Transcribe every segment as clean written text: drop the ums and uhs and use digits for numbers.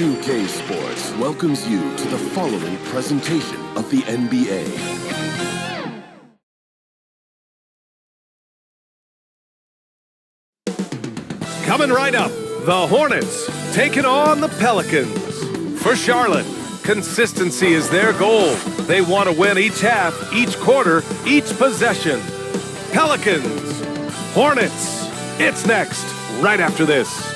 2K Sports welcomes you to the following presentation of the NBA. Coming right up, the Hornets taking on the Pelicans. For Charlotte, consistency is their goal. They want to win each half, each quarter, each possession. Pelicans, Hornets, it's next, right after this.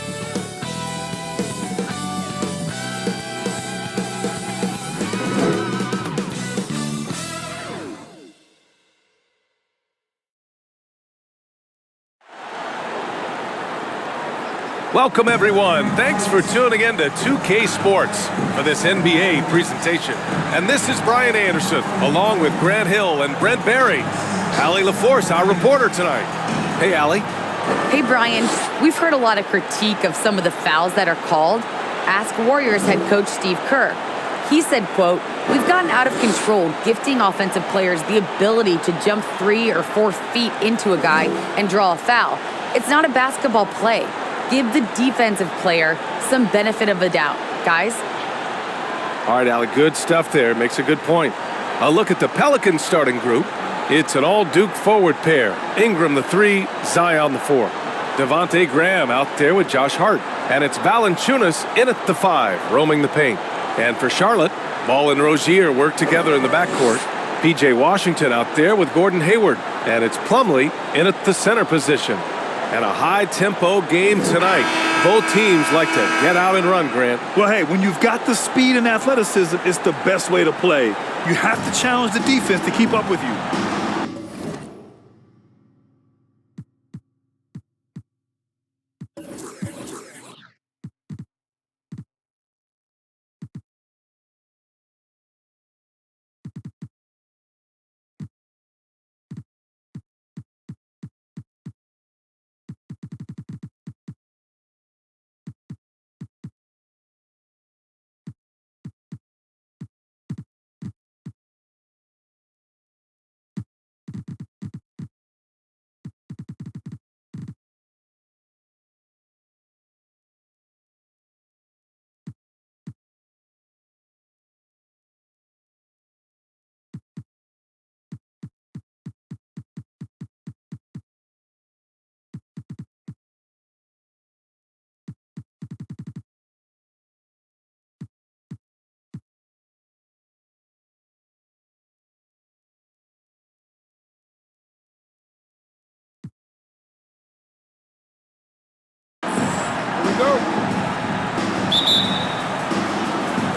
Welcome, everyone. Thanks for tuning in to 2K Sports for this NBA presentation. And this is Brian Anderson, along with Grant Hill and Brent Berry. Allie LaForce, our reporter tonight. Hey, Allie. Hey, Brian. We've heard a lot of critique of some of the fouls that are called. Ask Warriors head coach Steve Kerr. He said, quote, "We've gotten out of control, gifting offensive players the ability to jump 3 or 4 feet into a guy and draw a foul. It's not a basketball play. Give the defensive player some benefit of the doubt, guys." All right, Allie, good stuff there. Makes a good point. A look at the Pelicans starting group. It's an all-Duke forward pair. Ingram the 3, Zion the 4. Devonte Graham out there with Josh Hart. And it's Valanciunas in at the 5, roaming the paint. And for Charlotte, Ball and Rozier work together in the backcourt. P.J. Washington out there with Gordon Hayward. And it's Plumlee in at the center position. And a high-tempo game tonight. Both teams like to get out and run, Grant. Well, hey, when you've got the speed and athleticism, it's the best way to play. You have to challenge the defense to keep up with you.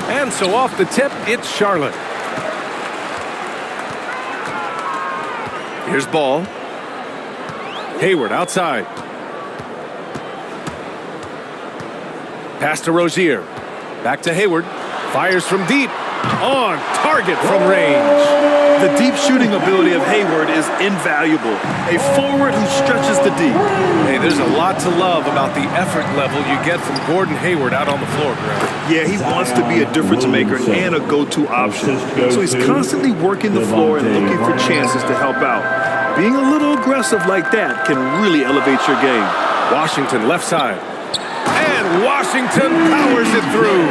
And so off the tip, it's Charlotte. Here's Ball. Hayward outside. Pass to Rozier. Back to Hayward. Fires from deep. On target from range. The deep shooting ability of Hayward is invaluable. A forward who stretches the deep. Hey, there's a lot to love about the effort level you get from Gordon Hayward out on the floor, Graham. Yeah, he wants to be a difference maker and a go-to option. So he's constantly working the floor and looking for chances to help out. Being a little aggressive like that can really elevate your game. Washington left side. And Washington powers it through.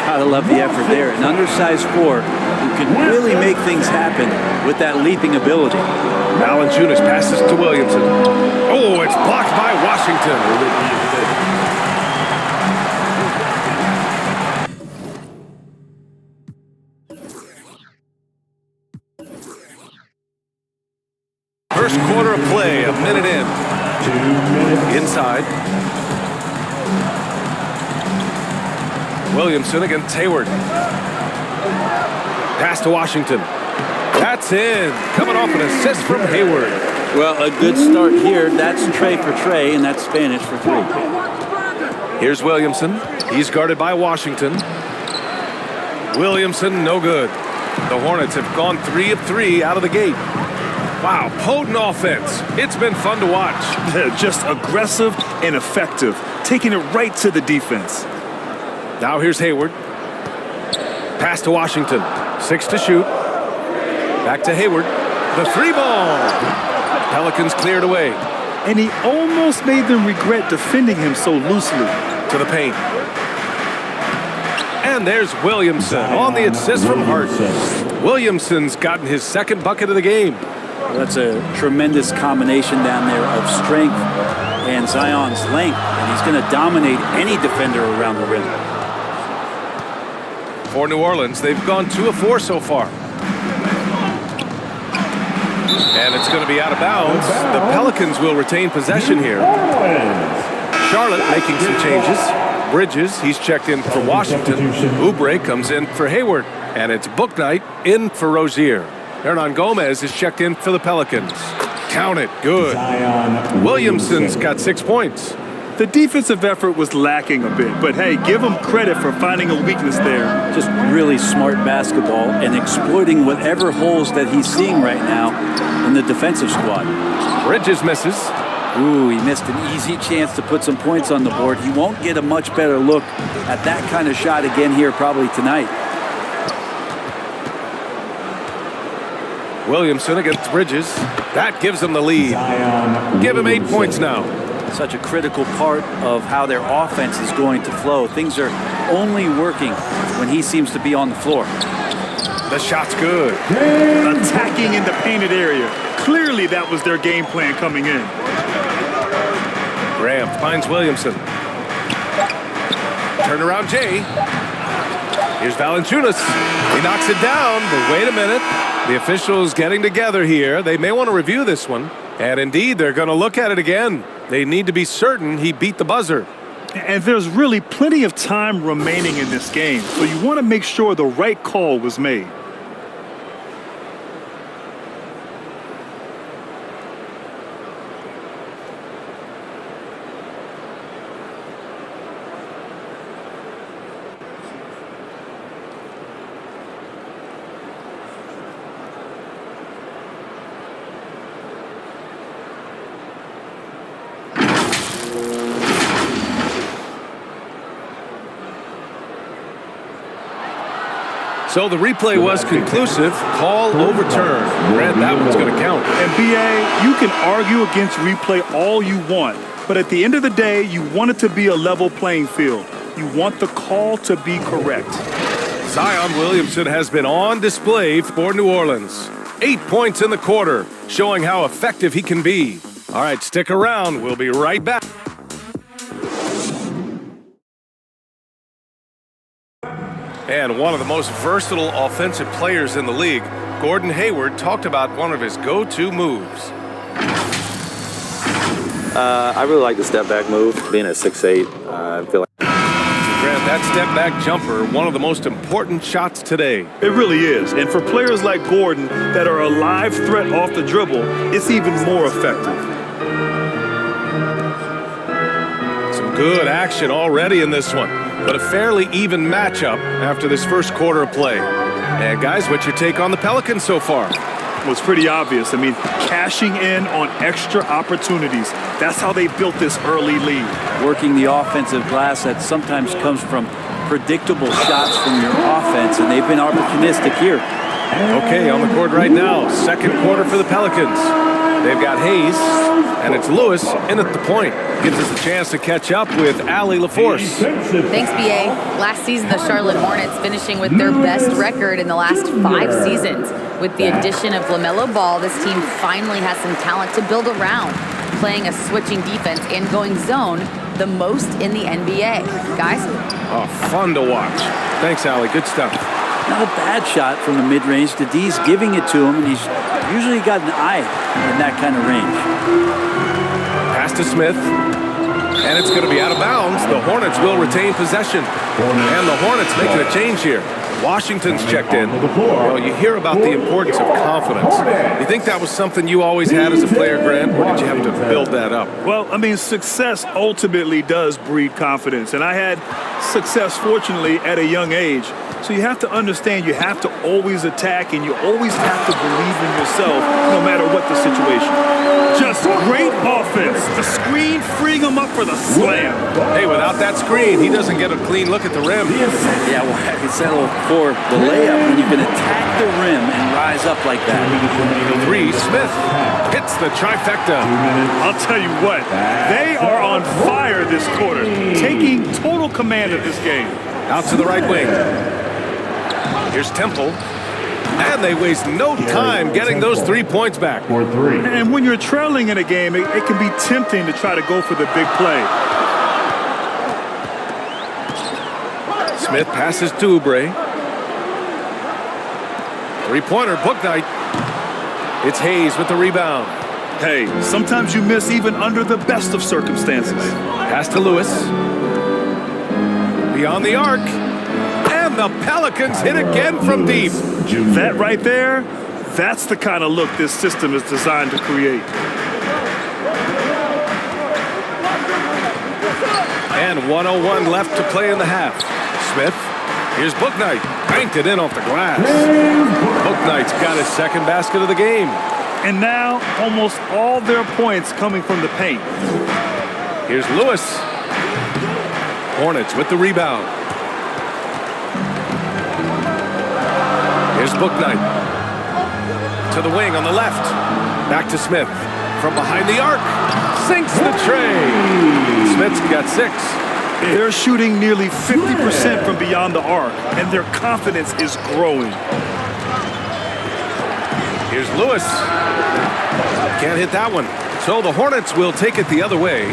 Gotta love the effort there. An undersized four who can really make things happen with that leaping ability. Valanciunas passes to Williamson. Oh, it's blocked by Washington. First quarter of play, a minute in. Inside. Williamson against Hayward. Pass to Washington. That's in. Coming off an assist from Hayward. Well, a good start here. That's Trey for Trey, and that's Spanish for three. Here's Williamson. He's guarded by Washington. Williamson, no good. The Hornets have gone 3 of 3 out of the gate. Wow, potent offense. It's been fun to watch. Just aggressive and effective, taking it right to the defense. Now here's Hayward. Pass to Washington. 6 to shoot. Back to Hayward. The 3-ball. Pelicans cleared away. And he almost made them regret defending him so loosely. To the paint. And there's Williamson on the assist from Harden. Williamson's gotten his second bucket of the game. Well, that's a tremendous combination down there of strength and Zion's length. And he's going to dominate any defender around the rim. For New Orleans, they've gone 2 of 4 so far. And it's going to be out of bounds. The Pelicans will retain possession here. Charlotte making some changes. Bridges, he's checked in for Washington. Oubre comes in for Hayward. And it's Book Night in for Rozier. Hernan Gomez is checked in for the Pelicans. Count it. Good. Williamson's got 6 points. The defensive effort was lacking a bit, but hey, give him credit for finding a weakness there. Just really smart basketball and exploiting whatever holes that he's seeing right now in the defensive squad. Bridges misses. Ooh, he missed an easy chance to put some points on the board. He won't get a much better look at that kind of shot again here probably tonight. Williamson against Bridges. That gives them the lead. Give him 8 points now. Such a critical part of how their offense is going to flow. Things are only working when he seems to be on the floor. The shot's good. Attacking in the painted area. Clearly that was their game plan coming in. Graham finds Williamson. Turnaround Jay. Here's Valanciunas. He knocks it down, but wait a minute. The officials getting together here. They may want to review this one. And indeed, they're going to look at it again. They need to be certain he beat the buzzer. And there's really plenty of time remaining in this game, so you want to make sure the right call was made. So the replay was conclusive. Call overturned. Grant, that one's going to count. And B.A., you can argue against replay all you want, but at the end of the day, you want it to be a level playing field. You want the call to be correct. Zion Williamson has been on display for New Orleans. 8 points in the quarter, showing how effective he can be. All right, stick around. We'll be right back. And one of the most versatile offensive players in the league, Gordon Hayward, talked about one of his go-to moves. I really like the step-back move, being at 6'8". I feel like Grant, that step-back jumper, one of the most important shots today. It really is. And for players like Gordon that are a live threat off the dribble, it's even more effective. Good action already in this one, but a fairly even matchup after this first quarter of play. And guys, what's your take on the Pelicans so far? Well, it's pretty obvious. I mean, cashing in on extra opportunities. That's how they built this early lead. Working the offensive glass that sometimes comes from predictable shots from your offense, and they've been opportunistic here. Okay, on the court right now, second quarter for the Pelicans. They've got Hayes, and it's Lewis in at the point. Gives us a chance to catch up with Allie LaForce. Thanks, B.A. Last season, the Charlotte Hornets finishing with their best record in the last 5 seasons. With the addition of LaMelo Ball, this team finally has some talent to build around, playing a switching defense and going zone the most in the NBA. Guys? Oh, fun to watch. Thanks, Allie. Good stuff. Not a bad shot from the mid-range. The D's giving it to him, and he's usually got an eye in that kind of range. Pass to Smith, and it's going to be out of bounds. The Hornets will retain possession, and the Hornets making a change here. Washington's checked in. Well, you hear about the importance of confidence. You think that was something you always had as a player, Grant, or did you have to build that up? Well, I mean, success ultimately does breed confidence, and I had success, fortunately, at a young age. So you have to understand you have to always attack, and you always have to believe in yourself no matter what the situation. Just great offense. The screen freeing him up for the slam. Hey, without that screen, he doesn't get a clean look at the rim. Yeah, well, I can settle for the layup when you can attack the rim and rise up like that. 3, Smith hits the trifecta. I'll tell you what, they are on fire this quarter, taking total command of this game. Out to the right wing. Here's Temple. And they waste no time getting those 3 points back. And when you're trailing in a game, it can be tempting to try to go for the big play. Smith passes to Oubre. Three-pointer, Bouknight. It's Hayes with the rebound. Hey, sometimes you miss even under the best of circumstances. Pass to Lewis. Beyond the arc. And the Pelicans hit again from deep. That right there, that's the kind of look this system is designed to create. And 1:01 left to play in the half. Smith, here's Bouknight. Banked it in off the glass. Bouknight's got his second basket of the game. And now, almost all their points coming from the paint. Here's Lewis. Hornets with the rebound. Here's Bouknight. To the wing on the left. Back to Smith. From behind the arc. Sinks the tray. Smith's got 6. They're shooting nearly 50% from beyond the arc, and their confidence is growing. Here's Lewis. Can't hit that one. So the Hornets will take it the other way.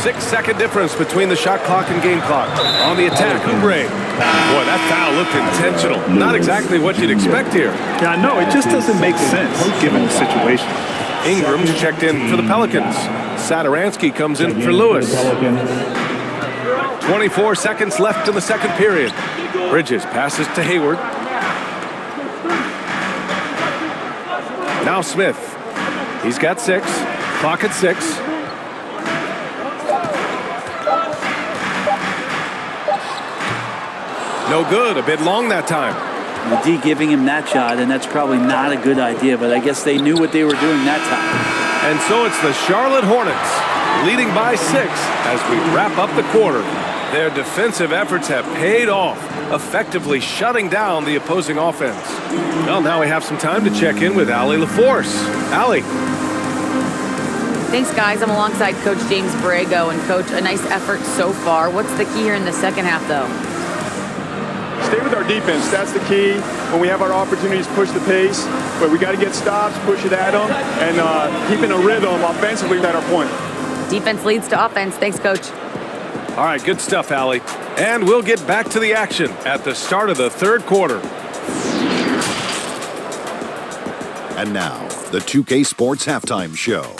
6-second difference between the shot clock and game clock. On the attack, Oubre. Boy, that foul looked intentional. Not exactly what you'd expect here. Yeah, I know. It just doesn't make sense given the situation. Ingram's checked in for the Pelicans. Satoransky comes in for Lewis. 24 seconds left in the second period. Bridges passes to Hayward. Now Smith. He's got 6. Clock at 6. No good. A bit long that time. The D giving him that shot, and that's probably not a good idea, but I guess they knew what they were doing that time. And so it's the Charlotte Hornets leading by 6 as we wrap up the quarter. Their defensive efforts have paid off, effectively shutting down the opposing offense. Well, now we have some time to check in with Allie LaForce. Allie. Thanks, guys. I'm alongside Coach James Borrego. And, Coach, a nice effort so far. What's the key here in the second half, though? Stay with our defense. That's the key. When we have our opportunities, push the pace. But we got to get stops, push it at them, and keeping a rhythm offensively at our point. Defense leads to offense. Thanks, Coach. All right, good stuff, Allie. And we'll get back to the action at the start of the third quarter. And now, the 2K Sports Halftime Show.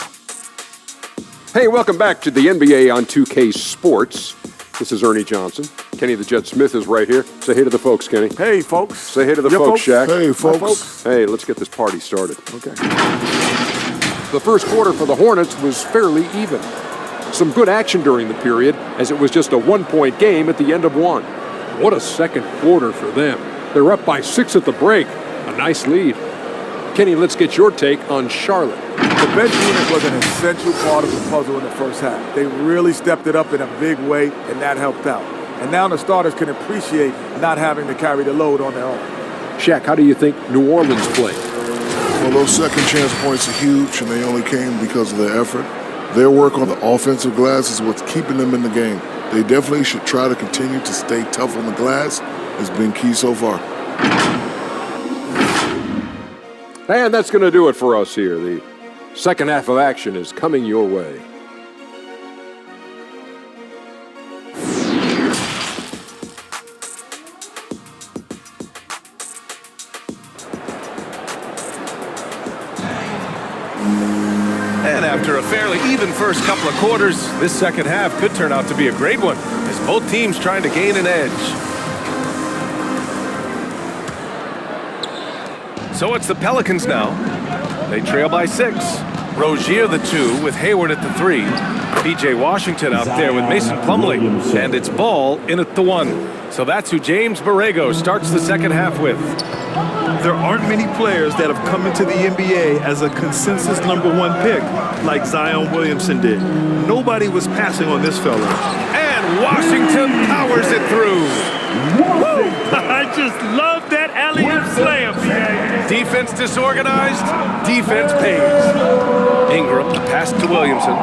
Hey, welcome back to the NBA on 2K Sports. This is Ernie Johnson. Kenny the Jet Smith is right here. Say hey to the folks, Kenny. Hey, folks. Say hey to the folks, Shaq. Hey, folks. Hey, let's get this party started. Okay. The first quarter for the Hornets was fairly even. Some good action during the period, as it was just a one-point game at the end of one. What a second quarter for them. They're up by 6 at the break. A nice lead. Kenny, let's get your take on Charlotte. The bench unit was an essential part of the puzzle in the first half. They really stepped it up in a big way, and that helped out. And now the starters can appreciate not having to carry the load on their own. Shaq, how do you think New Orleans played? Well, those second chance points are huge, and they only came because of their effort. Their work on the offensive glass is what's keeping them in the game. They definitely should try to continue to stay tough on the glass. It's been key so far. And that's going to do it for us here. The second half of action is coming your way. And after a fairly even first couple of quarters, this second half could turn out to be a great one, as both teams trying to gain an edge. So it's the Pelicans now. They trail by 6. Rozier the 2 with Hayward at the 3. P.J. Washington out there with Mason Plumlee. And it's Ball in at the 1. So that's who James Borrego starts the second half with. There aren't many players that have come into the NBA as a consensus #1 pick like Zion Williamson did. Nobody was passing on this fella. And Washington powers it through. Woo! I just love that alley-oop slam. Defense disorganized, defense pays. Ingram, pass to Williamson.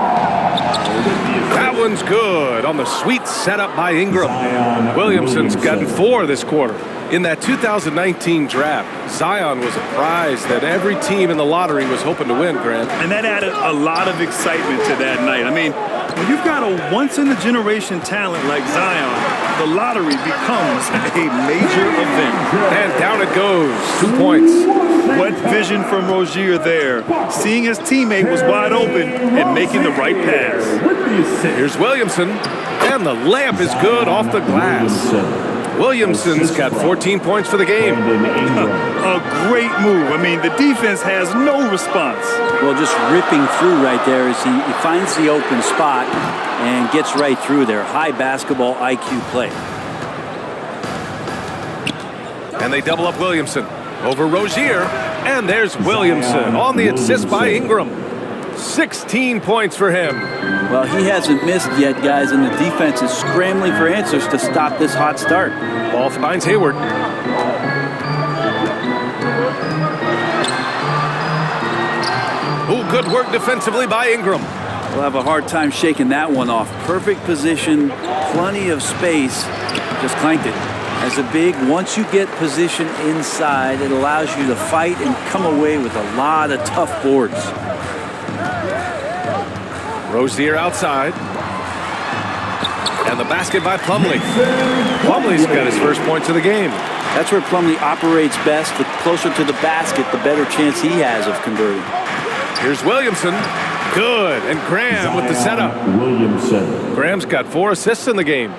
That one's good on the sweet setup by Ingram. Williamson's gotten 4 this quarter. In that 2019 draft, Zion was a prize that every team in the lottery was hoping to win, Grant. And that added a lot of excitement to that night. I mean, when you've got a once-in-a-generation talent like Zion, the lottery becomes a major event. And down it goes. 2 points. What vision from Rozier there. Seeing his teammate was wide open and making the right pass. Here's Williamson. And the layup is good off the glass. Williamson's got 14 points for the game. A great move. I mean, the defense has no response. Well, just ripping through right there as he finds the open spot and gets right through there. High basketball IQ play. And they double up Williamson over Rozier. And there's Williamson on the assist by Ingram. 16 points for him. Well, he hasn't missed yet, guys, and the defense is scrambling for answers to stop this hot start. Ball finds Hayward. Oh, good work defensively by Ingram. We'll have a hard time shaking that one off. Perfect position, plenty of space, just clanked it. As a big, once you get position inside, it allows you to fight and come away with a lot of tough boards. Rozier outside. And the basket by Plumlee. Plumlee's got his first points of the game. That's where Plumlee operates best. The closer to the basket, the better chance he has of converting. Here's Williamson. Good. And Graham with the setup. Williamson. Graham's got 4 assists in the game.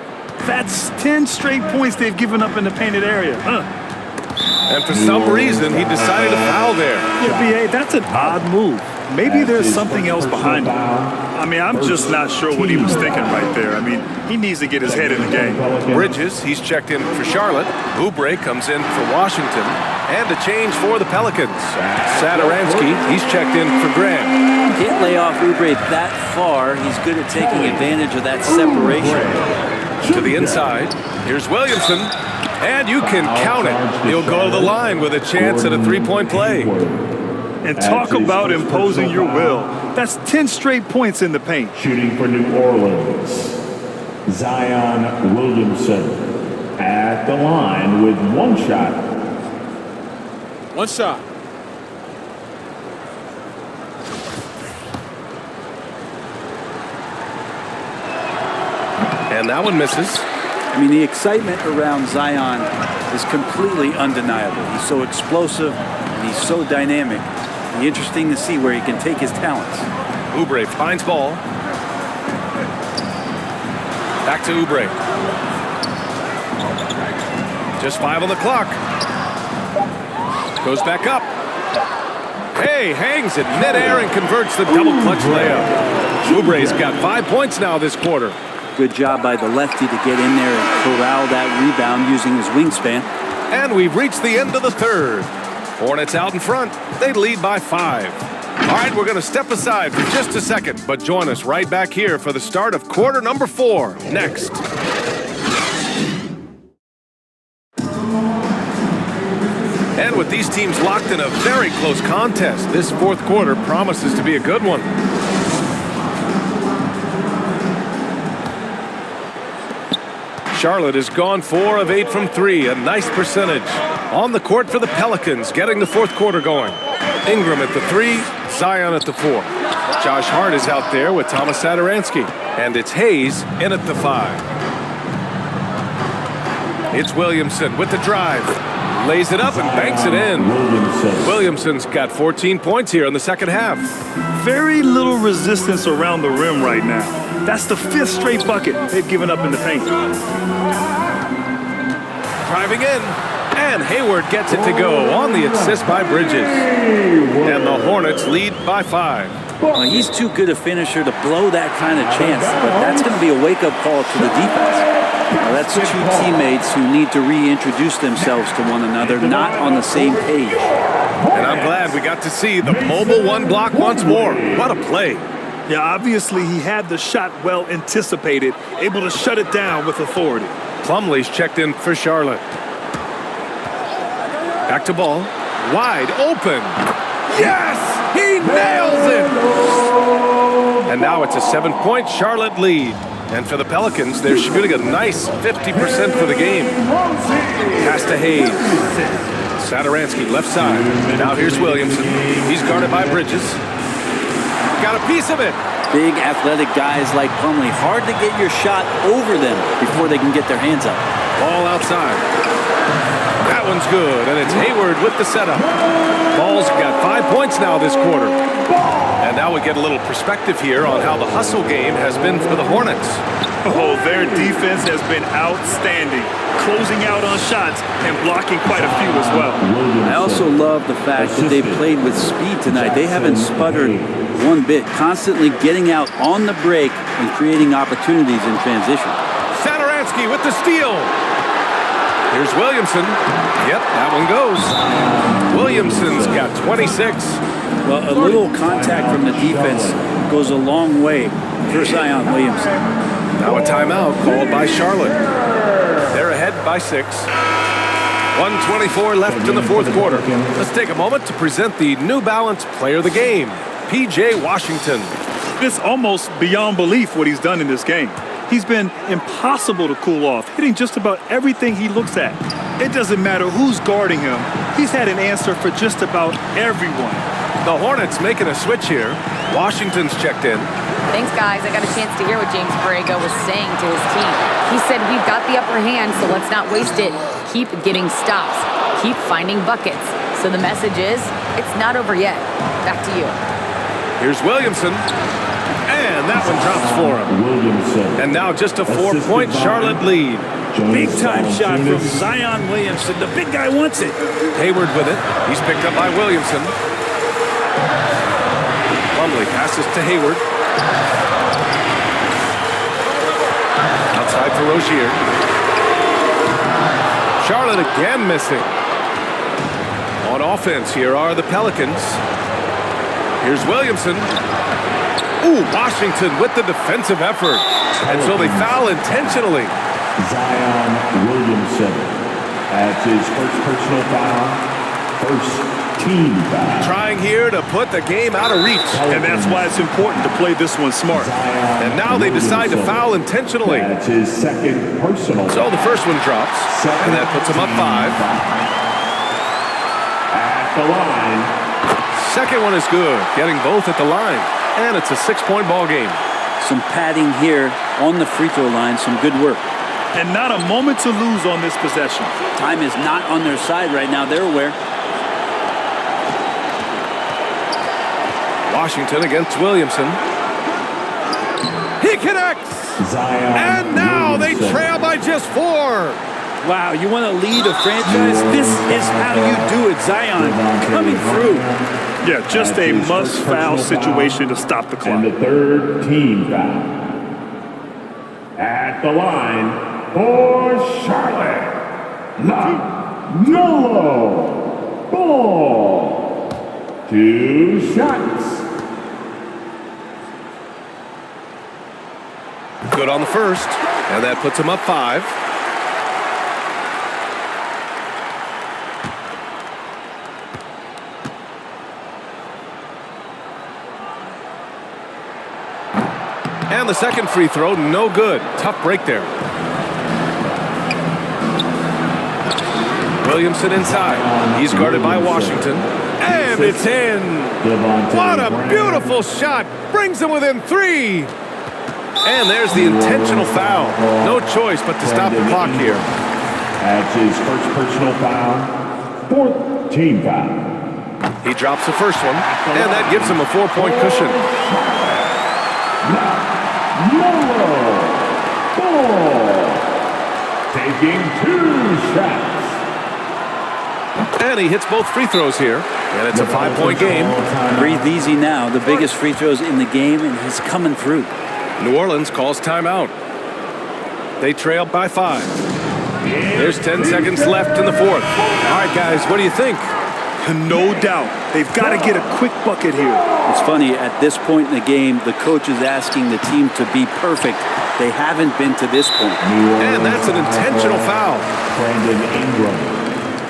That's 10 straight points they've given up in the painted area. And for some reason, he decided to foul there. Yeah, B.A., that's an odd move. Maybe there's something else behind it. I mean, I'm just not sure what he was thinking right there. I mean, he needs to get his head in the game. Bridges, he's checked in for Charlotte. Oubre comes in for Washington. And a change for the Pelicans. Sadaransky, he's checked in for Graham. Can't lay off Oubre that far. He's good at taking advantage of that separation. To the inside, here's Williamson. And you can count it. He'll go to the line with a chance at a three-point play. And talk about imposing your will. That's 10 straight points in the paint. Shooting for New Orleans, Zion Williamson at the line with 1 shot. 1 shot. And that one misses. I mean, the excitement around Zion is completely undeniable. He's so explosive and he's so dynamic. It'll be interesting to see where he can take his talents. Oubre finds ball. Back to Oubre. Just 5 on the clock. Goes back up. Hey, hangs it midair and converts the double clutch layup. Oubre's got 5 points now this quarter. Good job by the lefty to get in there and corral that rebound using his wingspan. And we've reached the end of the third. Hornets out in front. They lead by 5. All right, we're going to step aside for just a second, but join us right back here for the start of quarter number 4 next. And with these teams locked in a very close contest, this fourth quarter promises to be a good one. Charlotte has gone 4 of 8 from 3, a nice percentage. On the court for the Pelicans, getting the fourth quarter going. Ingram at the 3, Zion at the 4. Josh Hart is out there with Thomas Satoransky, and it's Hayes in at the 5. It's Williamson with the drive. Lays it up and banks it in. Williamson's got 14 points here in the second half. Very little resistance around the rim right now. That's the 5th straight bucket they've given up in the paint. Driving in, and Hayward gets it to go on the assist by Bridges. And the Hornets lead by 5. Well, he's too good a finisher to blow that kind of chance, but that's going to be a wake-up call to the defense. Now, that's 2 teammates who need to reintroduce themselves to one another, not on the same page. And I'm glad we got to see the mobile 1 block once more. What a play. Yeah, obviously he had the shot well anticipated, able to shut it down with authority. Plumlee's checked in for Charlotte. Back to ball. Wide open. Yes! He nails it! And now it's a 7-point Charlotte lead. And for the Pelicans, they're shooting a nice 50% for the game. Pass to Hayes. Satoransky left side. Now here's Williamson. He's guarded by Bridges. Got a piece of it. Big athletic guys like Plumlee. Hard to get your shot over them before they can get their hands up. Ball outside. That one's good, and it's Hayward with the setup. Ball's got 5 points now this quarter. And now we get a little perspective here on how the hustle game has been for the Hornets. Oh, their defense has been outstanding, closing out on shots and blocking quite a few as well. I also love the fact that they played with speed tonight. They haven't sputtered one bit, constantly getting out on the break and creating opportunities in transition. Satoransky with the steal. Here's Williamson. Yep, that one goes. Williamson's got 26. Well, a little contact from the defense goes a long way for Zion Williamson. Now a timeout called by Charlotte. They're ahead by 6. 1:24 left in the fourth quarter. Let's take a moment to present the New Balance Player of the Game, P.J. Washington. It's almost beyond belief what he's done in this game. He's been impossible to cool off, hitting just about everything he looks at. It doesn't matter who's guarding him. He's had an answer for just about everyone. The Hornets making a switch here. Washington's checked in. Thanks, guys. I got a chance to hear what James Borrego was saying to his team. He said, we've got the upper hand, so let's not waste it. Keep getting stops. Keep finding buckets. So the message is, it's not over yet. Back to you. Here's Williamson. And that one drops for him. And now just a 4-point Charlotte lead. Big-time shot from Zion Williamson. The big guy wants it. Hayward with it. He's picked up by Williamson. Plumlee passes to Hayward. Outside for Rozier. Charlotte again missing. On offense, here are the Pelicans. Here's Williamson. Ooh, Washington with the defensive effort. And so they foul intentionally. Zion Williamson. That's his first personal foul. First team foul. Trying here to put the game out of reach. And that's why it's important to play this one smart. And now they decide to foul intentionally. That's his second personal. So the first one drops. And that puts him up 5. At the line. Second one is good. Getting both at the line. And it's a 6-point ball game. Some padding here on the free throw line. Some good work. And not a moment to lose on this possession. Time is not on their side right now. They're aware. Washington against Williamson. He connects. Zion and now Williamson. they trail by just 4. Wow, you want to lead a franchise? This is how you do it. Zion coming through. Yeah, just a must-foul situation to stop the clock. And the third team foul. At the line for Charlotte, Melo Ball. 2 shots. Good on the first, and that puts him up 5. And the second free throw, no good. Tough break there. Williamson inside. He's guarded by Washington. And it's in. What a beautiful shot. Brings him within 3. And there's the intentional foul. No choice but to stop the clock here. That's his first personal foul. 4th team foul. He drops the first one, and that gives him a 4-point cushion. Melo Ball. Taking 2 shots. And he hits both free throws here, and it's a 5-point game. Breathe easy now. The biggest free throws in the game, and he's coming through. New Orleans calls timeout. They trail by 5. There's 10 seconds left in the 4th. All right, guys, what do you think? No doubt. They've got to get a quick bucket here. It's funny, at this point in the game, the coach is asking the team to be perfect. They haven't been to this point. And that's an intentional foul. Brandon Ingram.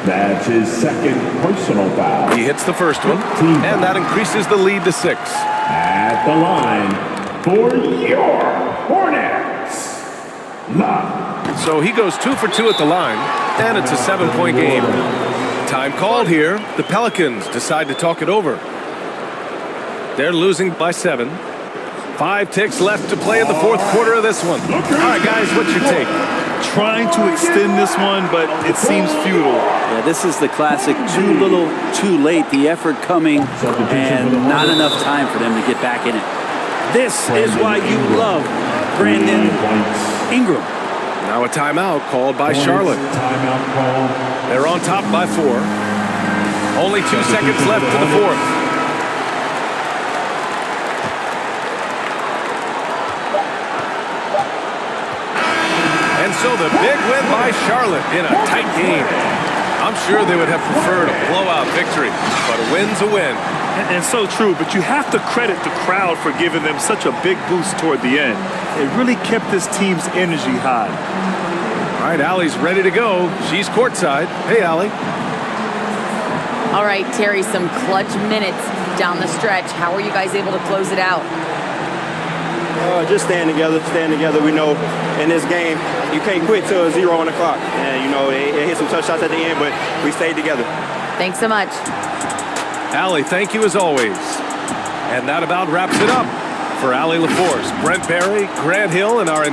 That's his second personal foul. He hits the first one, and that increases the lead to 6. At the line for your Hornets, So he goes 2 for 2 at the line, and it's a 7-point game. Time called here. The Pelicans decide to talk it over. They're losing by 7. 5 ticks left to play in the 4th quarter of this one. All right, guys, what's your take? Trying to extend this one, but it seems futile. Yeah, this is the classic too little, too late. The effort coming, and not enough time for them to get back in it. This is why you love Brandon Ingram. Now a timeout called by Charlotte. They're on top by 4. Only 2 seconds left in the 4th. And so the big win by Charlotte in a tight game. I'm sure they would have preferred a blowout victory, but a win's a win. And so true, but you have to credit the crowd for giving them such a big boost toward the end. It really kept this team's energy high. All right, Allie's ready to go. She's courtside. Hey, Allie. All right, Terry, some clutch minutes down the stretch. How are you guys able to close it out? Just staying together. We know in this game, you can't quit till 0 on the clock. And, you know, it hit some tough shots at the end, but we stayed together. Thanks so much. Allie, thank you as always. And that about wraps it up. For Allie LaForce, Brent Barry, Grant Hill, and our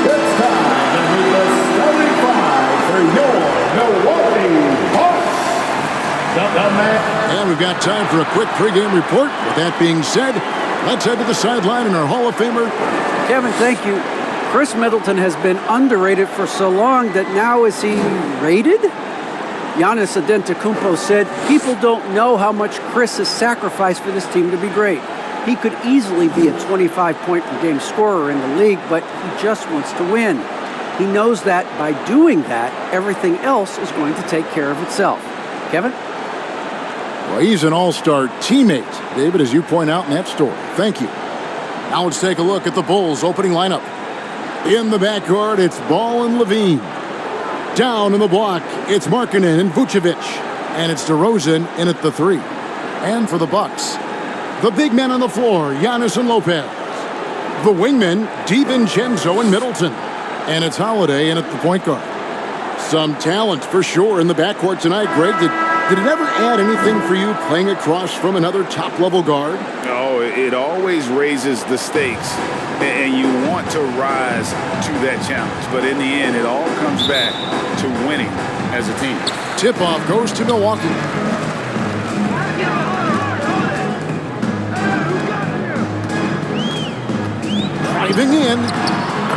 It's time to meet the starting five for your Milwaukee Bucks. And we've got time for a quick pregame report. With that being said, let's head to the sideline and our Hall of Famer. Kevin, thank you. Chris Middleton has been underrated for so long that now is he rated? Giannis Antetokounmpo said, people don't know how much Chris has sacrificed for this team to be great. He could easily be a 25-point-per-game scorer in the league, but he just wants to win. He knows that by doing that, everything else is going to take care of itself. Kevin? Well, he's an all-star teammate, David, as you point out in that story. Thank you. Now let's take a look at the Bulls' opening lineup. In the backcourt, it's Ball and Levine. Down in the block, it's Markkanen and Vucevic. And it's DeRozan in at the 3. And for the Bucks, the big men on the floor, Giannis and Lopez. The wingmen, DiVincenzo and Middleton. And it's Holiday in at the point guard. Some talent for sure in the backcourt tonight, Greg. Did it ever add anything for you playing across from another top-level guard? No, it always raises the stakes, and you want to rise to that challenge. But in the end, it all comes back to winning as a team. Tip-off goes to Milwaukee. Driving in.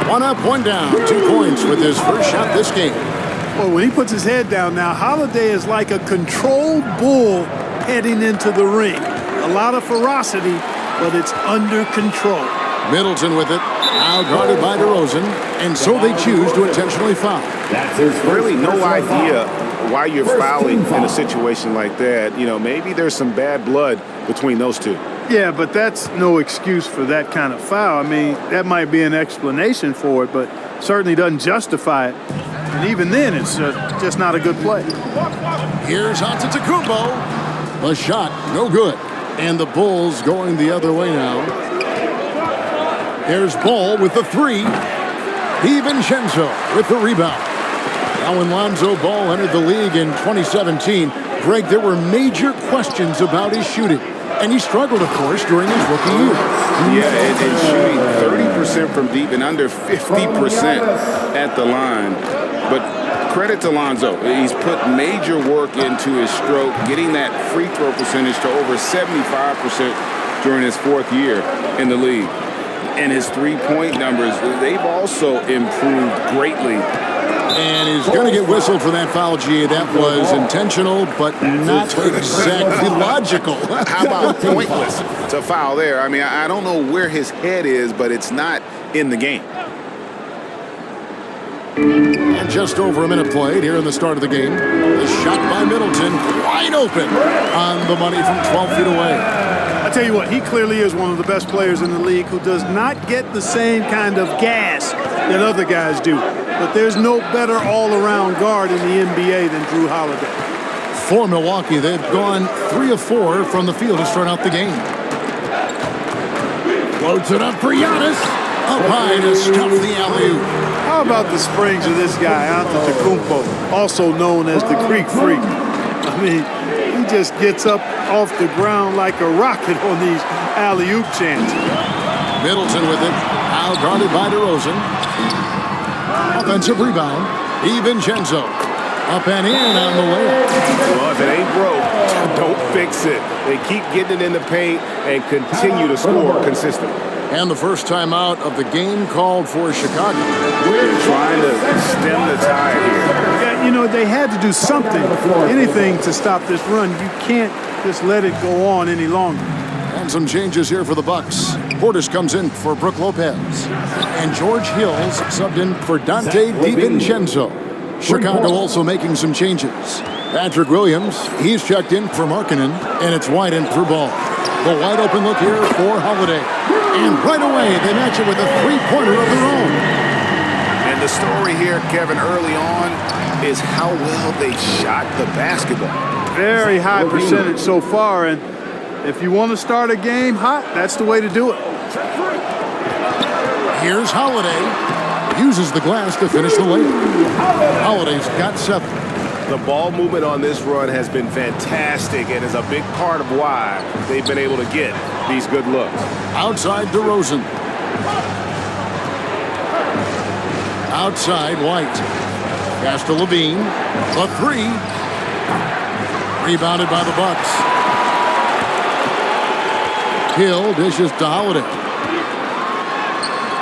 One up, one down. 2 points with his first shot this game. Well, when he puts his head down now, Holiday is like a controlled bull heading into the ring. A lot of ferocity, but it's under control. Middleton with it, now guarded by DeRozan, and so they choose to intentionally foul. There's really no idea why you're fouling in a situation like that. You know, maybe there's some bad blood between those two. Yeah, but that's no excuse for that kind of foul. I mean, that might be an explanation for it, but certainly doesn't justify it. And even then, it's just not a good play. Here's Antetokounmpo. The shot, no good. And the Bulls going the other way now. There's Ball with the 3. DiVincenzo with the rebound. Now when Lonzo Ball entered the league in 2017, Greg, there were major questions about his shooting. And he struggled, of course, during his rookie year. Yeah, and shooting 30% from deep and under 50% at the line. But credit to Lonzo. He's put major work into his stroke, getting that free throw percentage to over 75% during his 4th year in the league. And his three-point numbers, they've also improved greatly. And he's going to get whistled for that foul, G. That was intentional, but not exactly logical. How about pointless to foul there? I mean, I don't know where his head is, but it's not in the game. And just over a minute played here in the start of the game. The shot by Middleton, wide open, on the money from 12 feet away. I tell you what, he clearly is one of the best players in the league who does not get the same kind of gas that other guys do. But there's no better all-around guard in the NBA than Drew Holiday. For Milwaukee, they've gone 3 of 4 from the field to start out the game. Floats it up for Giannis. Up high to stuff the alley-oop. How about the springs of this guy, Antetokounmpo, also known as the Greek Freak? I mean, he just gets up off the ground like a rocket on these alley-oop chances. Middleton with it, now guarded by DeRozan. Offensive rebound, DiVincenzo. Up and in on the layup. Well, if it ain't broke, don't fix it. They keep getting it in the paint and continue to score consistently. And the first time out of the game called for Chicago. We're trying to stem the tide here. Yeah, you know, they had to do something, anything to stop this run. You can't just let it go on any longer. And some changes here for the Bucks. Portis comes in for Brook Lopez. And George Hills subbed in for Dante DiVincenzo. Chicago also making some changes. Patrick Williams, he's checked in for Markkanen, and it's White in through Ball. The wide open look here for Holiday. And right away, they match it with a three-pointer of their own. And The story here, Kevin, early on is how well they shot the basketball. Very high percentage so far, and if you want to start a game hot, that's the way to do it. Here's Holiday. Uses the glass to finish the layup. Holiday's got 7. The ball movement on this run has been fantastic and is a big part of why they've been able to get these good looks. Outside DeRozan. Outside White. Pass to Levine. The 3. Rebounded by the Bucks. Hill dishes to Holiday.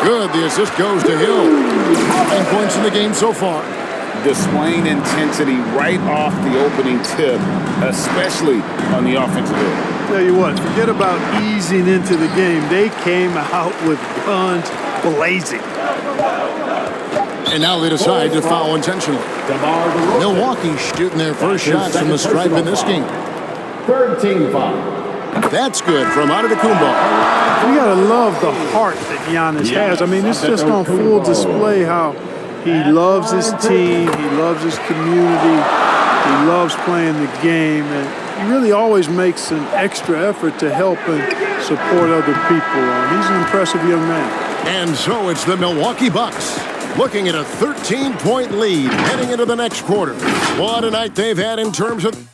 Good. The assist goes to Hill. 9 points in the game so far. Displaying intensity right off the opening tip, especially on the offensive end. Tell you what, forget about easing into the game. They came out with guns blazing. And now they decide to foul intentionally. Milwaukee shooting their first shots from the stripe in this game. 13 foul. That's good from Antetokounmpo. You got to love the heart that Giannis has. I mean, it's just on full display how he loves his team, he loves his community, he loves playing the game, and he really always makes an extra effort to help and support other people. He's an impressive young man. And so it's the Milwaukee Bucks looking at a 13-point lead heading into the next quarter. What a night they've had in terms of...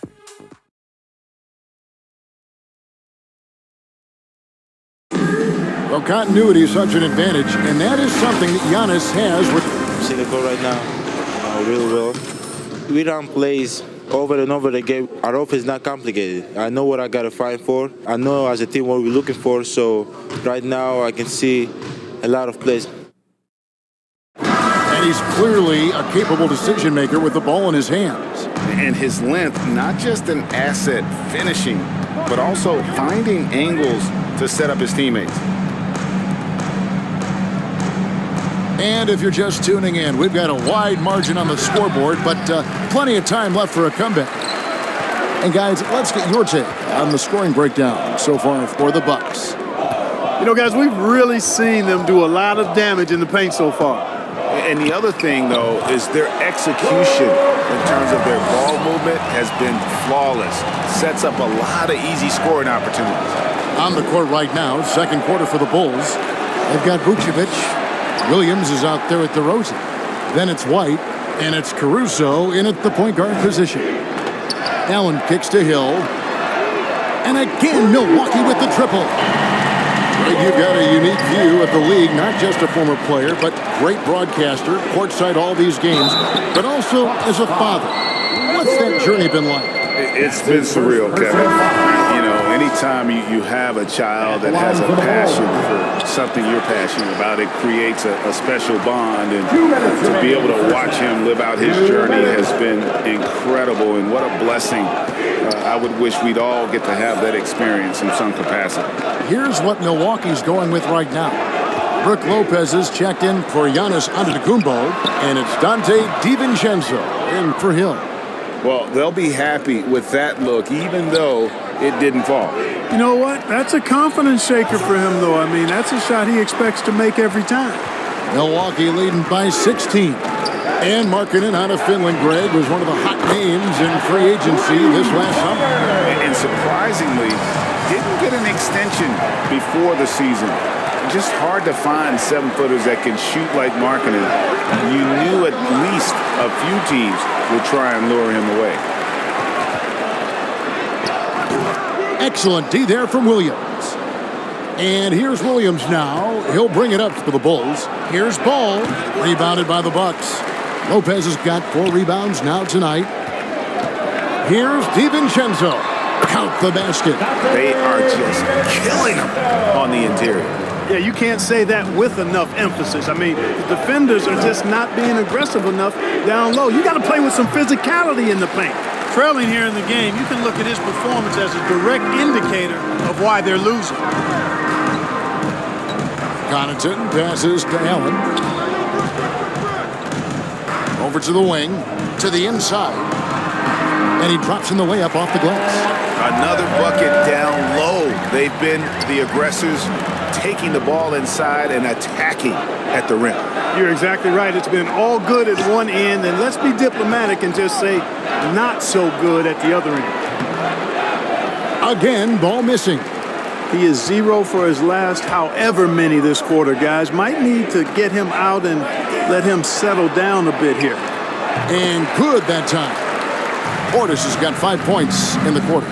Well, continuity is such an advantage, and that is something that Giannis has with... See the goal right now, really well. We run plays over and over again. Our offense is not complicated. I know what I got to fight for. I know as a team what we're looking for, so right now I can see a lot of plays. And he's clearly a capable decision maker with the ball in his hands. And his length, not just an asset finishing, but also finding angles to set up his teammates. And if you're just tuning in, we've got a wide margin on the scoreboard, but plenty of time left for a comeback. And guys, let's get your take on the scoring breakdown so far for the Bucks. You know, guys, we've really seen them do a lot of damage in the paint so far. And the other thing, though, is their execution in terms of their ball movement has been flawless. Sets up a lot of easy scoring opportunities. On the court right now, second quarter for the Bulls. They've got Vucevic. Williams is out there at DeRozan. Then it's White, and it's Caruso in at the point guard position. Allen kicks to Hill. And again, Milwaukee with the triple. Greg, you've got a unique view of the league, not just a former player, but great broadcaster, courtside all these games, but also as a father. What's that journey been like? It's been surreal, Kevin. You know, anytime you have a child that has a passion for something you're passionate about, it creates a special bond. And to be able to watch him live out his journey has been incredible. And what a blessing. I would wish we'd all get to have that experience in some capacity. Here's what Milwaukee's going with right now. Brook Lopez is checked in for Giannis Antetokounmpo, and it's Donte DiVincenzo in for Hill. Well, they'll be happy with that look, even though it didn't fall. You know what? That's a confidence shaker for him, though. I mean, that's a shot he expects to make every time. Milwaukee leading by 16. And Markkanen out of Finland, Greg, was one of the hot names in free agency this last summer. And surprisingly, didn't get an extension before the season. Just hard to find 7-footers that can shoot like Markkanen. You knew at least a few teams would try and lure him away. Excellent D there from Williams. And here's Williams now. He'll bring it up for the Bulls. Here's Ball, rebounded by the Bucks. Lopez has got 4 rebounds now tonight. Here's DiVincenzo. Count the basket. They are just killing him on the interior. Yeah, you can't say that with enough emphasis. I mean, the defenders are just not being aggressive enough down low. You got to play with some physicality in the paint. Trailing here in the game, you can look at his performance as a direct indicator of why they're losing. Connaughton passes to Allen. Over to the wing, to the inside. And he drops in the layup off the glass. Another bucket down low. They've been the aggressors, taking the ball inside and attacking at the rim. You're exactly right. It's been all good at one end, and let's be diplomatic and just say not so good at the other end. Again, ball missing. He is 0 for his last however many this quarter, guys. Might need to get him out and let him settle down a bit here. And good that time. Portis has got 5 points in the quarter.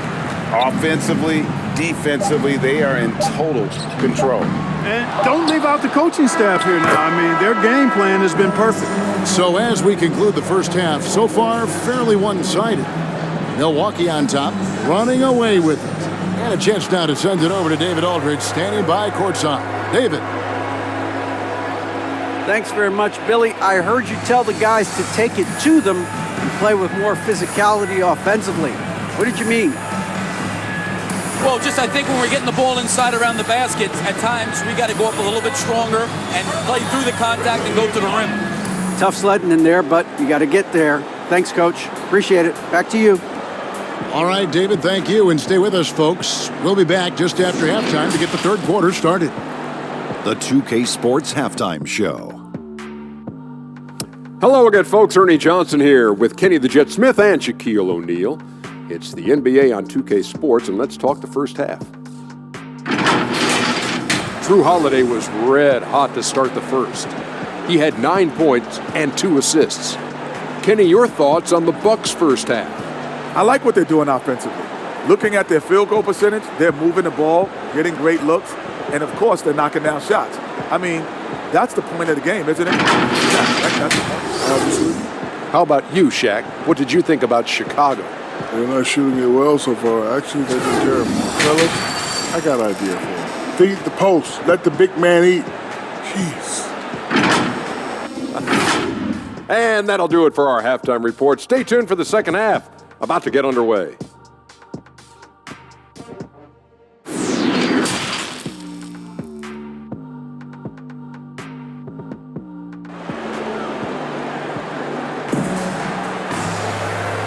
Offensively, defensively, they are in total control. And don't leave out the coaching staff here now. I mean, their game plan has been perfect. So as we conclude the first half, so far fairly one-sided. Milwaukee on top, running away with it. And a chance now to send it over to David Aldridge, standing by courtside. David. Thanks very much, Billy. I heard you tell the guys to take it to them and play with more physicality offensively. What did you mean? Well, just I think when we're getting the ball inside around the basket, at times we got to go up a little bit stronger and play through the contact and go to the rim. Tough sledding in there, but you got to get there. Thanks, Coach. Appreciate it. Back to you. All right, David, thank you. And stay with us, folks. We'll be back just after halftime to get the third quarter started. The 2K Sports Halftime Show. Hello again, folks. Ernie Johnson here with Kenny the Jet Smith and Shaquille O'Neal. It's the NBA on 2K Sports, and let's talk the first half. Drew Holiday was red hot to start the first. He had 9 points and 2 assists. Kenny, your thoughts on the Bucks' first half? I like what they're doing offensively. Looking at their field goal percentage, they're moving the ball, getting great looks, and of course, they're knocking down shots. I mean, that's the point of the game, isn't it? Yeah, that's the point, obviously. How about you, Shaq? What did you think about Chicago? They're not shooting it well so far. Actually, they're just terrible. Fellas, I got an idea for them. Feed the post. Let the big man eat. Jeez. And that'll do it for our halftime report. Stay tuned for the second half. About to get underway.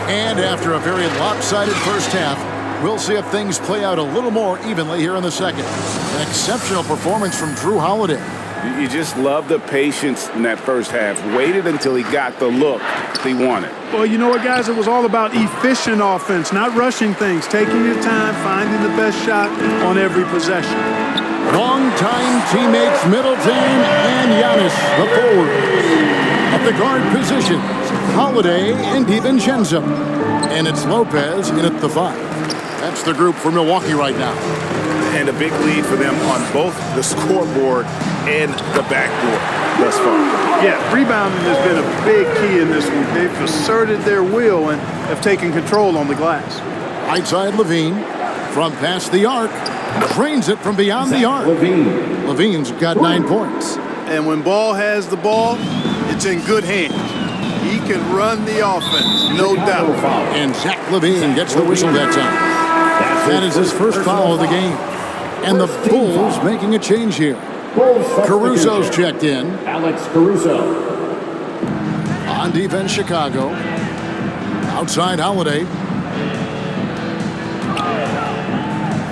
And after a very lopsided first half, we'll see if things play out a little more evenly here in the second. An exceptional performance from Drew Holiday. You just love the patience in that first half. Waited until he got the look he wanted. Well, you know what, guys? It was all about efficient offense, not rushing things, taking your time, finding the best shot on every possession. Longtime teammates Middleton and Giannis, the forwards. At the guard positions, Holiday and DiVincenzo. And it's Lopez in at the 5. That's the group for Milwaukee right now. And a big lead for them on both the scoreboard and the backboard thus far. Yeah, rebounding has been a big key in this one. They've asserted their will and have taken control on the glass. Right side Levine from past the arc. Drains it from beyond the arc. Levine's got 9 points. And when Ball has the ball, it's in good hands. He can run the offense, no doubt. And Zach Levine gets the whistle that time. That is his first foul of the game. And the Bulls making a change here. Caruso's checked in. Alex Caruso. On defense, Chicago. Outside, Holiday.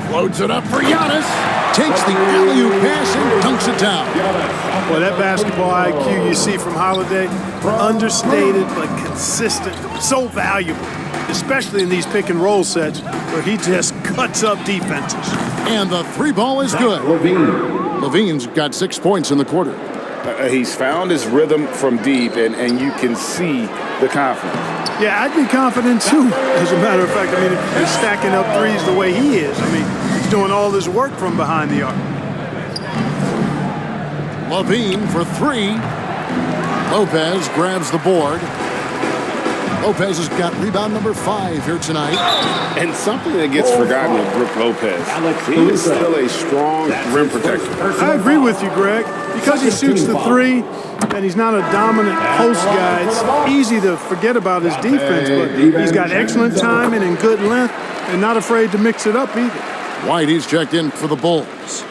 Floats it up for Giannis. Takes the alley-oop pass and dunks it down. Well, that basketball IQ you see from Holiday, understated but consistent, so valuable, especially in these pick-and-roll sets where he just cuts up defenses. And the 3 ball is good. Levine's got 6 points in the quarter. He's found his rhythm from deep, and you can see the confidence. Yeah, I'd be confident too, as a matter of fact. I mean, if he's stacking up threes the way he is, I mean, he's doing all his work from behind the arc. Levine for 3. Lopez grabs the board. Lopez has got rebound number 5 here tonight. And something that gets forgotten with Brook Lopez, he is still a strong rim protector. I agree with you, Greg. Because he shoots the 3 and he's not a dominant post guy, it's easy to forget about his defense, but he's got excellent timing and good length and not afraid to mix it up either. Whitey's checked in for the Bulls.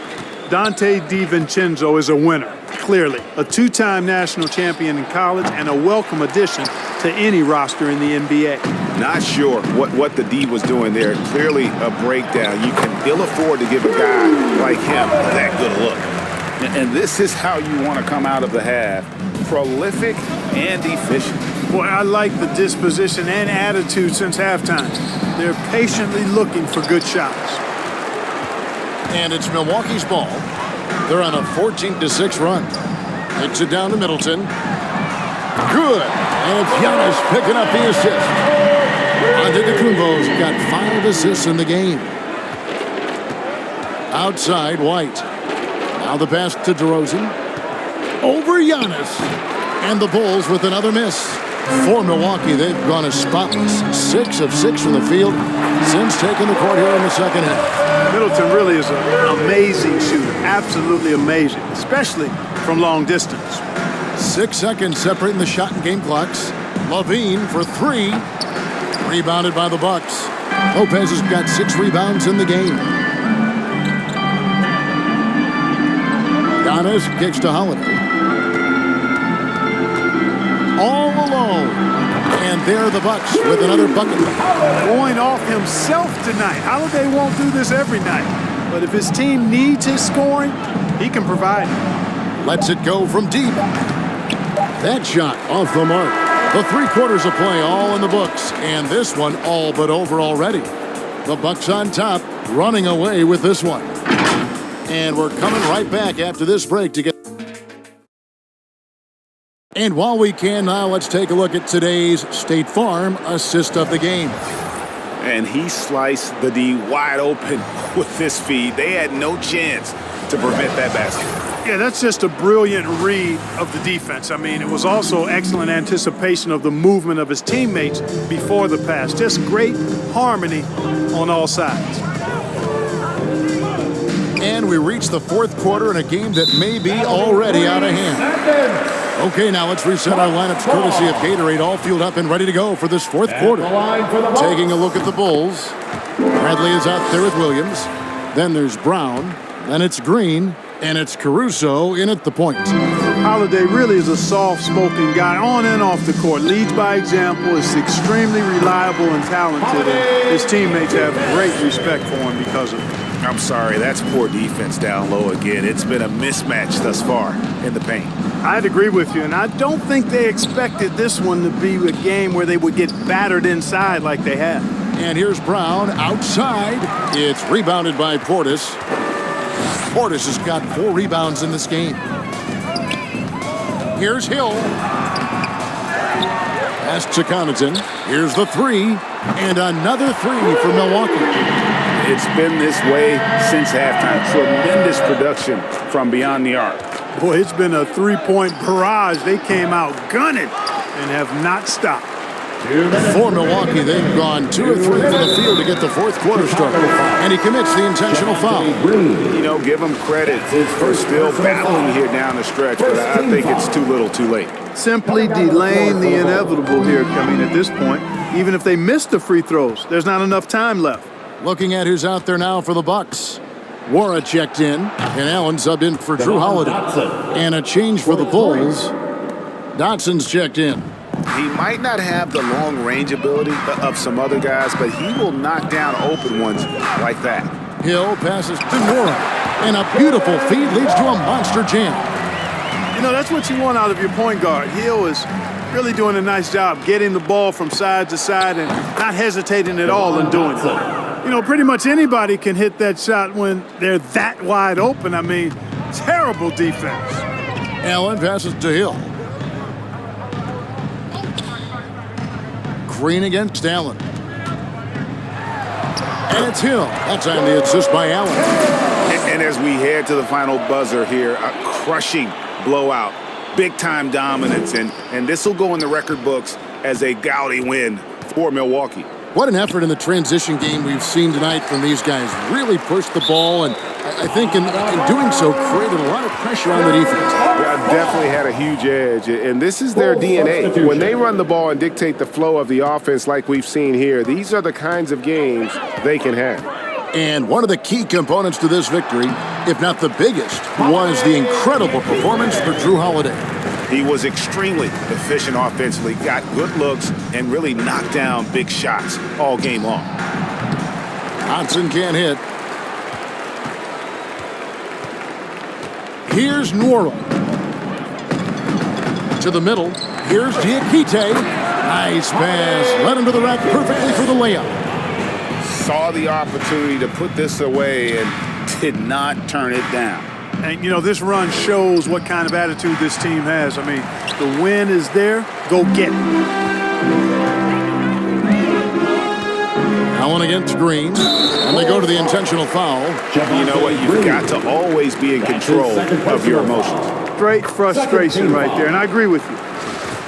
Donte DiVincenzo is a winner, clearly. A 2-time national champion in college and a welcome addition to any roster in the NBA. Not sure what the D was doing there. Clearly a breakdown. You can ill afford to give a guy like him that good look. And this is how you want to come out of the half. Prolific and efficient. Boy, I like the disposition and attitude since halftime. They're patiently looking for good shots. And it's Milwaukee's ball. They're on a 14-6 run. Takes it down to Middleton. Good. And it's Giannis picking up the assist. Antetokounmpo's got 5 assists in the game. Outside, White. Now the pass to DeRozan. Over Giannis. And the Bulls with another miss. For Milwaukee, they've gone as spotless. 6 of 6 from the field since taking the court here in the second half. Middleton really is an amazing shooter. Absolutely amazing, especially from long distance. 6 seconds separating the shot and game clocks. Levine for 3. Rebounded by the Bucks. Lopez has got 6 rebounds in the game. Giannis kicks to Holiday. All alone. And there are the Bucks with another bucket. Going off himself tonight. Holiday won't do this every night. But if his team needs his scoring, he can provide it. Lets it go from deep. That shot off the mark. The 3 quarters of play all in the books. And this one all but over already. The Bucks on top, running away with this one. And we're coming right back after this break to get. And while we can now, let's take a look at today's State Farm assist of the game. And he sliced the D wide open with this feed. They had no chance to prevent that basket. Yeah, that's just a brilliant read of the defense. I mean, it was also excellent anticipation of the movement of his teammates before the pass. Just great harmony on all sides. And we reach the 4th quarter in a game that may be already out of hand. Okay, now let's reset our lineups courtesy of Gatorade, all fueled up and ready to go for this 4th quarter. Taking a look at the Bulls. Bradley is out there with Williams. Then there's Brown. Then it's Green. And it's Caruso in at the point. Holiday really is a soft-spoken guy on and off the court. Leads by example, is extremely reliable and talented. And his teammates have great respect for him because of it. I'm sorry, that's poor defense down low again. It's been a mismatch thus far in the paint. I'd agree with you, and I don't think they expected this one to be a game where they would get battered inside like they have. And here's Brown outside. It's rebounded by Portis. Portis has got 4 rebounds in this game. Here's Hill. Pass to Connaughton. Here's the 3. And another 3 for Milwaukee. It's been this way since halftime. Tremendous production from beyond the arc. Boy, it's been a 3-point barrage. They came out gunning and have not stopped. For Milwaukee, they've gone 2 of 3 from the field to get the 4th quarter started. And he commits the intentional foul. You know, give him credit for still battling here down the stretch, but I think it's too little too late. Simply delaying the inevitable here. I mean, at this point, even if they miss the free throws, there's not enough time left. Looking at who's out there now for the Bucks. Wara checked in, and Allen subbed in for Drew Holiday. And a change for the Bulls. Dotson's checked in. He might not have the long-range ability of some other guys, but he will knock down open ones like that. Hill passes to Nora, and a beautiful feed leads to a monster jam. You know, that's what you want out of your point guard. Hill is really doing a nice job getting the ball from side to side and not hesitating at all in doing it. You know, pretty much anybody can hit that shot when they're that wide open. I mean, terrible defense. Allen passes to Hill. Green against Allen. And it's Hill. That time the assist by Allen. And as we head to the final buzzer here, a crushing blowout, big-time dominance, and this will go in the record books as a gaudy win for Milwaukee. What an effort in the transition game we've seen tonight from these guys. Really pushed the ball, and I think in doing so created a lot of pressure on the defense. Yeah, definitely had a huge edge, and this is their DNA. When they run the ball and dictate the flow of the offense like we've seen here, these are the kinds of games they can have. And one of the key components to this victory, if not the biggest, was the incredible performance for Drew Holiday. He was extremely efficient offensively, got good looks, and really knocked down big shots all game long. Johnson can't hit. Here's Nwora. To the middle. Here's Diakite. Nice pass. Led him to the rack perfectly for the layup. Saw the opportunity to put this away and did not turn it down. And, you know, this run shows what kind of attitude this team has. I mean, the win is there. Go get it. Allen against Green. And they go to the intentional foul. You know what? You've got to always be in control of your emotions. Straight frustration right there. And I agree with you.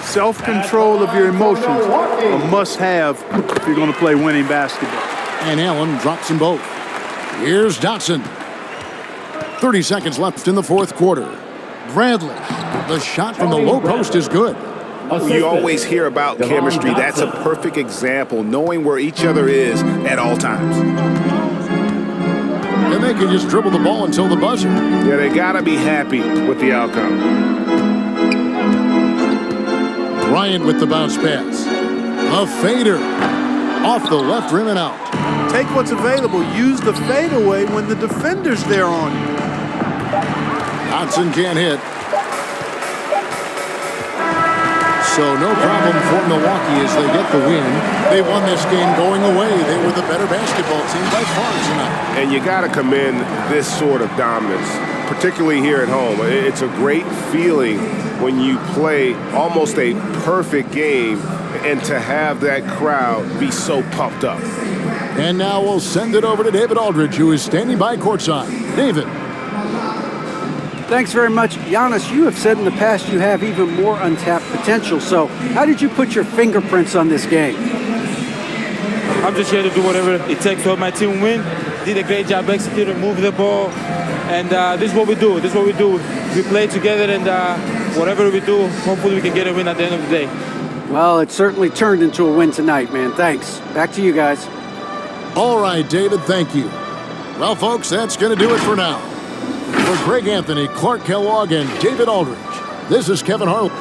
Self-control of your emotions a must-have if you're going to play winning basketball. And Allen drops them both. Here's Dotson. 30 seconds left in the fourth quarter. Bradley. The shot from the low post is good. You always hear about chemistry. That's a perfect example, knowing where each other is at all times. And they can just dribble the ball until the buzzer. Yeah, they got to be happy with the outcome. Bryant with the bounce pass. A fader. Off the left rim and out. Take what's available. Use the fadeaway when the defender's there on you. Dotson can't hit. So no problem for Milwaukee as they get the win. They won this game going away. They were the better basketball team by far tonight. And you got to commend this sort of dominance, particularly here at home. It's a great feeling when you play almost a perfect game and to have that crowd be so pumped up. And now we'll send it over to David Aldridge, who is standing by courtside. David. Thanks very much. Giannis, you have said in the past you have even more untapped potential. So how did you put your fingerprints on this game? I'm just here to do whatever it takes to help my team win. Did a great job executing, moving the ball. And this is what we do. This is what we do. We play together, and whatever we do, hopefully we can get a win at the end of the day. Well, it certainly turned into a win tonight, man. Thanks. Back to you guys. All right, David, thank you. Well, folks, that's going to do it for now. For Greg Anthony, Clark Kellogg, and David Aldridge, this is Kevin Harlan.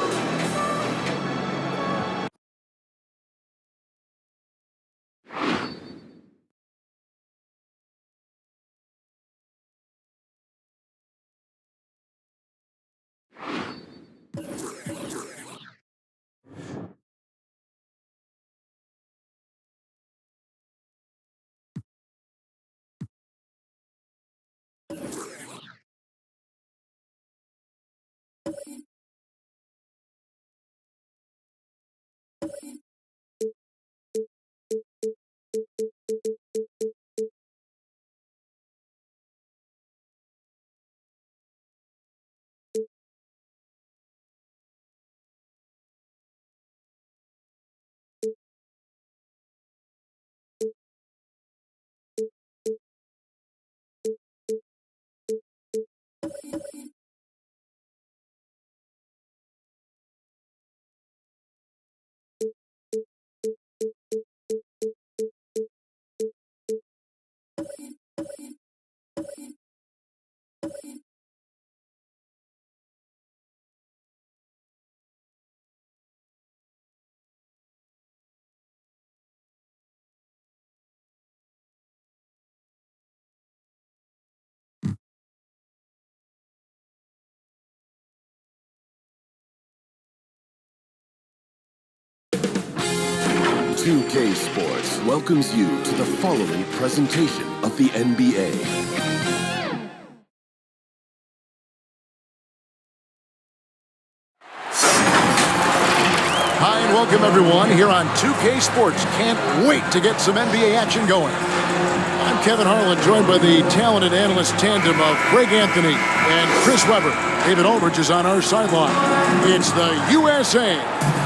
UK Sports welcomes you to the following presentation of the NBA. Hi, and welcome everyone here on 2K Sports. Can't wait to get some NBA action going. I'm Kevin Harlan, joined by the talented analyst tandem of Greg Anthony and Chris Webber. David Aldridge is on our sideline. It's the USA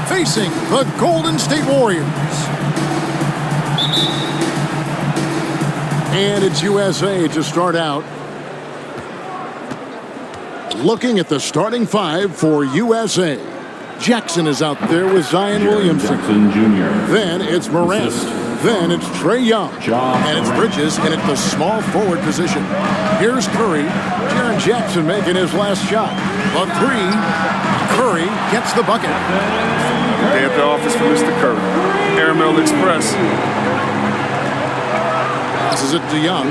facing the Golden State Warriors. And it's USA to start out. Looking at the starting five for USA. Jackson is out there with Zion Williamson. Jackson Jr. Then it's Morant. Then it's Trae Young. And it's Bridges in at the small forward position. Here's Curry. Jaren Jackson making his last shot. A three. Curry gets the bucket. Day at the office for Mr. Curry. Airmail Express. Passes it to Young.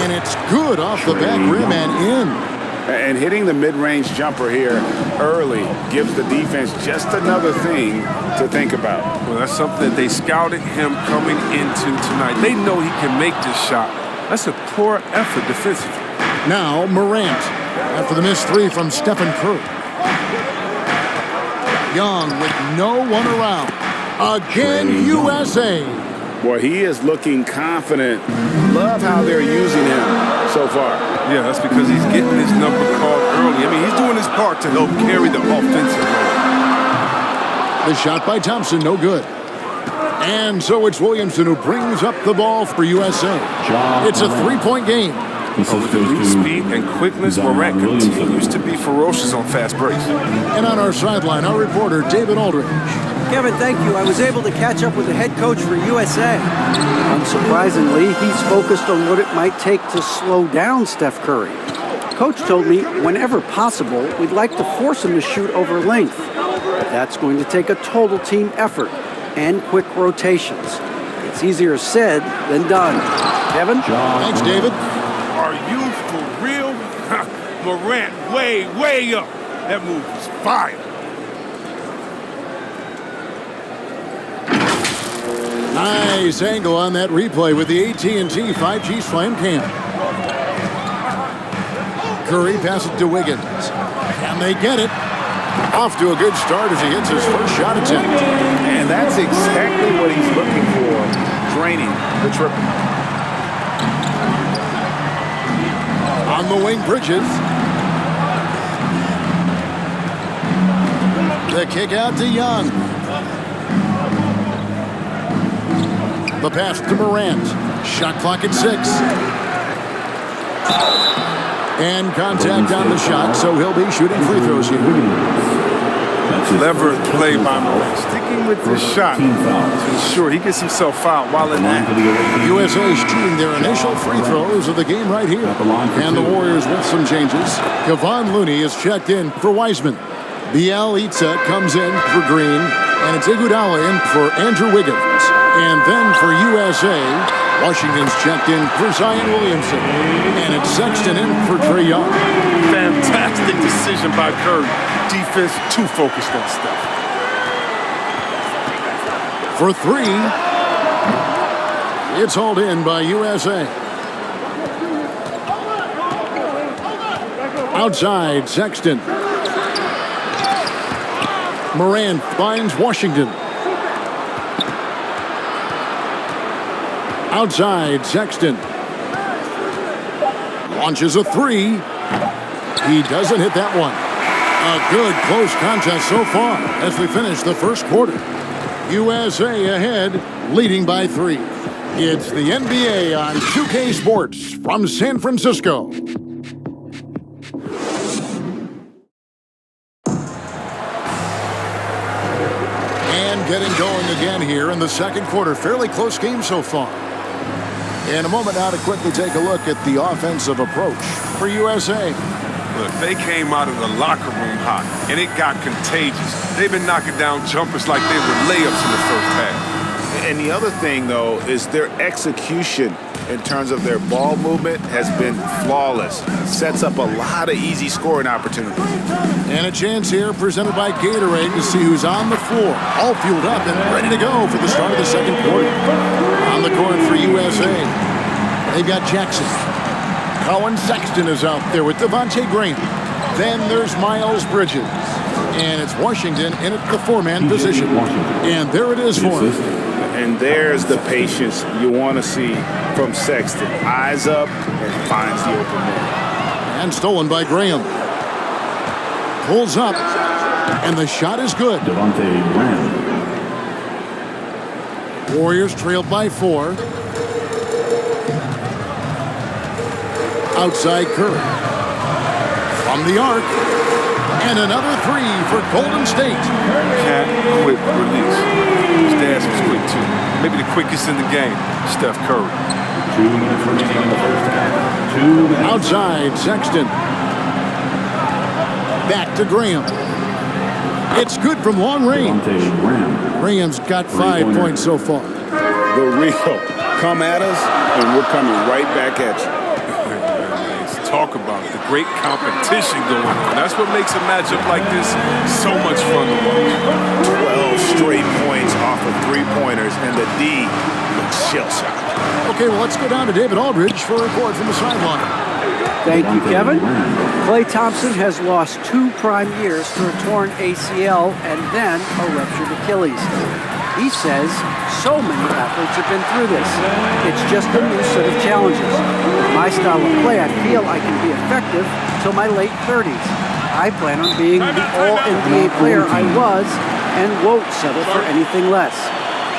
And it's good off the back rim and in. And hitting the mid-range jumper here early gives the defense just another thing to think about. Well, that's something that they scouted him coming into tonight. They know he can make this shot. That's a poor effort defensively. Now Morant after the missed three from Stephen Curry. Young with no one around. Again, USA. Boy, he is looking confident. Love how they're using him so far. Yeah, that's because he's getting his number called early. I mean, he's doing his part to help carry the offensive load. The shot by Thompson, no good. And so it's Williamson who brings up the ball for USA. It's a three-point game. With elite speed and quickness, Morant continues to be ferocious on fast breaks. And on our sideline, our reporter, David Aldridge. Kevin, thank you. I was able to catch up with the head coach for USA. Unsurprisingly, he's focused on what it might take to slow down Steph Curry. Coach told me whenever possible, we'd like to force him to shoot over length. But that's going to take a total team effort and quick rotations. It's easier said than done. Kevin? Thanks, David. Are you for real? Morant way up. That move is fire. Nice angle on that replay with the AT&T 5G Slam Cam. Curry passes to Wiggins. And they get it. Off to a good start as he hits his first shot attempt. And that's exactly what he's looking for, draining the triple. On the wing, Bridges. The kick out to Young. The pass to Morant. Shot clock at 6. And contact on the shot, so he'll be shooting free throws here. Clever play by Morant. Sticking with the shot to ensure he gets himself fouled while in act. USA shooting their initial free throws of the game right here. And the Warriors with some changes. Kevon Looney is checked in for Wiseman. Bielitsa comes in for Green. And it's Iguodala in for Andrew Wiggins. And then for USA, Washington's checked in for Zion Williamson. And it's Sexton in for Trae Young. Fantastic decision by Curry. Defense too focused on Steph. For 3. It's hauled in by USA. Outside, Sexton. Morant finds Washington. Outside, Sexton. Launches a 3. He doesn't hit that one. A good close contest so far as we finish the first quarter. USA ahead, leading by 3. It's the NBA on 2K Sports from San Francisco. And getting going again here in the second quarter. Fairly close game so far. In a moment now to quickly take a look at the offensive approach for USA. Look, they came out of the locker room hot, and it got contagious. They've been knocking down jumpers like they were layups in the first half. And the other thing, though, is their execution in terms of their ball movement has been flawless. Sets up a lot of easy scoring opportunities. And a chance here presented by Gatorade to see who's on the floor. All fueled up and ready to go for the start of the second quarter. On the court for USA, they've got Jackson. Colin Sexton is out there with Devonte Graham. Then there's Miles Bridges. And it's Washington in at the 4-man position. And there it is for him. And there's the patience you want to see from Sexton. Eyes up and finds the open man. And stolen by Graham. Pulls up. And the shot is good. Devonte Graham. Warriors trailed by 4. Outside Curry. From the arc. And another 3 for Golden State. Cat quick release. His dash was quick too. Maybe the quickest in the game, Steph Curry. 2 minutes remaining in the first half. 2 minutes. Outside Sexton. Back to Graham. It's good from long range. Graham's got 5 points so far. The real. Come at us, and we're coming right back at you. Talk about it. The great competition going on. That's what makes a matchup like this so much fun to watch. 12 straight points off of three-pointers, and the D looks shell-shocked. Okay, well, let's go down to David Aldridge for a report from the sideline. Thank you, Kevin. Klay Thompson has lost 2 prime years to a torn ACL and then a ruptured Achilles. He says so many athletes have been through this. It's just a new set of challenges. With my style of play, I feel I can be effective till my late 30s. I plan on being the all-NBA player I was and won't settle for anything less.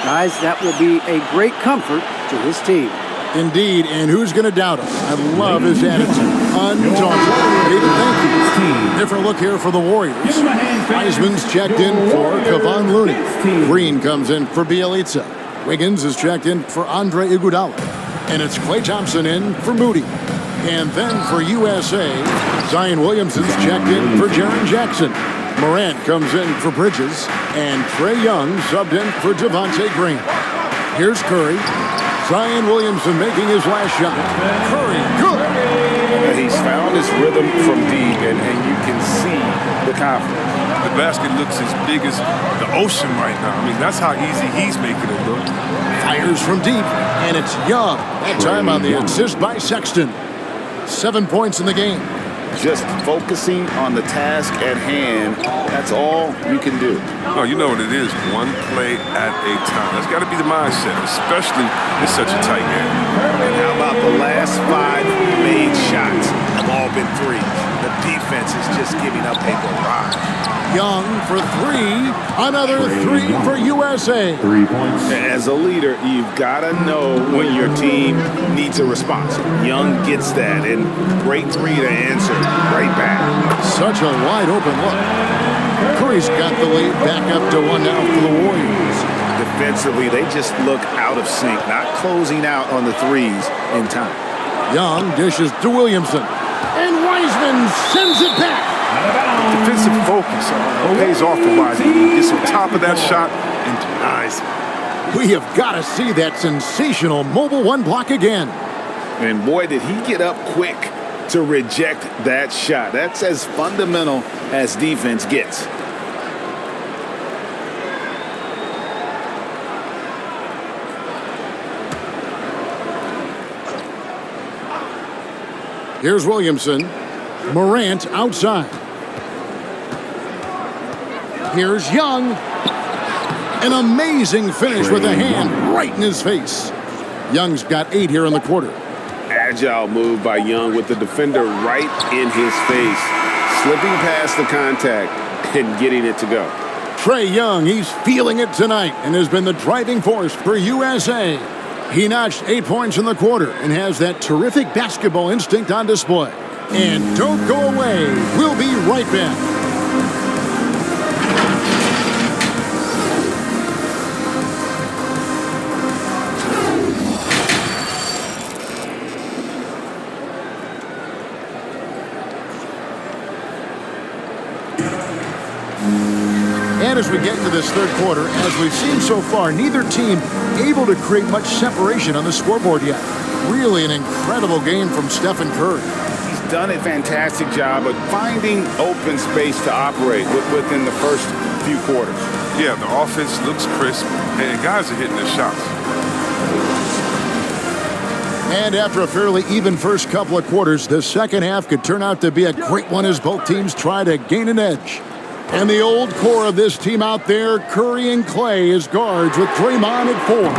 Guys, that will be a great comfort to his team. Indeed, and who's going to doubt him? I love his attitude. Undaunted. David, thank you. Different look here for the Warriors. Wiseman's checked in for Kevon Looney. Green comes in for Bjelica. Wiggins is checked in for Andre Iguodala. And it's Klay Thompson in for Moody. And then for USA, Zion Williamson's checked in for Jaren Jackson. Morant comes in for Bridges. And Trae Young subbed in for Devonte Graham. Here's Curry. Zion Williamson making his last shot. Curry, good. He's found his rhythm from deep, and you can see the confidence. The basket looks as big as the ocean right now. I mean, that's how easy he's making it look. Fires from deep, and it's Young. That time on the assist by Sexton. 7 points in the game. Just focusing on the task at hand, that's all you can do. Oh, you know what it is, one play at a time. That's got to be the mindset, especially in such a tight game. And how about the last 5 made shots have all been threes? The defense is just giving up a barrage. Young for 3. Another 3 for USA. 3 points. As a leader, you've got to know when your team needs a response. Young gets that, and great 3 to answer right back. Such a wide open look. Curry's got the lead back up to 1 now for the Warriors. Defensively, they just look out of sync, not closing out on the threes in time. Young dishes to Williamson. And Wiseman sends it back. Defensive focus pays off for Wiseman. He gets on top of that shot and denies it. We have got to see that sensational mobile 1 block again. And boy, did he get up quick to reject that shot. That's as fundamental as defense gets. Here's Williamson. Morant outside. Here's Young. An amazing finish with a hand right in his face. Young's got 8 here in the quarter. Agile move by Young with the defender right in his face. Slipping past the contact and getting it to go. Trae Young, he's feeling it tonight and has been the driving force for USA. He notched 8 points in the quarter and has that terrific basketball instinct on display. And don't go away. We'll be right back. And as we get into this third quarter, as we've seen so far, neither team able to create much separation on the scoreboard yet. Really an incredible game from Stephen Curry. He's done a fantastic job of finding open space to operate within the first few quarters. Yeah, the offense looks crisp, and guys are hitting their shots. And after a fairly even first couple of quarters, the second half could turn out to be a great one as both teams try to gain an edge. And the old core of this team out there, Curry and Klay as guards with Draymond at 4.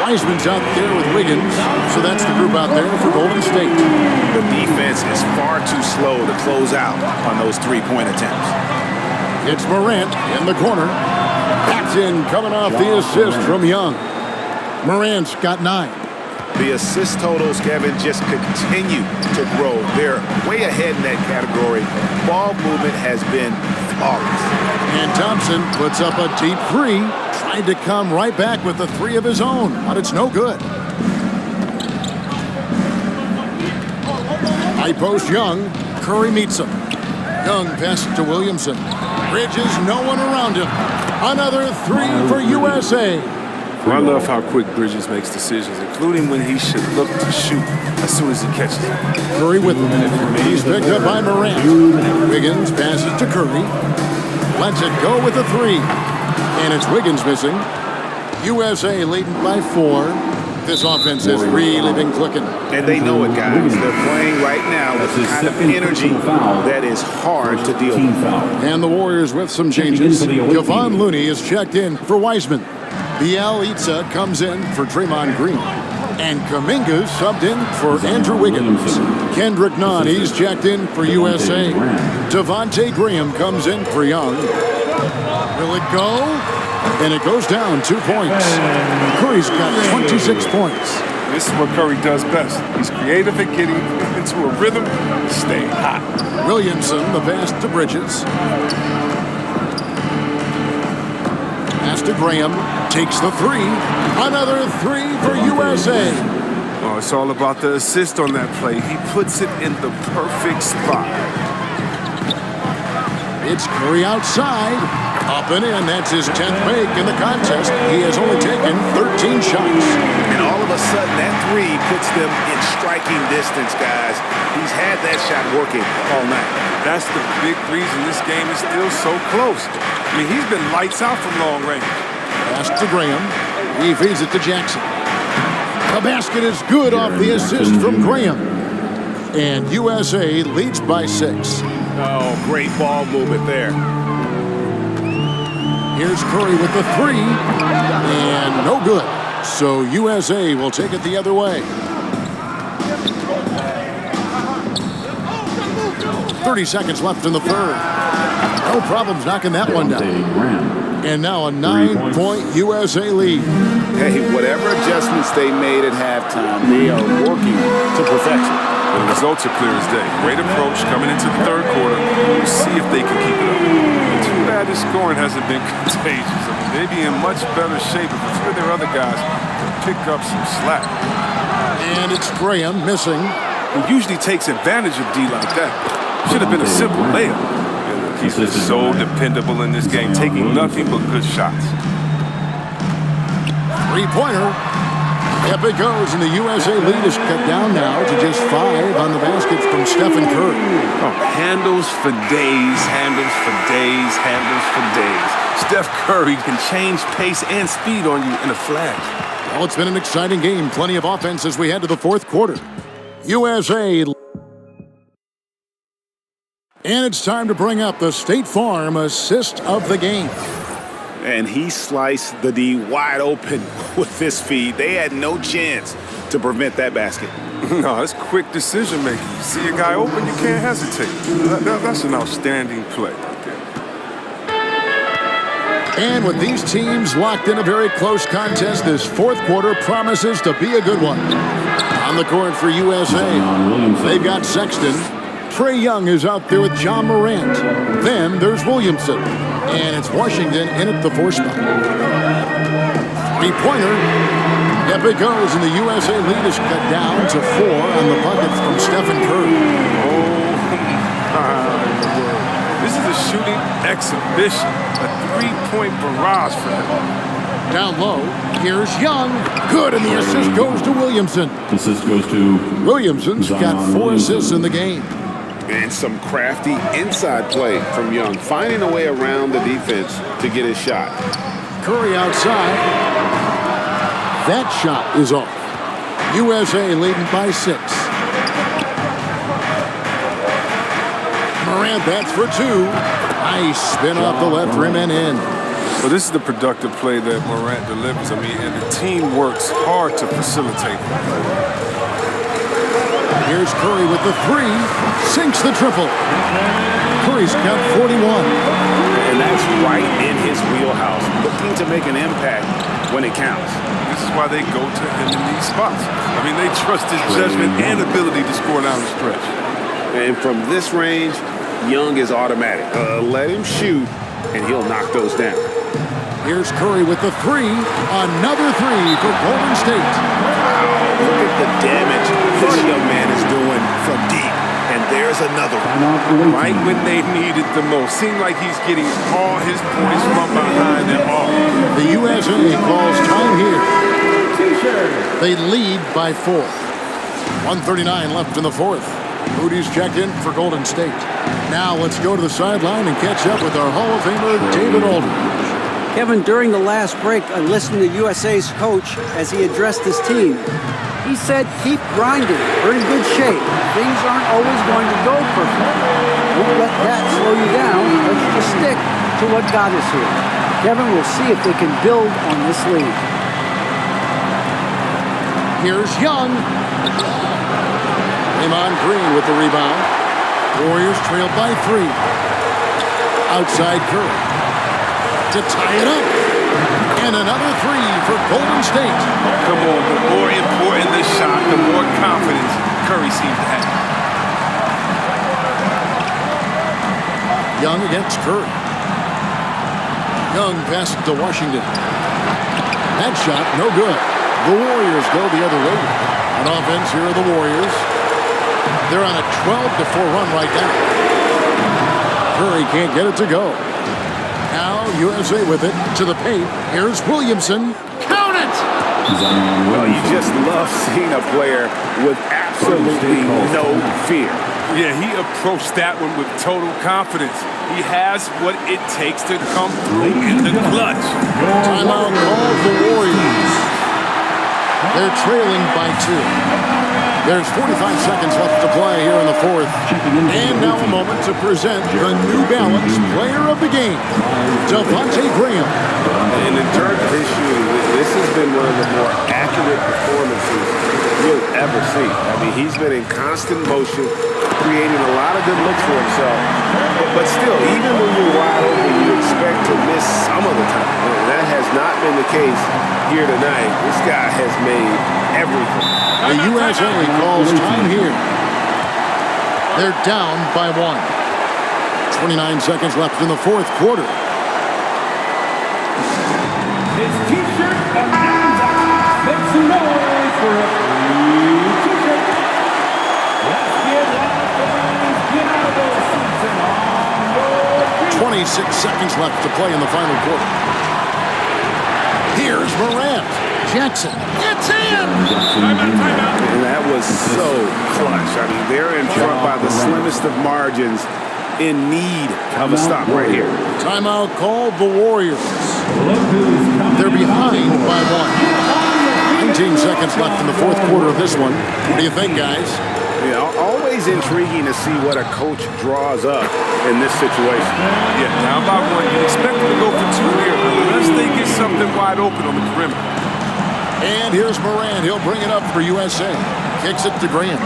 Wiseman's out there with Wiggins, so that's the group out there for Golden State. The defense is far too slow to close out on those three-point attempts. It's Morant in the corner. That's in, coming off the assist from Young. Morant's got 9. The assist totals, Kevin, just continue to grow. They're way ahead in that category. Ball movement has been flawless. And Thompson puts up a deep 3. Tried to come right back with the 3 of his own, but it's no good. High post Young. Curry meets him. Young passes to Williamson. Bridges, no one around him. Another 3 for USA. Well, I love how quick Bridges makes decisions, including when he should look to shoot as soon as he catches it. Curry with him. He's picked up by Morant. Wiggins passes to Curry. Lets it go with a three. And it's Wiggins missing. USA leading by 4. This offense has really been clicking. And they know it, guys. They're playing right now with the kind of energy that is hard to deal with. And the Warriors with some changes. Kevon Looney is checked in for Wiseman. Bielitsa comes in for Draymond Green. And Kuminga's subbed in for Andrew Wiggins. Kendrick Nunn, he's checked in for USA. Devonte Graham comes in for Young. Will it go? And it goes down 2 points. Curry's got 26 points. This is what Curry does best. He's creative at getting into a rhythm and staying hot. Williamson, the pass to Bridges. Pass to Graham. Takes the three. Another three for USA. Oh, it's all about the assist on that play. He puts it in the perfect spot. It's Curry outside. Up and in. That's his 10th make in the contest. He has only taken 13 shots. And all of a sudden, that three puts them in striking distance, guys. He's had that shot working all night. That's the big reason this game is still so close. I mean, he's been lights out from long range. Pass to Graham. He feeds it to Jackson. The basket is good off the assist from Graham. And USA leads by 6. Oh, great ball movement there. Here's Curry with the three. And no good. So USA will take it the other way. 30 seconds left in the third. No problems knocking that one down. And now a 9-point USA lead. Hey, whatever adjustments they made at halftime, they are working to perfection. The results are clear as day. Great approach coming into the third quarter. We'll see if they can keep it up. Too bad the scoring hasn't been contagious. I mean, they'd be in much better shape if a few of their other guys could pick up some slack. And it's Graham missing. Who usually takes advantage of D like that. Should have been a simple layup. He's so dependable in this game, taking nothing but good shots. Three-pointer. Up it goes, and the USA lead is cut down now to just 5 on the baskets from Stephen Curry. Oh, handles for days, handles for days, handles for days. Steph Curry can change pace and speed on you in a flash. Well, it's been an exciting game. Plenty of offense as we head to the fourth quarter. USA. And it's time to bring up the State Farm assist of the game. And he sliced the D wide open with this feed. They had no chance to prevent that basket. No, that's quick decision making. You see a guy open, you can't hesitate. That's an outstanding play right there. And with these teams locked in a very close contest, this fourth quarter promises to be a good one. On the court for USA, they've got Sexton. Trae Young is out there with John Morant. Then there's Williamson. And it's Washington in at the 4 spot. Three-pointer. Up it goes, and the USA lead is cut down to 4 on the bucket from Stephen Curry. Oh, my word. This is a shooting exhibition. A 3-point barrage for him. Down low, here's Young. Good, and the assist goes to Williamson. Assist goes to Williamson's got 4 assists in the game. And some crafty inside play from Young, finding a way around the defense to get his shot. Curry outside. That shot is off. USA leading by 6. Morant bats for 2. Nice spin off the left rim and in. Well, this is the productive play that Morant delivers. I mean, and the team works hard to facilitate. Here's Curry with the 3. Sinks the triple. Curry's got 41. And that's right in his wheelhouse, looking to make an impact when it counts. This is why they go to him in these spots. I mean, they trust his judgment and ability to score down the stretch. And from this range, Young is automatic. Let him shoot, and he'll knock those down. Here's Curry with the 3. Another 3 for Golden State. Wow, look at the damage this young man is doing from deep. And there's another one. Right when they need it the most. Seemed like he's getting all his points from behind the arc. The USA calls time here They lead by 4. 1:39 left in the fourth. Moody's checked in for Golden State. Now let's go to the sideline and catch up with our Hall of Famer, David Aldridge. Kevin, during the last break, I listened to USA's coach as he addressed his team. He said, keep grinding. We're in good shape. Things aren't always going to go perfect. Don't let that slow you down. Let's just stick to what got us here. Kevin, we'll see if they can build on this lead. Here's Young. Draymond Green with the rebound. Warriors trailed by 3. Outside Curry to tie it up. And another 3 for Golden State. Come on, the more important the shot, the more confidence Curry seems to have. Young against Curry. Young passes to Washington. That shot, no good. The Warriors go the other way. On offense, here are the Warriors. They're on a 12-4 run right now. Curry can't get it to go. Now USA with it to the paint. Here's Williamson. Count it! Well, you just love seeing a player with absolutely no fear. Yeah, he approached that one with total confidence. He has what it takes to come through in the clutch. Timeout called the Warriors. They're trailing by 2. There's 45 seconds left to play here in the fourth. And now a moment to present the New Balance Player of the Game, Devonte Graham. And in terms of his shooting, this has been one of the more accurate performances you'll ever see. I mean, he's been in constant motion, creating a lot of good looks for himself. But still, even when you're wide open, you expect to miss some of the time. And that has not been the case here tonight. This guy has made everything. The USA calls time here. They're down by 1. 29 seconds left in the fourth quarter. His T-shirt makes some noise for a free T-shirt. Let's get out of those seats and on your 26 seconds left to play in the final quarter. Here's Morant. Jackson. It's in! And that was so clutch. I mean, they're in front by the slimmest of margins, in need of a stop right here. Timeout called the Warriors. They're behind by 1. 19 seconds left in the fourth quarter of this one. What do you think, guys? Yeah, always intriguing to see what a coach draws up in this situation. Yeah, down by 1. You expect them to go for 2 here, unless they get something wide open on the perimeter. And here's Morant. He'll bring it up for USA. Kicks it to Graham.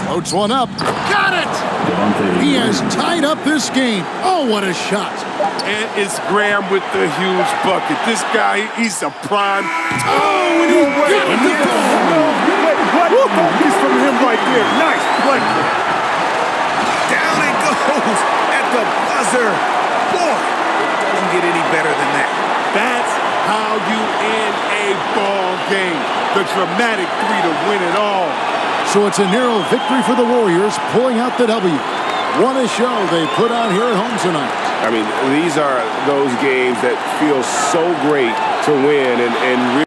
Floats one up. Got it! He has tied up this game. Oh, what a shot. And it's Graham with the huge bucket. This guy, he's a prime. Oh, and he got it! What? He's from him right there. Nice play. Down it goes at the buzzer. Boy, it doesn't get any better than that. That's how you end a ball game. The dramatic 3 to win it all. So it's a narrow victory for the Warriors, pulling out the W. What a show they put on here at home tonight. I mean, these are those games that feel so great to win and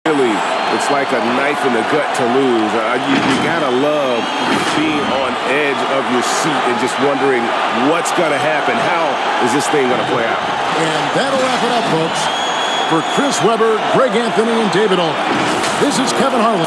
really it's like a knife in the gut to lose. You gotta love being on edge of your seat and just wondering what's gonna happen. How is this thing gonna play out? And that'll wrap it up, folks. For Chris Webber, Greg Anthony, and David Aldridge, this is Kevin Harlan.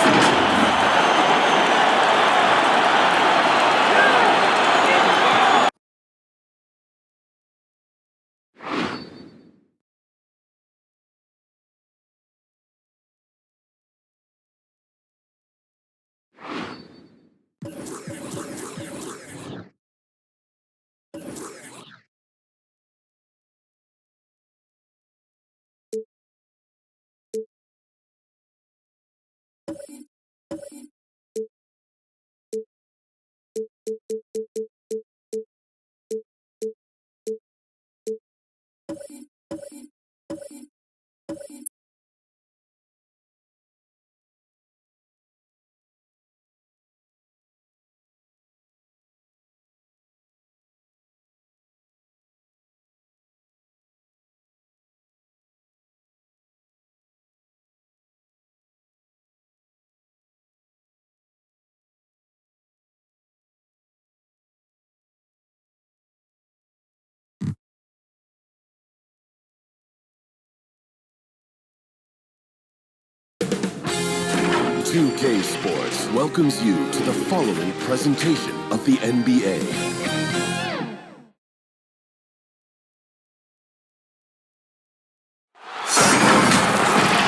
2K Sports welcomes you to the following presentation of the NBA.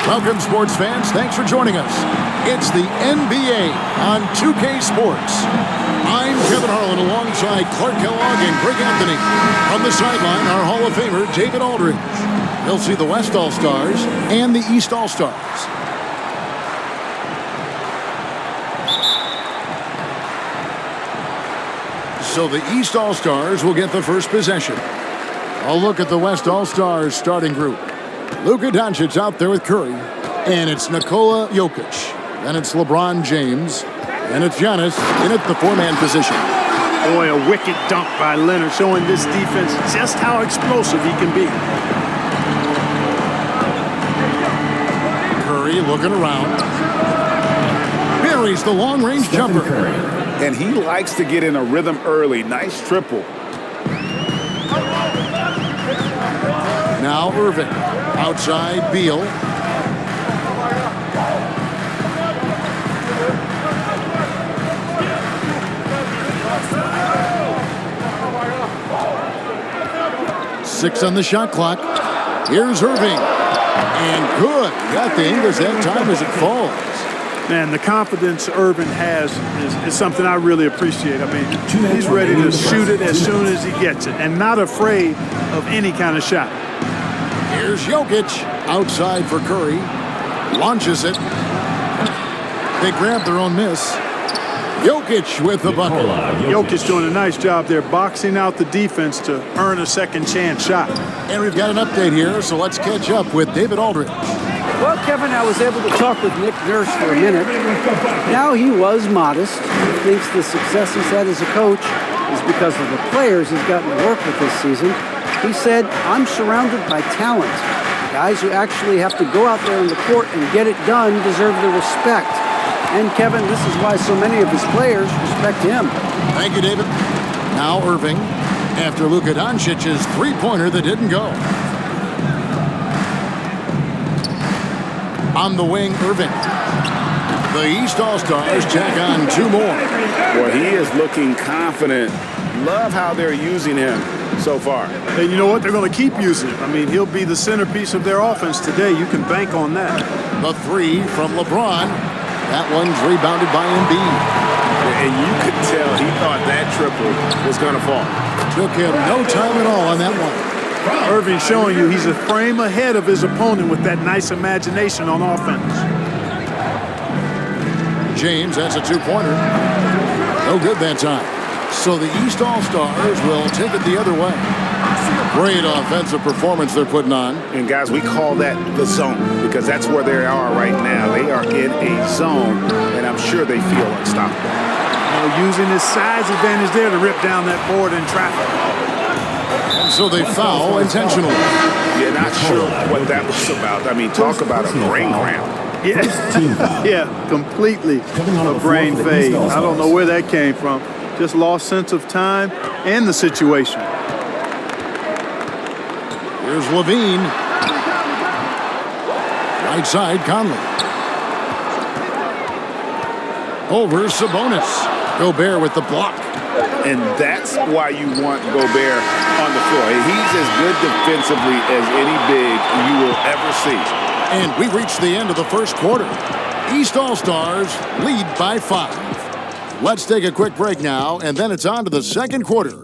Welcome, sports fans. Thanks for joining us. It's the NBA on 2K Sports. I'm Kevin Harlan alongside Clark Kellogg and Greg Anthony. From the sideline, our Hall of Famer, David Aldridge. You'll see the West All-Stars and the East All-Stars. So the East All-Stars will get the first possession. A look at the West All-Stars starting group. Luka Doncic out there with Curry. And it's Nikola Jokic. Then it's LeBron James. And it's Giannis in at the four-man position. Boy, a wicked dunk by Leonard, showing this defense just how explosive he can be. Curry looking around. Buries the long-range jumper. And he likes to get in a rhythm early. Nice triple. Now Irving. Outside Beal. Six on the shot clock. Here's Irving. And good. Got the English that time as it falls. Man, the confidence Irving has is something I really appreciate. I mean, he's ready to shoot it as soon as he gets it and not afraid of any kind of shot. Here's Jokic outside for Curry. Launches it. They grab their own miss. Jokic with the bucket. Jokic doing a nice job there, boxing out the defense to earn a second chance shot. And we've got an update here, so let's catch up with David Aldridge. Well, Kevin, I was able to talk with Nick Nurse for a minute. Now, he was modest. He thinks the success he's had as a coach is because of the players he's gotten to work with this season. He said, I'm surrounded by talent. Guys who actually have to go out there on the court and get it done deserve the respect. And, Kevin, this is why so many of his players respect him. Thank you, David. Now Irving, after Luka Doncic's three-pointer that didn't go. On the wing, Irving. The East All-Stars check on two more. Well, he is looking confident. Love how they're using him so far. And you know what? They're going to keep using him. I mean, he'll be the centerpiece of their offense today. You can bank on that. The three from LeBron. That one's rebounded by Embiid. And you could tell he thought that triple was going to fall. Took him no time at all on that one. Irving showing you he's a frame ahead of his opponent with that nice imagination on offense. James, that's a two-pointer. No good that time. So the East All-Stars will take it the other way. Great offensive performance they're putting on. And, guys, we call that the zone because that's where they are right now. They are in a zone, and I'm sure they feel unstoppable. Using his size advantage there to rip down that board in traffic. And so they foul intentionally. Yeah, not sure what that was about. I mean, talk about a brain cramp. Yeah, yeah, completely a brain fade. I don't know where that came from. Just lost sense of time and the situation. Here's Levine. Right side, Conley. Over Sabonis. Gobert with the block. And that's why you want Gobert on the floor. He's as good defensively as any big you will ever see. And we've reached the end of the first quarter. East All-Stars lead by 5. Let's take a quick break now, and then it's on to the second quarter.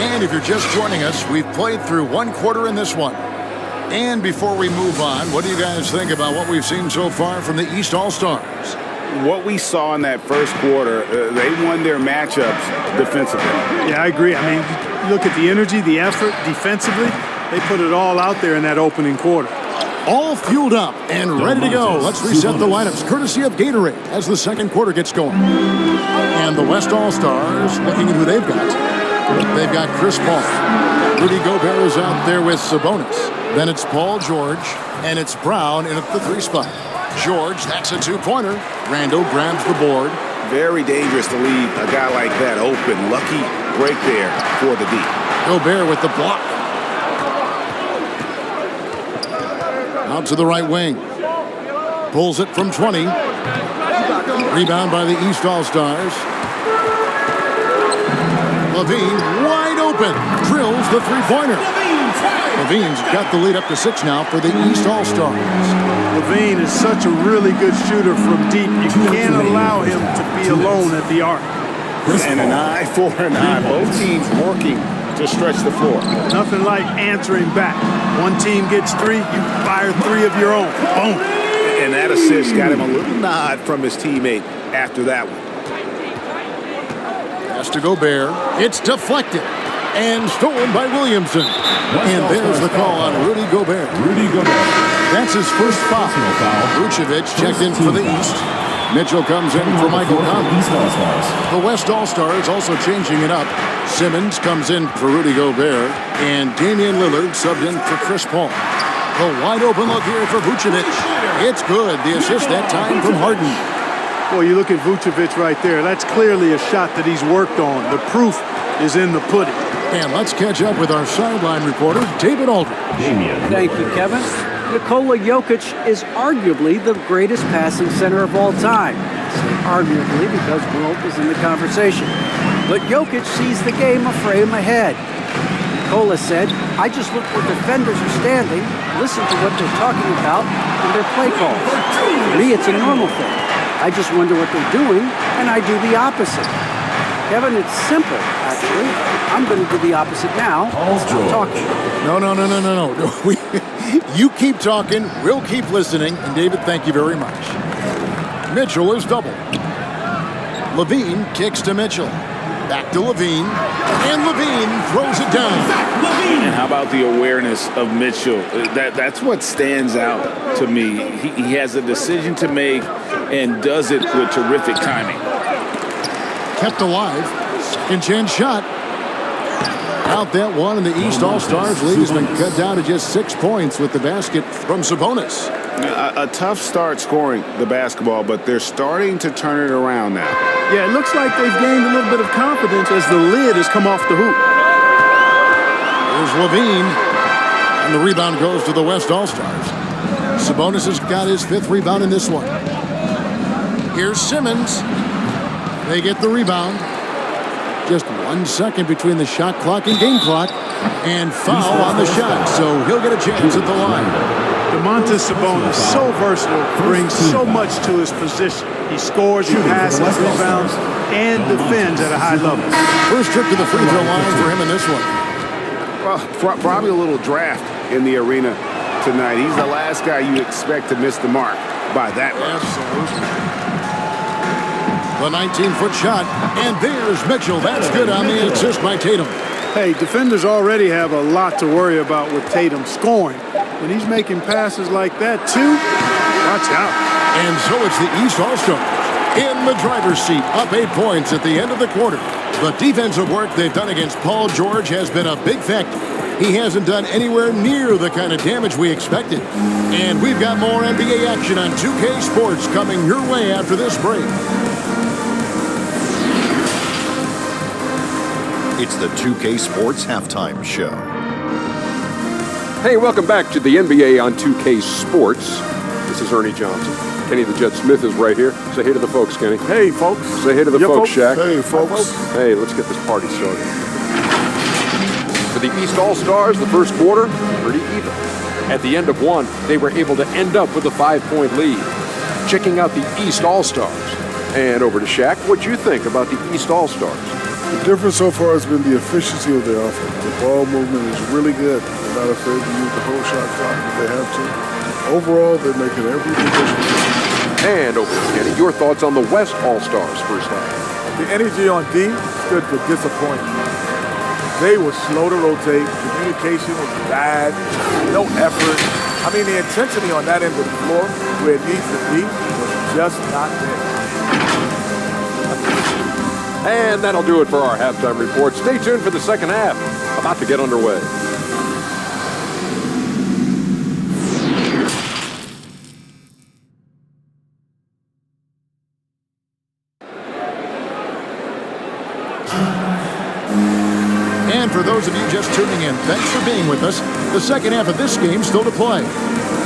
And if you're just joining us, we've played through one quarter in this one. And before we move on, what do you guys think about what we've seen so far from the East All-Stars? What we saw in that first quarter, they won their matchups defensively. Yeah, I agree. I mean, you look at the energy, the effort defensively, they put it all out there in that opening quarter. All fueled up and ready to go. Let's reset the lineups, courtesy of Gatorade, as the second quarter gets going. And the West All-Stars, looking at who they've got. They've got Chris Paul. Rudy Gobert is out there with Sabonis. Then it's Paul George, and it's Brown in at the 3 spot. George, that's a 2-pointer. Randall grabs the board. Very dangerous to leave a guy like that open. Lucky break there for the D. Gobert with the block. Out to the right wing. Pulls it from 20. Rebound by the East All-Stars. Levine wide open. Drills the 3-pointer. Levine's got the lead up to 6 now for the East All-Stars. Levine is such a really good shooter from deep. You can't allow him to be alone at the arc. And an eye for an eye. Both teams working to stretch the floor. Nothing like answering back. One team gets 3, you fire 3 of your own. Boom. And that assist got him a little nod from his teammate after that one. Pass to Gobert. It's deflected and stolen by Williamson. And there's the call on Rudy Gobert. That's his first foul. Vucevic checked in for the East. Mitchell comes in for Michael Conley. The West All-Stars also changing it up. Simmons comes in for Rudy Gobert, and Damian Lillard subbed in for Chris Paul. The wide open look here for Vucevic. It's good. The assist that time from Harden. Well, you look at Vucevic right there. That's clearly a shot that he's worked on. The proof is in the pudding. And let's catch up with our sideline reporter, David Aldridge. Thank you, Kevin. Nikola Jokic is arguably the greatest passing center of all time. I say arguably because Wilt is in the conversation. But Jokic sees the game a frame ahead. Nikola said, I just look where defenders are standing, listen to what they're talking about, and their play calls. For me, it's a normal thing. I just wonder what they're doing, and I do the opposite. Kevin, it's simple, actually. I'm going to do the opposite now. Stop talking. No. You keep talking, we'll keep listening, and David, thank you very much. Mitchell is double. Levine kicks to Mitchell. Back to Levine, and Levine throws it down. And how about the awareness of Mitchell? That's what stands out to me. He has a decision to make and does it with terrific timing. Kept alive. Second chance shot. Out that one, and the East All-Stars lead has been cut down to just 6 points with the basket from Sabonis. A tough start scoring the basketball, but they're starting to turn it around now. Yeah, it looks like they've gained a little bit of confidence as the lid has come off the hoop. There's Levine, and the rebound goes to the West All-Stars. Sabonis has got his 5th rebound in this one. Here's Simmons. They get the rebound. Just 1 second between the shot clock and game clock, and foul on the shot, so he'll get a chance at the line. Domantas Sabonis, so versatile, brings so much to his position. He scores, he passes, rebounds, and defends at a high level. First trip to the free throw line for him in this one. Well, probably a little draft in the arena tonight. He's the last guy you expect to miss the mark by that much. Absolutely. The 19-foot shot, and there's Mitchell. That's good on the assist by Tatum. Hey, defenders already have a lot to worry about with Tatum scoring. When he's making passes like that, too, watch out. And so it's the East All-Stars in the driver's seat, up 8 points at the end of the quarter. The defensive work they've done against Paul George has been a big factor. He hasn't done anywhere near the kind of damage we expected. And we've got more NBA action on 2K Sports coming your way after this break. It's the 2K Sports Halftime Show. Hey, welcome back to the NBA on 2K Sports. This is Ernie Johnson. Kenny the Jet Smith is right here. Say hey to the folks, Kenny. Hey, folks. Say hey to the folks, Shaq. Hey, folks. Hey, let's get this party started. For the East All-Stars, the first quarter, pretty even. At the end of one, they were able to end up with a 5-point lead. Checking out the East All-Stars. And over to Shaq. What'd you think about the East All-Stars? The difference so far has been the efficiency of their offense. The ball movement is really good. They're not afraid to use the whole shot clock if they have to. Overall, they're making every position. And over to Kenny, your thoughts on the West All-Stars first half. The energy on D stood for disappointment. They were slow to rotate. Communication was bad. No effort. I mean, the intensity on that end of the floor where it needs to be was just not there. And that'll do it for our halftime report. Stay tuned for the second half. About to get underway. And for those of you just tuning in, thanks for being with us. The second half of this game still to play.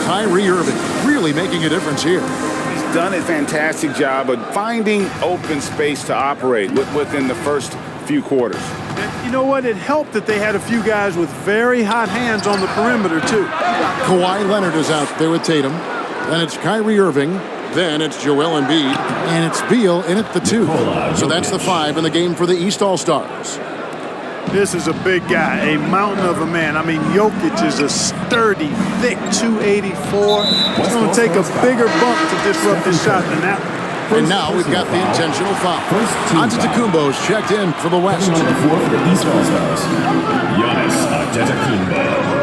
Kyrie Irving really making a difference here. He's done a fantastic job of finding open space to operate within the first few quarters. And you know what? It helped that they had a few guys with very hot hands on the perimeter, too. Kawhi Leonard is out there with Tatum. Then it's Kyrie Irving. Then it's Joel Embiid. And it's Beal in at the 2. So that's the 5 in the game for the East All-Stars. This is a big guy, a mountain of a man. I mean, Jokic is a sturdy, thick 284. It's going to take a bigger bump to disrupt his shot than that. And now we've got the intentional foul. Antetokounmpo's checked in for the West.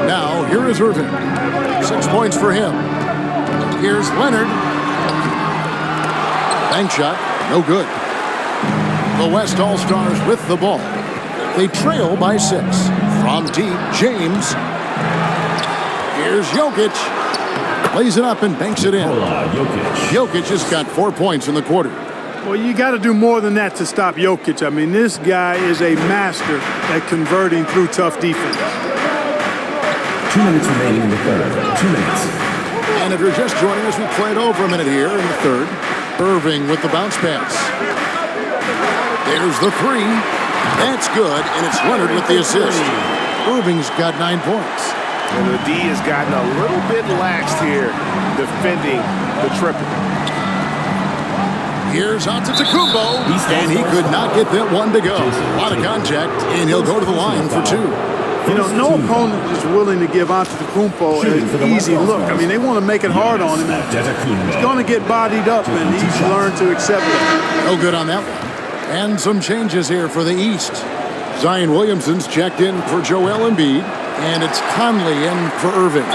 Now, here is Irving. 6 points for him. Here's Leonard. Bank shot, no good. The West All-Stars with the ball. They trail by 6. From deep, James. Here's Jokic. Plays it up and banks it in. Jokic has got 4 points in the quarter. Well, you got to do more than that to stop Jokic. I mean, this guy is a master at converting through tough defense. 2 minutes remaining in the third. 2 minutes. And if you're just joining us, we played over a minute here in the third. Irving with the bounce pass. There's the 3. That's good, and it's Leonard with the assist. Irving's got 9 points. And the D has gotten a little bit laxed here defending the triple. Here's Antetokounmpo, and he could not get that one to go. A lot of contact, and he'll go to the line for 2. You know, no opponent is willing to give Antetokounmpo an easy look. I mean, they want to make it hard on him. He's going to get bodied up, and he's learned to accept it. No good on that one. And some changes here for the East. Zion Williamson's checked in for Joel Embiid, and it's Conley in for Irving.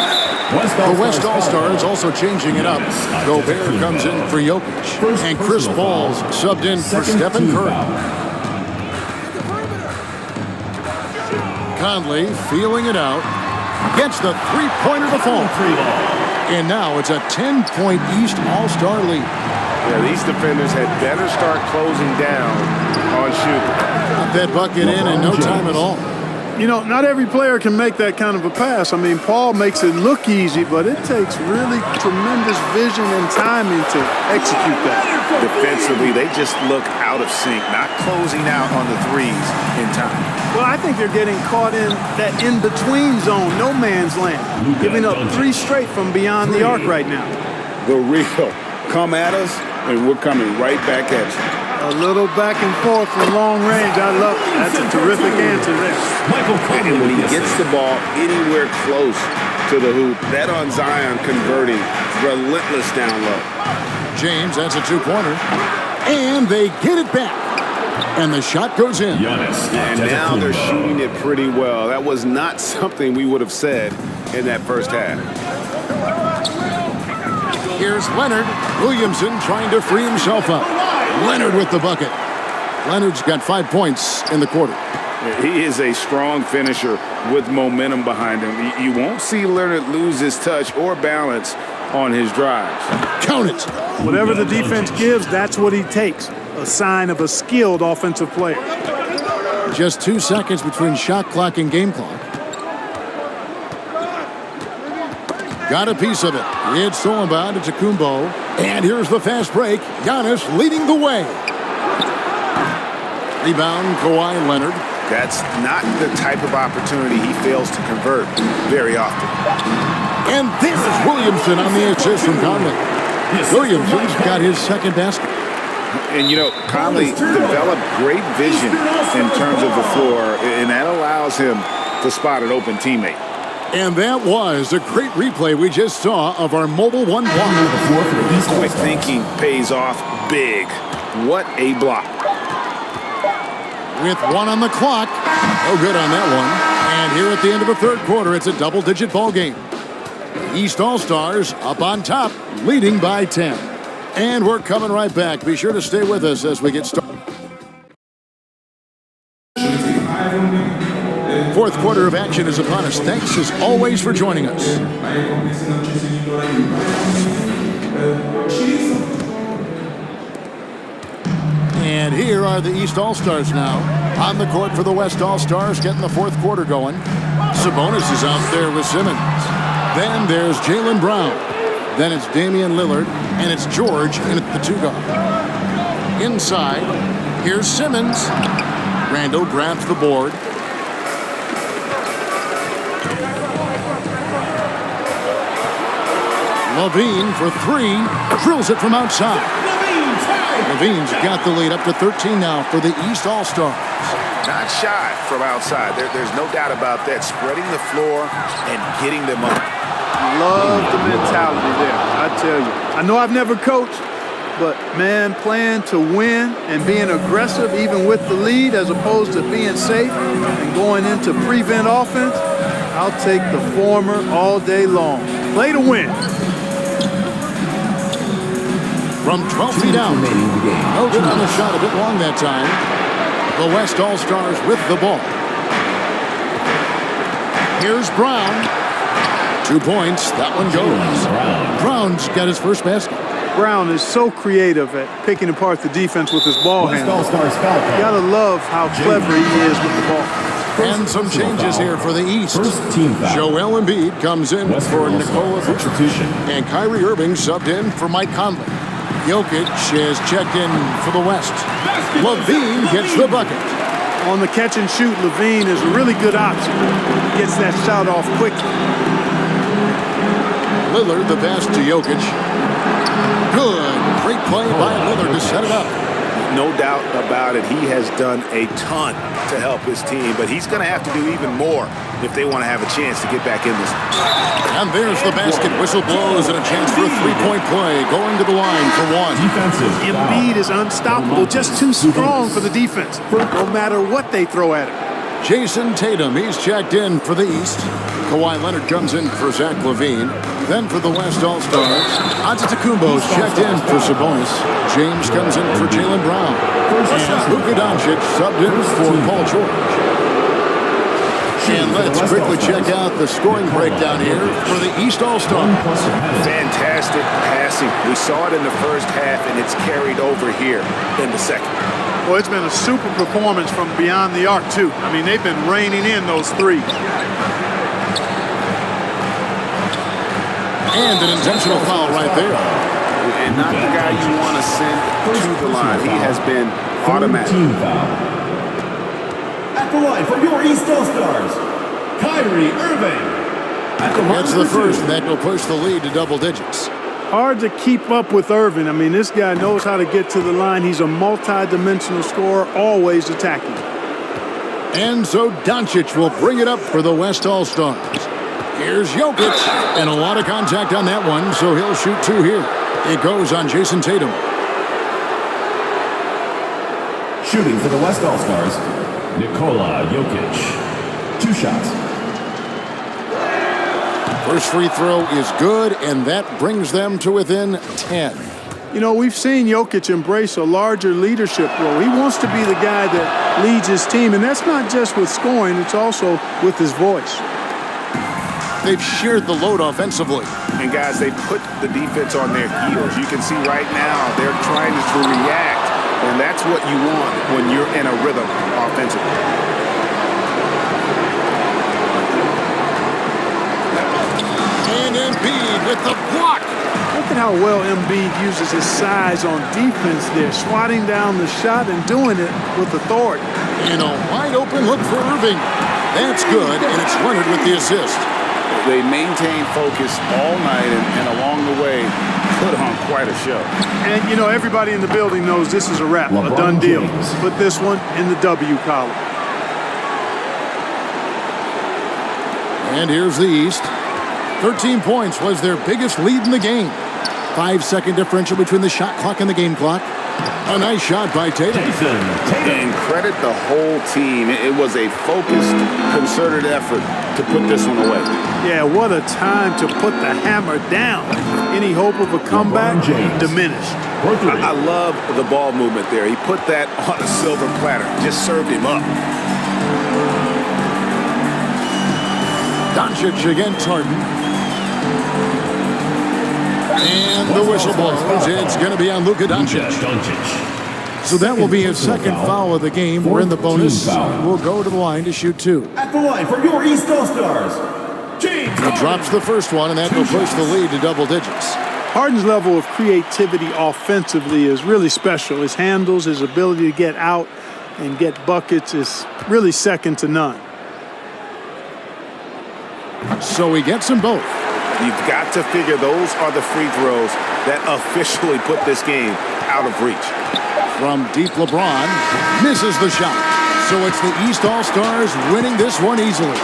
The West All-Stars also changing it up. Gobert comes in for Jokic, and Chris Paul's subbed in for Stephen Curry. Conley feeling it out, gets the 3-pointer to fall. And now it's a 10-point East All-Star lead. Yeah, these defenders had better start closing down on shooting. Got that bucket in no time at all. You know, not every player can make that kind of a pass. I mean, Paul makes it look easy, but it takes really tremendous vision and timing to execute that. Defensively, they just look out of sync, not closing out on the threes in time. Well, I think they're getting caught in that in-between zone, no man's land, giving up 3 straight from beyond the arc right now. The real come at us, and we're coming right back at you. A little back and forth from long range. I love it. That's a terrific answer there. And when he gets the ball anywhere close to the hoop, that on Zion converting, relentless down low. James, that's a 2-pointer. And they get it back. And the shot goes in. And now they're shooting it pretty well. That was not something we would have said in that first half. Here's Leonard. Williamson trying to free himself up. Leonard with the bucket. Leonard's got 5 points in the quarter. He is a strong finisher with momentum behind him. You won't see Leonard lose his touch or balance on his drives. Count it. Whatever the defense gives, that's what he takes. A sign of a skilled offensive player. Just 2 seconds between shot clock and game clock. Got a piece of it. It's stolen by Antetokounmpo. And here's the fast break. Giannis leading the way. Rebound, Kawhi Leonard. That's not the type of opportunity he fails to convert very often. And there's Williamson on the assist from Conley. Williamson's got his second basket. And, you know, Conley developed great vision in terms of the floor, and that allows him to spot an open teammate. And that was a great replay we just saw of our mobile one block. Quick thinking pays off big. What a block. With 1 on the clock. No good on that one. And here at the end of the third quarter, it's a double-digit ball game. East All-Stars up on top, leading by 10. And we're coming right back. Be sure to stay with us as we get started. Fourth quarter of action is upon us. Thanks as always for joining us. And here are the East All-Stars now. On the court for the West All-Stars, getting the fourth quarter going. Sabonis is out there with Simmons. Then there's Jaylen Brown. Then it's Damian Lillard. And it's George in at the 2-guard. Inside, here's Simmons. Randall grabs the board. Levine for 3. Drills it from outside. Levine's got the lead up to 13 now for the East All-Stars. Not shy from outside. There's no doubt about that. Spreading the floor and getting them up. Love the mentality there, I tell you. I know I've never coached, but, man, playing to win and being aggressive even with the lead as opposed to being safe and going into prevent offense, I'll take the former all day long. Play to win. From 12 feet out. No good on the shot, a bit long that time. The West All-Stars with the ball. Here's Brown. 2 points. That one goes. Brown's got his first basket. Brown is so creative at picking apart the defense with his ball handle. You gotta love how clever he is with the ball. And some changes here for the East. Joel Embiid comes in for Nikola Vucevic. And Kyrie Irving subbed in for Mike Conley. Jokic is checked in for the West. Levine gets the bucket. On the catch and shoot, Levine is a really good option. Gets that shot off quickly. Lillard the pass to Jokic. Good. Great play by Lillard to set it up. No doubt about it. He has done a ton to help his team, but he's going to have to do even more if they want to have a chance to get back in this. And there's the basket. Whistle blows and a chance for a three-point play. Going to the line for 1. Embiid is unstoppable, just too strong for the defense, no matter what they throw at him. Jason Tatum, he's checked in for the East. Kawhi Leonard comes in for Zach LaVine. Then for the West All-Stars, Antetokounmpo's checked in for Sabonis. James comes in for Jaylen Brown. And Luka Doncic subbed in for Paul George. And let's quickly check out the scoring breakdown here for the East All-Stars. Fantastic passing. We saw it in the first half, and it's carried over here in the second. Well, it's been a super performance from beyond the arc, too. I mean, they've been raining in those threes. And an intentional foul right there. And not the guy you want to send to the line. He has been automatic. At the line from your East All-Stars, Kyrie Irving. That's the first, and that will push the lead to double digits. Hard to keep up with Irving. I mean, this guy knows how to get to the line. He's a multi-dimensional scorer, always attacking. And so Doncic will bring it up for the West All-Stars. Here's Jokic, and a lot of contact on that one, so he'll shoot 2 here. It goes on Jason Tatum. Shooting for the West All-Stars, Nikola Jokic. 2 shots. First free throw is good, and that brings them to within 10. You know, we've seen Jokic embrace a larger leadership role. He wants to be the guy that leads his team, and that's not just with scoring, it's also with his voice. They've shared the load offensively. And, guys, they put the defense on their heels. You can see right now they're trying to react, and that's what you want when you're in a rhythm offensively. And Embiid with the block. Look at how well Embiid uses his size on defense there, swatting down the shot and doing it with authority. And a wide open look for Irving. That's good, and it's Leonard with the assist. They maintain focus all night and along the way put on quite a show. And, you know, everybody in the building knows this is a wrap, a done deal. Put this one in the W column. And here's the East. 13 points was their biggest lead in the game. 5-second differential between the shot clock and the game clock. A nice shot by Tatum. And credit the whole team. It was a focused, concerted effort to put this one away. Yeah, what a time to put the hammer down. Any hope of a comeback diminished. I love the ball movement there. He put that on a silver platter. Just served him up. Doncic against Harden. And the whistle blows. It's going to be on Luka Doncic. So that will be his second foul of the game. We're in the bonus. We'll go to the line to shoot two. At the line for your East All-Stars, James He drops the first one, and that will push the lead to double digits. Harden's level of creativity offensively is really special. His handles, his ability to get out and get buckets is really second to none. So he gets them both. You've got to figure those are the free throws that officially put this game out of reach. From deep, LeBron misses the shot. So it's the East All-Stars winning this one easily.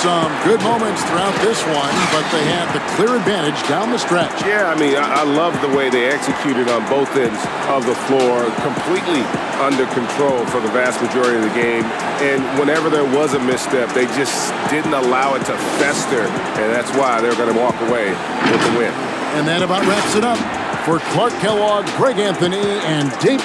Some good moments throughout this one, but they have the clear advantage down the stretch. Yeah, I mean, I love the way they executed on both ends of the floor, completely under control for the vast majority of the game. And whenever there was a misstep, they just didn't allow it to fester, and that's why they're going to walk away with the win. And that about wraps it up for Clark Kellogg, Greg Anthony, and Dave.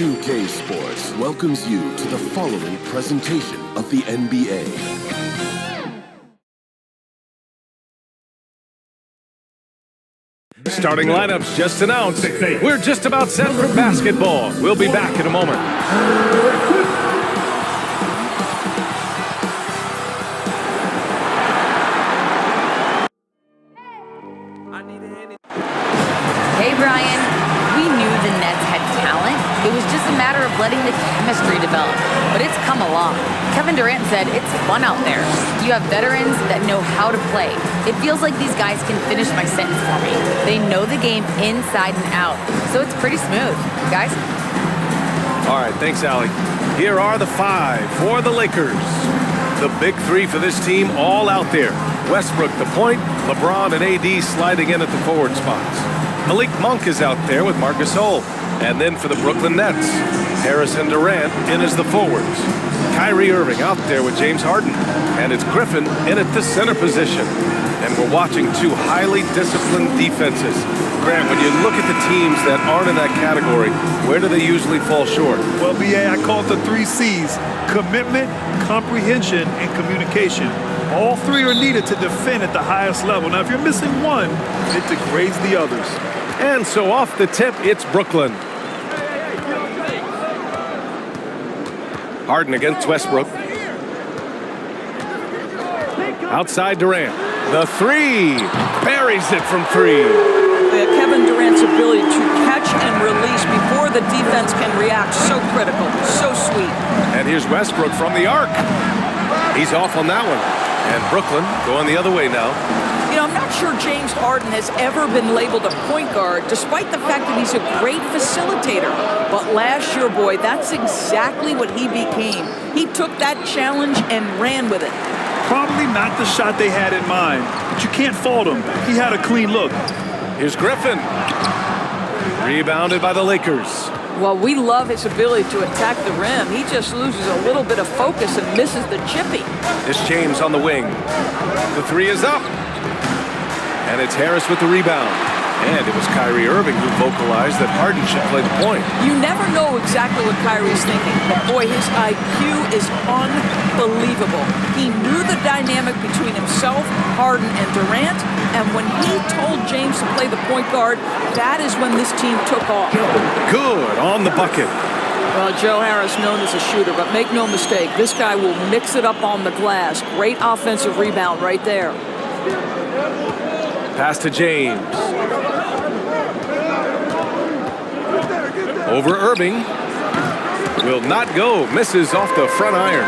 2K Sports welcomes you to the following presentation of the NBA. Starting lineups just announced. We're just about set for basketball. We'll be back in a moment. Hey, Brian. We knew the Nets had talent. It was just a matter of letting the chemistry develop. But it's come along. Kevin Durant said it's fun out there. You have veterans that know how to play. It feels like these guys can finish my sentence for me. They know the game inside and out. So it's pretty smooth. Guys? All right, thanks, Allie. Here are the 5 for the Lakers. The big 3 for this team all out there. Westbrook the point, LeBron and AD sliding in at the forward spots. Malik Monk is out there with Marc Gasol. And then for the Brooklyn Nets, Harris and Durant in as the forwards. Kyrie Irving out there with James Harden. And it's Griffin in at the center position. And we're watching 2 highly disciplined defenses. Grant, when you look at the teams that aren't in that category, where do they usually fall short? Well, BA, I call it the 3 C's: commitment, comprehension, and communication. All 3 are needed to defend at the highest level. Now, if you're missing one, it degrades the others. And so off the tip, it's Brooklyn. Harden against Westbrook. Outside Durant. The 3. Buries it from 3. Kevin Durant's ability to catch and release before the defense can react, so critical, so sweet. And here's Westbrook from the arc. He's off on that one. And Brooklyn going the other way now. You know, I'm not sure James Harden has ever been labeled a point guard, despite the fact that he's a great facilitator. But last year, boy, that's exactly what he became. He took that challenge and ran with it. Probably not the shot they had in mind, but you can't fault him. He had a clean look. Here's Griffin. Rebounded by the Lakers. Well, we love his ability to attack the rim. He just loses a little bit of focus and misses the chippy. It's James on the wing. The 3 is up. And it's Harris with the rebound. And it was Kyrie Irving who vocalized that Harden should play the point. You never know exactly what Kyrie's thinking, but boy, his IQ is unbelievable. He knew the dynamic between himself, Harden, and Durant, and when he told James to play the point guard, that is when this team took off. Good on the bucket. Well, Joe Harris, known as a shooter, but make no mistake, this guy will mix it up on the glass. Great offensive rebound right there. Pass to James. Over Irving. Will not go. Misses off the front iron.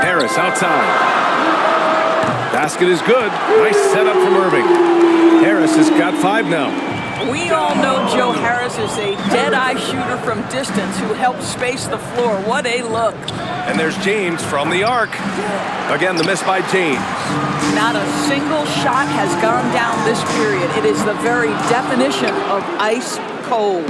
Harris outside. Basket is good. Nice setup from Irving. Harris has got 5 now. We all know Joe Harris is a dead-eye shooter from distance who helps space the floor. What a look. And there's James from the arc. Again, the miss by James. Not a single shot has gone down this period. It is the very definition of ice cold.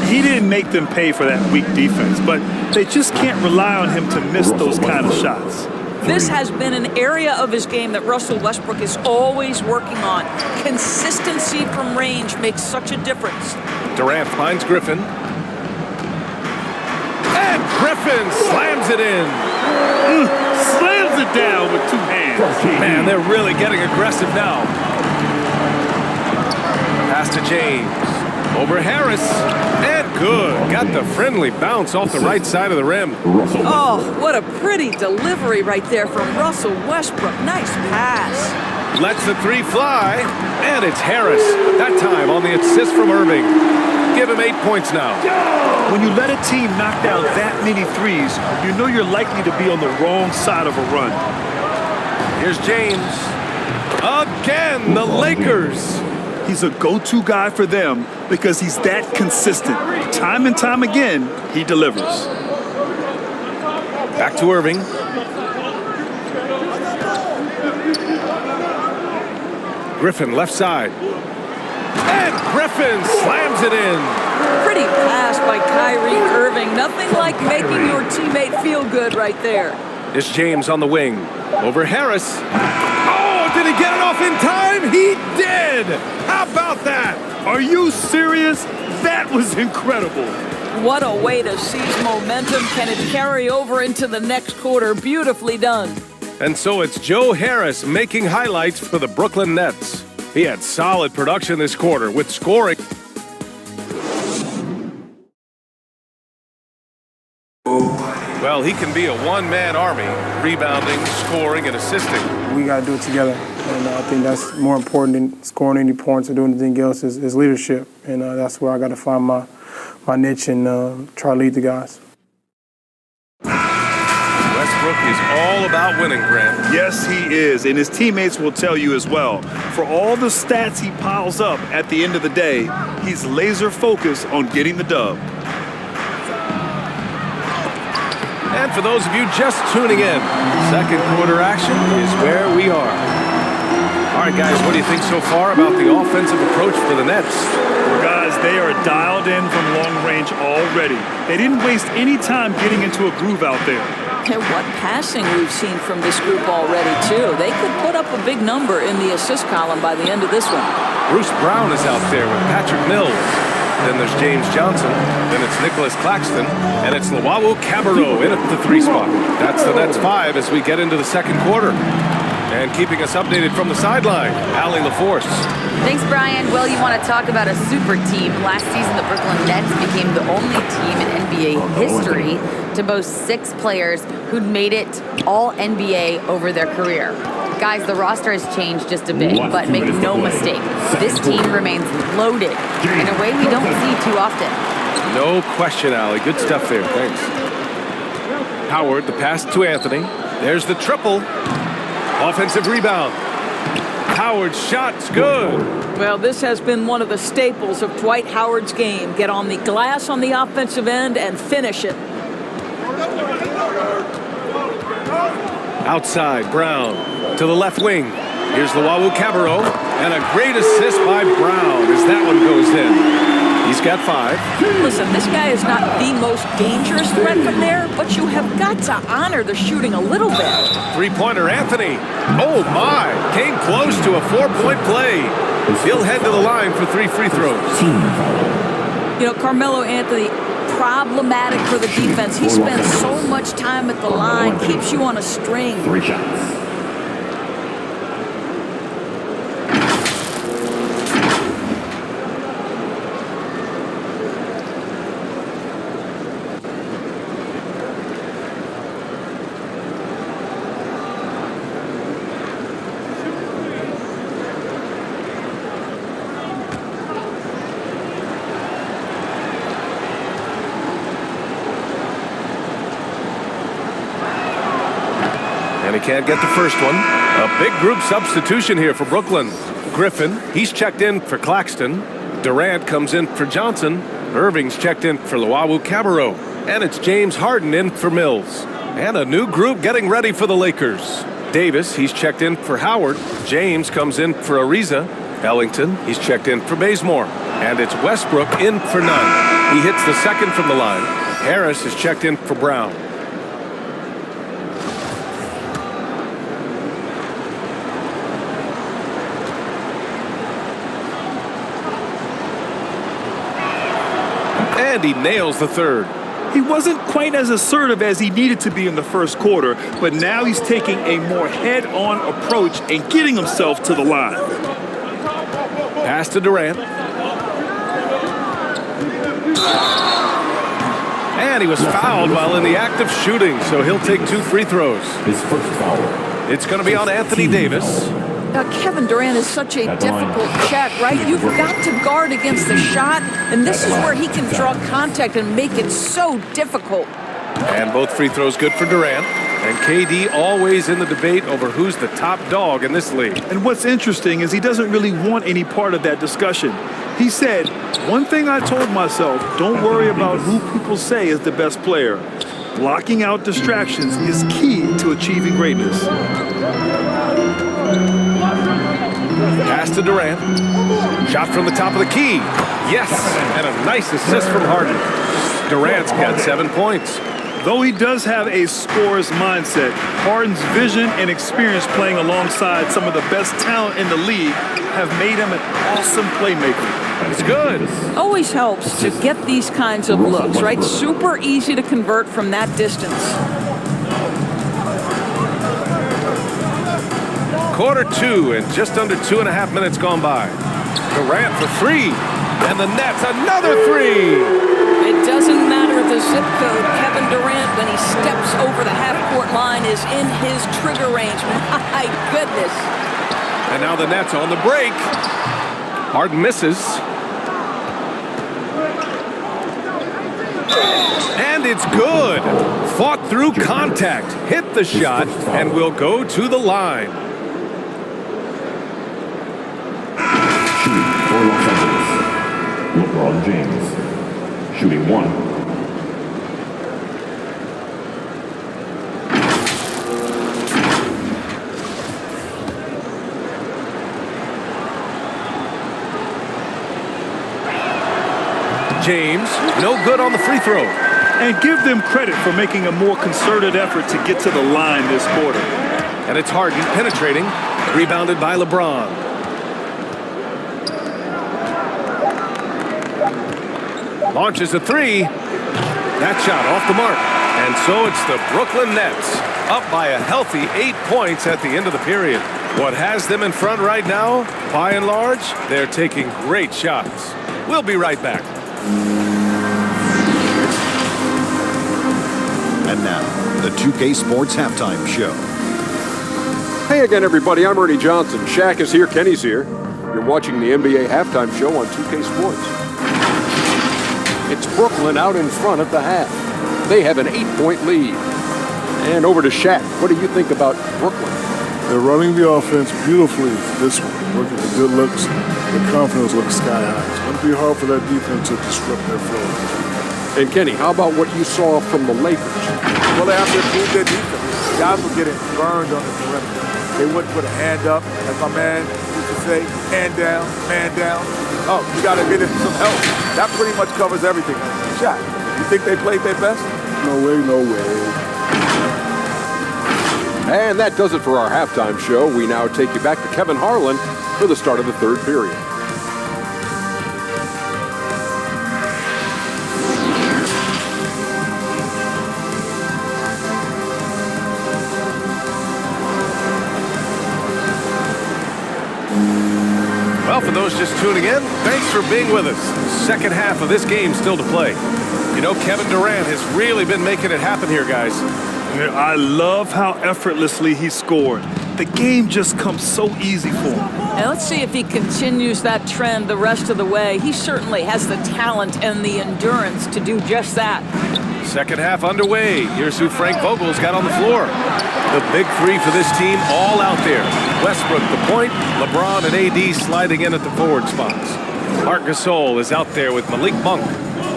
He didn't make them pay for that weak defense, but they just can't rely on him to miss those kind of shots. This has been an area of his game that Russell Westbrook is always working on. Consistency from range makes such a difference. Durant finds Griffin. And Griffin slams it in. Slams it down with 2 hands. Man, they're really getting aggressive now. Pass to James. Over Harris. And good. Got the friendly bounce off the right side of the rim. Oh, what a pretty delivery right there from Russell Westbrook. Nice pass. Lets the 3 fly. And it's Harris. That time on the assist from Irving. Give him 8 points now. When you let a team knock down that many threes, you know you're likely to be on the wrong side of a run. Here's James. Again, the Lakers. He's a go-to guy for them because he's that consistent. Time and time again, he delivers. Back to Irving. Griffin left side. And Griffin slams it in. Pretty pass by Kyrie Irving. Nothing like making your teammate feel good right there. It's James on the wing. Over Harris. Oh, did he get it off in time? He did! How about that? Are you serious? That was incredible. What a way to seize momentum. Can it carry over into the next quarter? Beautifully done. And so it's Joe Harris making highlights for the Brooklyn Nets. He had solid production this quarter with scoring. Well, he can be a one-man army, rebounding, scoring, and assisting. We got to do it together, and I think that's more important than scoring any points or doing anything else is leadership, and that's where I got to find my niche and try to lead the guys. Westbrook is all about winning, Grant. Yes, he is, and his teammates will tell you as well. For all the stats he piles up at the end of the day, he's laser focused on getting the dub. And for those of you just tuning in, second quarter action is where we are. All right, guys, what do you think so far about the offensive approach for the Nets? Well, guys, they are dialed in from long range already. They didn't waste any time getting into a groove out there. And what passing we've seen from this group already, too. They could put up a big number in the assist column by the end of this one. Bruce Brown is out there with Patrick Mills. Then there's James Johnson. Then it's Nicholas Claxton. And it's Luwawu Cabarrot in at the 3 spot. That's the Nets 5 as we get into the second quarter. And keeping us updated from the sideline, Allie LaForce. Thanks, Brian. Well, you want to talk about a super team. Last season, the Brooklyn Nets became the only team in NBA history to boast 6 players who'd made it all NBA over their career. Guys, the roster has changed just a bit, but make no mistake, this team remains loaded in a way we don't see too often. No question, Allie. Good stuff there. Thanks. Howard, the pass to Anthony. There's the triple. Offensive rebound. Howard's shot's good. Well, this has been one of the staples of Dwight Howard's game. Get on the glass on the offensive end and finish it. Outside, Brown to the left wing. Here's Luwawu Cabarrot, and a great assist by Brown as that one goes in. He's got 5. Listen, this guy is not the most dangerous threat from there, but you have got to honor the shooting a little bit. 3-pointer Anthony. Oh, my. Came close to a 4-point play. He'll head to the line for 3 free throws. You know, Carmelo Anthony, problematic for the defense. He spends so much time at the line, keeps you on a string. 3 shots. And he can't get the first one. A big group substitution here for Brooklyn. Griffin, he's checked in for Claxton. Durant comes in for Johnson. Irving's checked in for Luwawu Cabarrot. And it's James Harden in for Mills. And a new group getting ready for the Lakers. Davis, he's checked in for Howard. James comes in for Ariza. Ellington, he's checked in for Bazemore. And it's Westbrook in for Nunn. He hits the second from the line. Harris is checked in for Brown. And he nails the third. He wasn't quite as assertive as he needed to be in the first quarter, but now he's taking a more head-on approach and getting himself to the line. Pass to Durant. And he was fouled while in the act of shooting, so he'll take 2 free throws. His first foul. It's going to be on Anthony Davis. Kevin Durant is such a difficult check, right? You've got to guard against the shot, and this is where he can draw contact and make it so difficult. And both free throws good for Durant. And KD always in the debate over who's the top dog in this league. And what's interesting is he doesn't really want any part of that discussion. He said, one thing I told myself, don't worry about who people say is the best player. Blocking out distractions is key to achieving greatness. Pass to Durant. Shot from the top of the key. Yes, and a nice assist from Harden. Durant's got 7 points. Though he does have a scorer's mindset, Harden's vision and experience playing alongside some of the best talent in the league have made him an awesome playmaker. It's good. Always helps to get these kinds of looks, right? Super easy to convert from that distance. Quarter 2 and just under 2.5 minutes gone by. Durant for 3. And the Nets, another 3. It doesn't matter the zip code. Kevin Durant, when he steps over the half-court line, is in his trigger range. My goodness. And now the Nets on the break. Harden misses. And it's good. Fought through contact, hit the shot, and will go to the line. Shooting for Los Angeles, LeBron James. Shooting 1. James, no good on the free throw. And give them credit for making a more concerted effort to get to the line this quarter. And it's Harden penetrating, rebounded by LeBron. Launches a 3. That shot off the mark. And so it's the Brooklyn Nets, up by a healthy 8 points at the end of the period. What has them in front right now, by and large, they're taking great shots. We'll be right back. And now, the 2K Sports Halftime Show. Hey again, everybody. I'm Ernie Johnson. Shaq is here. Kenny's here. You're watching the NBA Halftime Show on 2K Sports. It's Brooklyn out in front at the half. They have an 8-point lead. And over to Shaq. What do you think about Brooklyn? They're running the offense beautifully this one. Working for good looks. The confidence looks sky high. It's going to be hard for that defense to disrupt their flow. And Kenny, how about what you saw from the Lakers? Well, they have to improve their defense. Guys were getting burned on the perimeter. They wouldn't put a hand up, as my man used to say, hand down, man down. Oh, you got to get him some help. That pretty much covers everything. Shaq, you think they played their best? No way, no way. And that does it for our halftime show. We now take you back to Kevin Harlan for the start of the third period. Well, for those just tuning in, thanks for being with us. Second half of this game still to play. You know, Kevin Durant has really been making it happen here, guys. I love how effortlessly he scored. The game just comes so easy for him. And let's see if he continues that trend the rest of the way. He certainly has the talent and the endurance to do just that. Second half underway. Here's who Frank Vogel's got on the floor. The big 3 for this team all out there. Westbrook the point, LeBron and AD sliding in at the forward spots. Marc Gasol is out there with Malik Monk.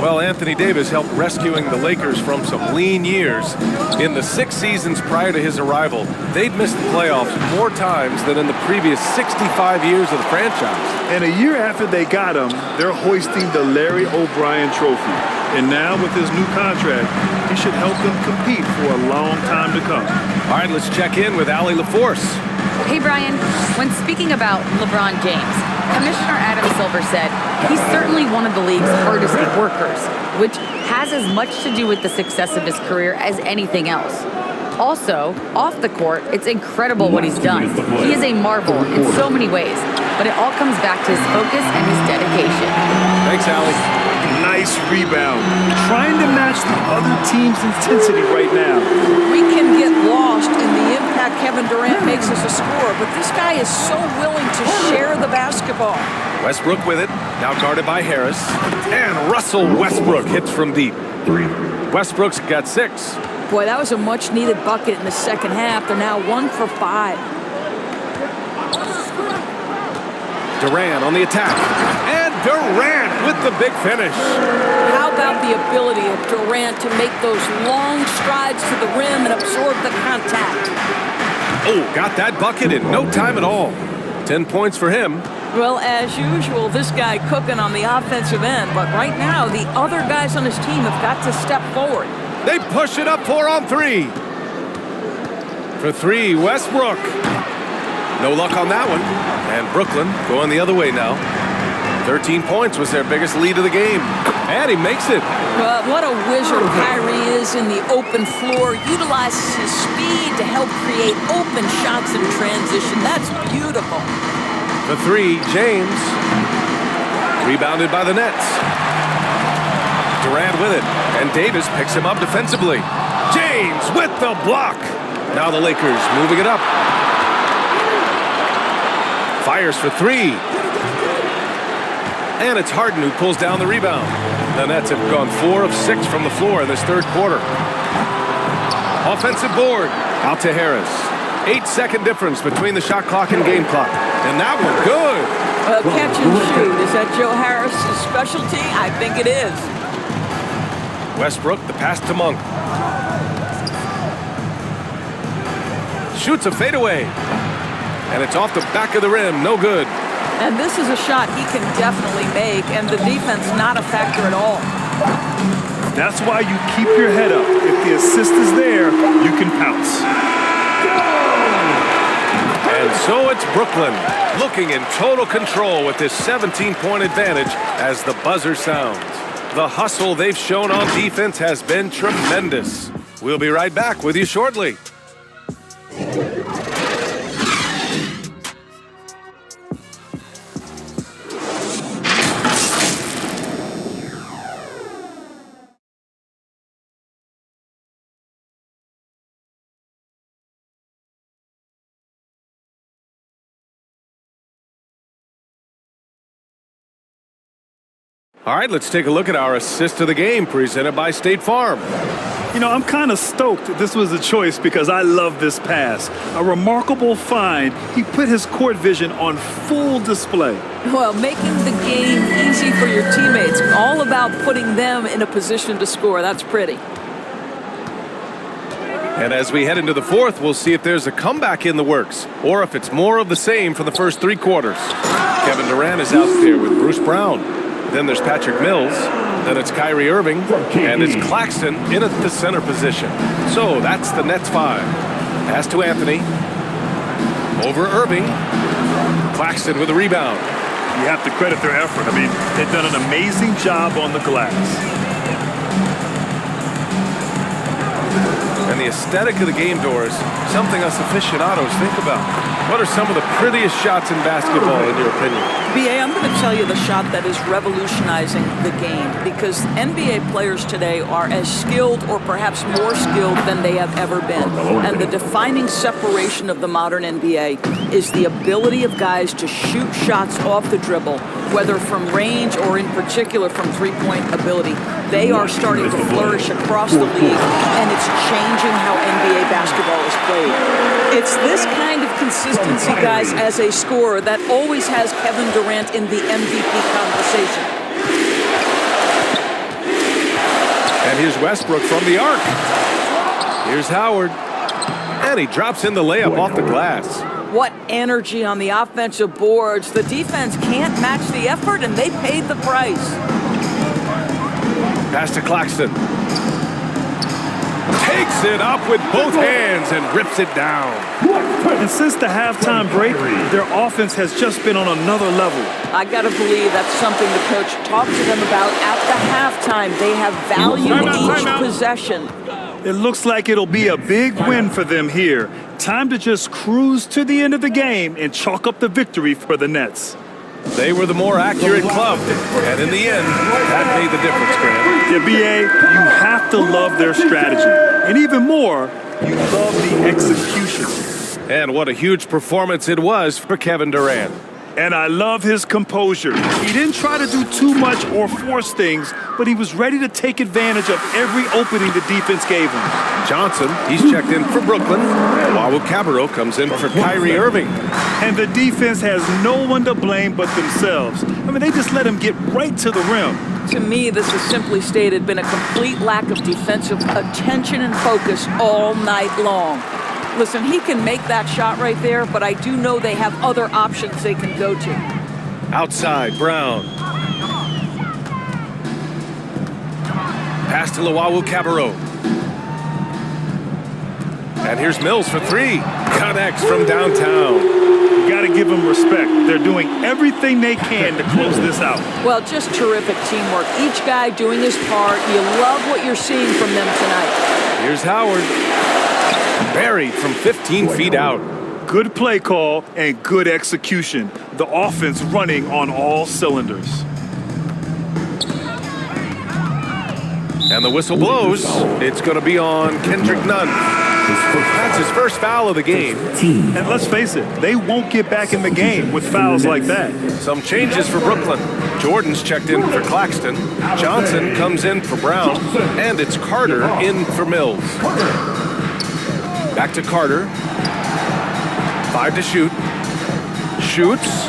Well, Anthony Davis helped rescuing the Lakers from some lean years. In the 6 seasons prior to his arrival, they'd missed the playoffs more times than in the previous 65 years of the franchise. And a year after they got him, they're hoisting the Larry O'Brien Trophy. And now with his new contract, he should help them compete for a long time to come. All right, let's check in with Allie LaForce. Hey, Brian. When speaking about LeBron James, Commissioner Adam Silver said he's certainly one of the league's hardest workers, which has as much to do with the success of his career as anything else. Also, off the court, it's incredible what he's done. He is a marvel in so many ways, but it all comes back to his focus and his dedication. Thanks, Allie. Nice rebound. Trying to match the other team's intensity right now. We can get lost in the impact Kevin Durant makes as a scorer, but this guy is so willing to share the basketball. Westbrook with it, now guarded by Harris. And Russell Westbrook hits from deep. 3. Westbrook's got 6. Boy, that was a much-needed bucket in the second half. They're now 1 for 5. Durant on the attack. And Durant with the big finish. How about the ability of Durant to make those long strides to the rim and absorb the contact? Oh, got that bucket in no time at all. 10 points for him. Well, as usual, this guy cooking on the offensive end, but right now the other guys on his team have got to step forward. They push it up 4 on 3. For 3, Westbrook. No luck on that one. And Brooklyn going the other way now. 13 points was their biggest lead of the game. And he makes it. What a wizard Kyrie is in the open floor. Utilizes his speed to help create open shots in transition. That's beautiful. For 3, James. Rebounded by the Nets. Durant with it. And Davis picks him up defensively. James with the block. Now the Lakers moving it up. Fires for 3. And it's Harden who pulls down the rebound. The Nets have gone 4 of 6 from the floor in this third quarter. Offensive board. Out to Harris. 8-second difference between the shot clock and game clock. And that one, good. Catch and shoot. Is that Joe Harris' specialty? I think it is. Westbrook, the pass to Monk. Shoots a fadeaway. And it's off the back of the rim. No good. And this is a shot he can definitely make, and the defense not a factor at all. That's why you keep your head up. If the assist is there, you can pounce. And so it's Brooklyn looking in total control with this 17-point advantage as the buzzer sounds. The hustle they've shown on defense has been tremendous. We'll be right back with you shortly. All right, let's take a look at our assist of the game presented by State Farm. You know, I'm kind of stoked this was a choice because I love this pass. A remarkable find. He put his court vision on full display. Well, making the game easy for your teammates. All about putting them in a position to score. That's pretty. And as we head into the fourth, we'll see if there's a comeback in the works or if it's more of the same for the first 3 quarters. Kevin Durant is out there with Bruce Brown. Then there's Patrick Mills. Then it's Kyrie Irving. And it's Claxton in at the center position. So that's the Nets 5. Pass to Anthony. Over Irving. Claxton with a rebound. You have to credit their effort. I mean, they've done an amazing job on the glass. And the aesthetic of the game, Doris, something us aficionados think about. What are some of the prettiest shots in basketball, in your opinion? B.A., I'm going to tell you the shot that is revolutionizing the game because NBA players today are as skilled or perhaps more skilled than they have ever been. And the defining separation of the modern NBA is the ability of guys to shoot shots off the dribble, whether from range or in particular from three-point ability. They are starting to flourish across the league, and it's changing how NBA basketball is played. It's this kind of consistency, guys, as a scorer that always has Kevin Durant in the MVP conversation. And here's Westbrook from the arc. Here's Howard. And he drops in the layup off the glass. What energy on the offensive boards. The defense can't match the effort, and they paid the price. Pass to Claxton. Takes it up with both hands and rips it down. And since the halftime break, their offense has just been on another level. I got to believe that's something the coach talked to them about at the halftime. They have valued each possession. It looks like it'll be a big win for them here. Time to just cruise to the end of the game and chalk up the victory for the Nets. They were the more accurate club, and in the end, that made the difference, Graham. Yeah, B.A., you have to love their strategy. And even more, you love the execution. And what a huge performance it was for Kevin Durant. And I love his composure. He didn't try to do too much or force things, but he was ready to take advantage of every opening the defense gave him. Johnson, he's checked in for Brooklyn, while Cabarro comes in for Kyrie Irving. And the defense has no one to blame but themselves. I mean, they just let him get right to the rim. To me, this has simply stated been a complete lack of defensive attention and focus all night long. Listen, he can make that shot right there, but I do know they have other options they can go to. Outside, Brown. Pass to Cabarro. And here's Mills for three. Connects from downtown. You got to give them respect. They're doing everything they can to close this out. Well, just terrific teamwork. Each guy doing his part. You love what you're seeing from them tonight. Here's Howard. Buried from 15 feet out. Good play call and good execution. The offense running on all cylinders. And the whistle blows. It's going to be on Kendrick Nunn. That's his first foul of the game. And let's face it, they won't get back in the game with fouls like that. Some changes for Brooklyn. Jordan's checked in for Claxton. Johnson comes in for Brown. And it's Carter in for Mills. Back to Carter. 5 to shoot. Shoots.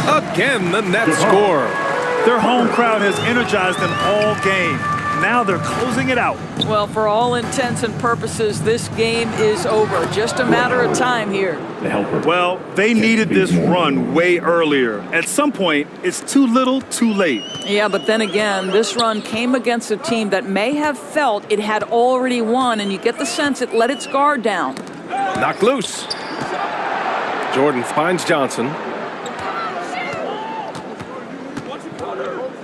Again, the net score. Their home crowd has energized them all game. Now they're closing it out. Well, for all intents and purposes, this game is over. Just a matter of time here. Well, they needed this run way earlier. At some point, it's too little, too late. Yeah, but then again, this run came against a team that may have felt it had already won, and you get the sense it let its guard down. Knocked loose. Jordan finds Johnson.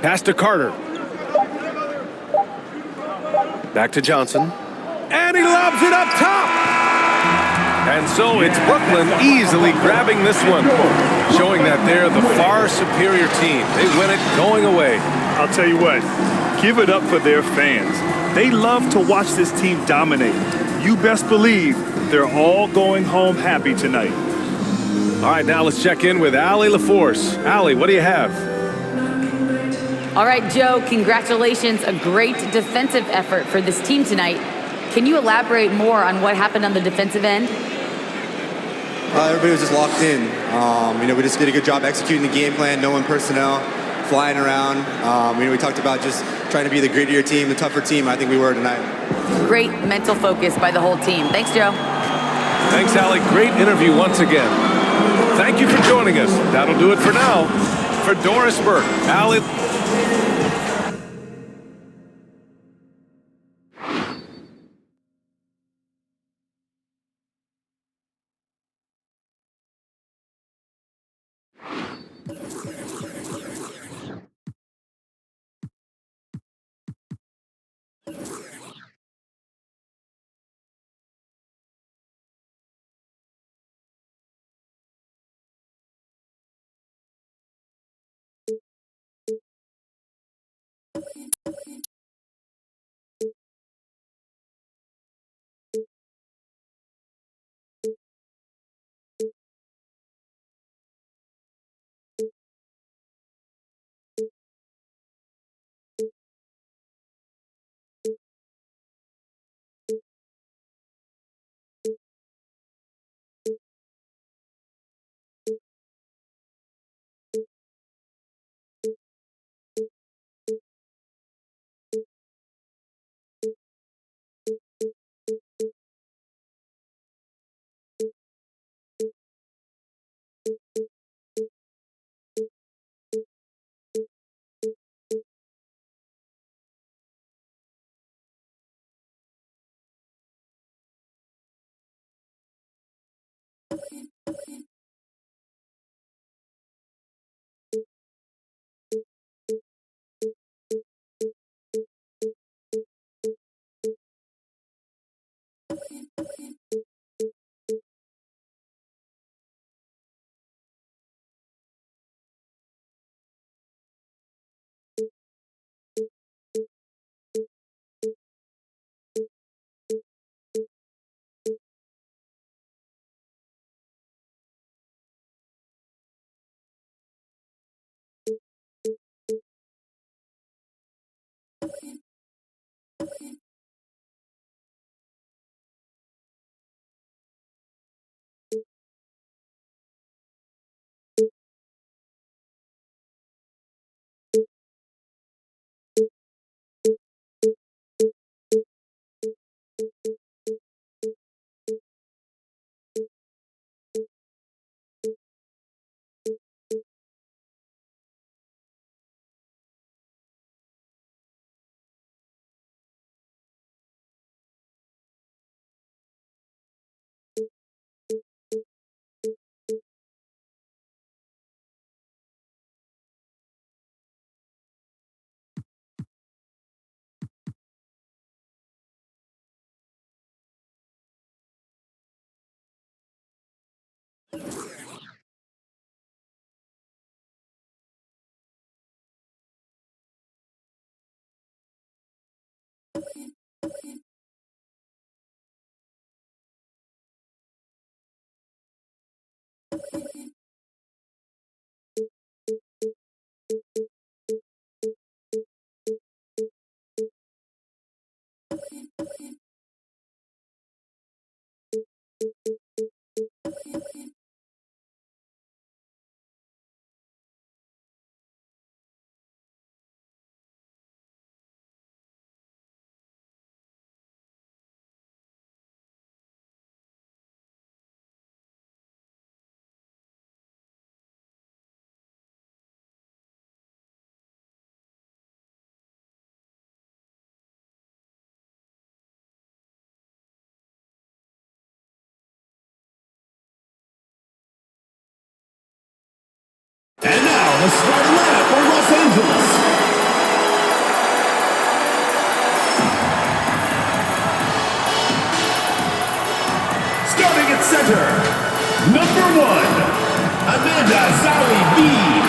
Pass to Carter. Back to Johnson. And he lobs it up top. And so it's Brooklyn easily grabbing this one, showing that they're the far superior team. They win it going away. I'll tell you what, give it up for their fans. They love to watch this team dominate. You best believe they're all going home happy tonight. All right, now let's check in with Allie LaForce. Allie, what do you have? All right, Joe, congratulations. A great defensive effort for this team tonight. Can you elaborate more on what happened on the defensive end? Everybody was just locked in. We just did a good job executing the game plan, knowing personnel, flying around. We talked about just trying to be the grittier team, the tougher team. I think we were tonight. Great mental focus by the whole team. Thanks, Joe. Thanks, Allie. Great interview once again. Thank you for joining us. That'll do it for now. For Doris Burke, Allie And now, the starting lineup for Los Angeles. Starting at center, number 1, Amanda Zawi Bede.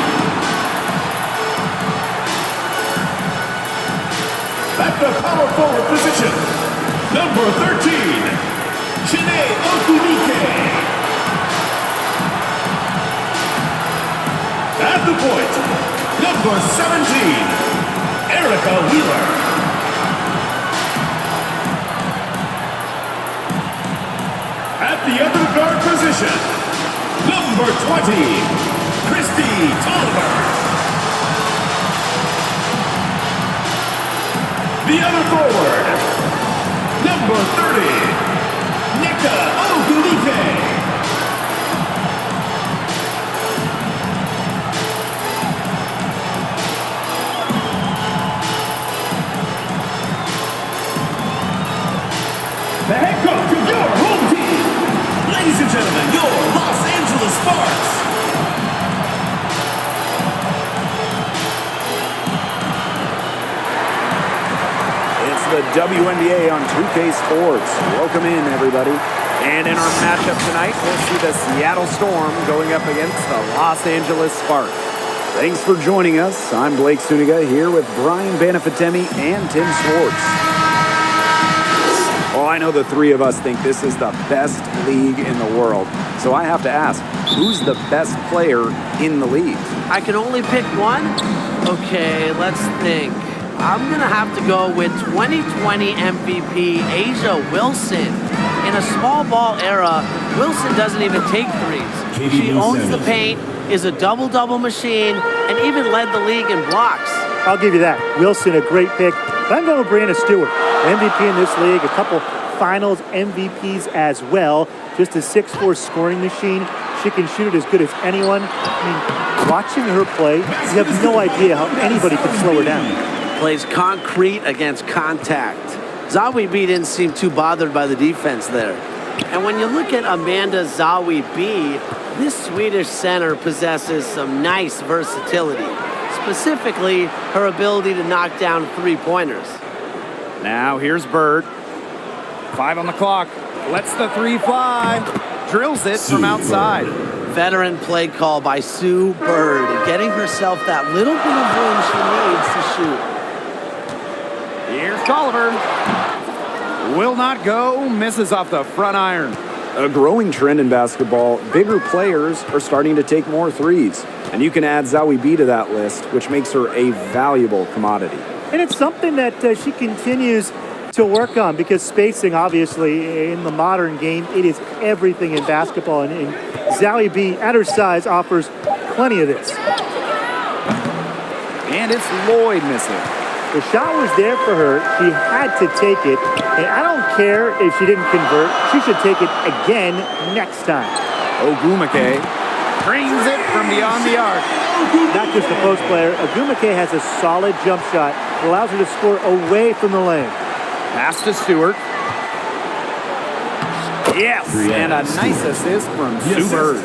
At the power forward position, number 13, Chiney Okunike. At the point, number 17, Erica Wheeler. At the other guard position, number 20, Christy Tolliver. The other forward, number 30, Nika Ogunike. The head coach of your home team, ladies and gentlemen, your Los Angeles Sparks. It's the WNBA on 2K Sports. Welcome in, everybody. And in our matchup tonight, we'll see the Seattle Storm going up against the Los Angeles Sparks. Thanks for joining us. I'm Blake Suniga here with Brian Banafitemi and Tim Swartz. Well, I know the three of us think this is the best league in the world. So I have to ask, who's the best player in the league? I can only pick one? Okay, let's think. I'm going to have to go with 2020 MVP A'ja Wilson. In a small ball era, Wilson doesn't even take threes. She owns the paint, is a double-double machine, and even led the league in blocks. I'll give you that. Wilson, a great pick. But I'm going with Brianna Stewart. MVP in this league, a couple finals MVPs as well. Just a 6'4" scoring machine. She can shoot it as good as anyone. I mean, watching her play, you have no idea how anybody can slow her down. Plays concrete against contact. Zawi B didn't seem too bothered by the defense there. And when you look at Amanda Zawi B, this Swedish center possesses some nice versatility. Specifically, her ability to knock down three-pointers. Now here's Bird. 5 on the clock. Lets the three fly. Drills it from outside. Veteran play call by Sue Bird, getting herself that little bit of room she needs to shoot. Here's Tolliver. Will not go. Misses off the front iron. A growing trend in basketball, bigger players are starting to take more threes. And you can add Zawi B to that list, which makes her a valuable commodity. And it's something that she continues to work on because spacing, obviously, in the modern game, it is everything in basketball. And Zawi B, at her size, offers plenty of this. And it's Lloyd missing. The shot was there for her. She had to take it. And I don't care if she didn't convert. She should take it again next time. Ogumake brings it from beyond the arc. Not just a post player. Ogumake has a solid jump shot. It allows her to score away from the lane. Pass to Stewart. Yes, and a nice assist from Sue Bird.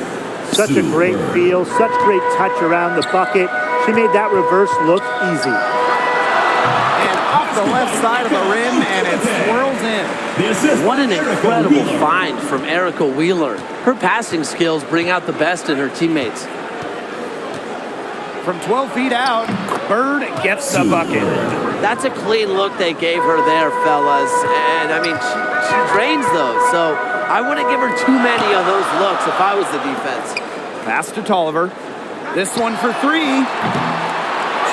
Such a great feel, such great touch around the bucket. She made that reverse look easy. And off the left side of the rim, and it swirls in. What an incredible find from Erica Wheeler. Her passing skills bring out the best in her teammates. From 12 feet out, Bird gets the bucket. That's a clean look they gave her there, fellas. And, I mean, she drains those, so I wouldn't give her too many of those looks if I was the defense. Pass to Tolliver. This one for three.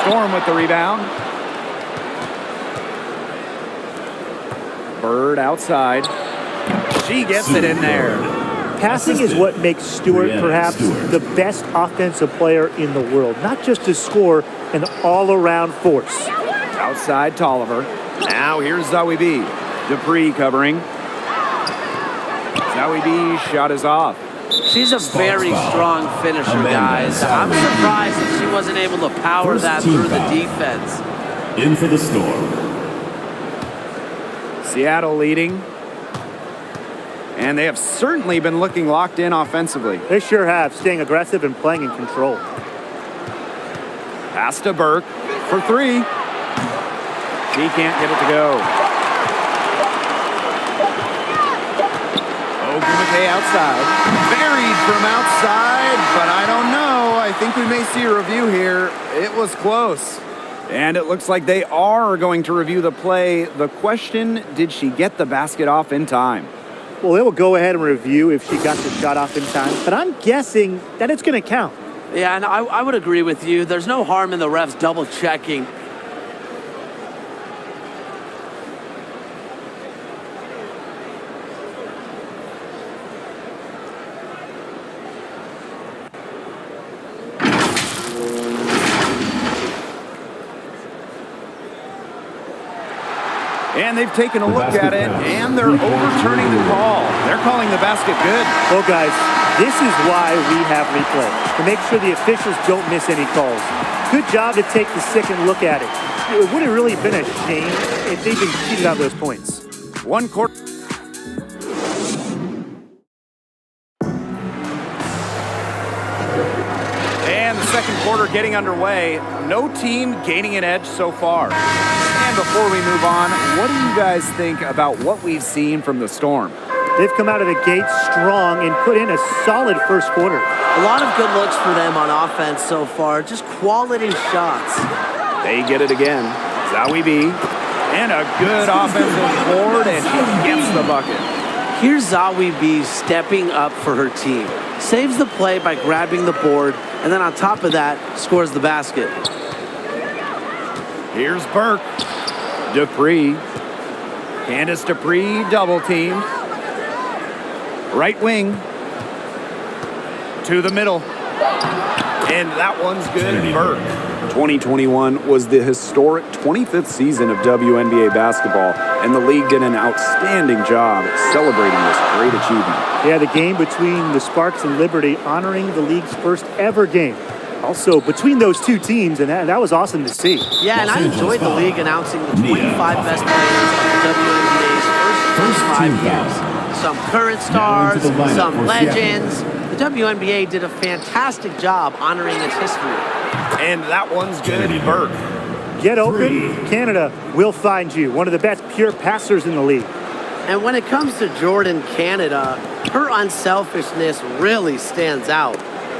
Storm with the rebound. Bird outside. She gets it in there. Passing is what makes Stewart perhaps the best offensive player in the world. Not just to score, an all-around force. Outside Tolliver. Now here's Zoe B. Dupree covering. Zoe B's shot is off. She's a very strong finisher, guys. I'm surprised that she wasn't able to power that through the defense. In for the Storm. Seattle leading. And they have certainly been looking locked in offensively. They sure have, staying aggressive and playing in control. Pass to Burke for three. She can't get it to go. Ogumake outside. Buried from outside, but I don't know. I think we may see a review here. It was close. And it looks like they are going to review the play. The question, did she get the basket off in time? Well, they will go ahead and review if she got the shot off in time, but I'm guessing that it's going to count. Yeah, and I would agree with you. There's no harm in the refs double-checking. And they've taken a look at it, and they're overturning the call. They're calling the basket good. Well, guys, this is why we have replay, to make sure the officials don't miss any calls. Good job to take the second look at it. It would have really been a shame if they'd been cheated out of those points. One quarter. And the second quarter getting underway. No team gaining an edge so far. And before we move on, what do you guys think about what we've seen from the Storm? They've come out of the gate strong and put in a solid first quarter. A lot of good looks for them on offense so far, just quality shots. They get it again. Zoe B. And a good offensive board, and she gets the bucket. Here's Zoe B stepping up for her team. Saves the play by grabbing the board, and then on top of that, scores the basket. Here's Burke. Dupree. Candace Dupree double teamed. Right wing. To the middle. And that one's good. Burke. 2021 was the historic 25th season of WNBA basketball, and the league did an outstanding job celebrating this great achievement. Yeah, the game between the Sparks and Liberty honoring the league's first ever game. Also, between those two teams, and that was awesome to see. Yeah, and I enjoyed the league announcing the 25 best players of the WNBA's first 5 years. Some current stars, some legends. The WNBA did a fantastic job honoring its history. And that one's good, Burke. Get open, Canada will find you. One of the best pure passers in the league. And when it comes to Jordan Canada, her unselfishness really stands out.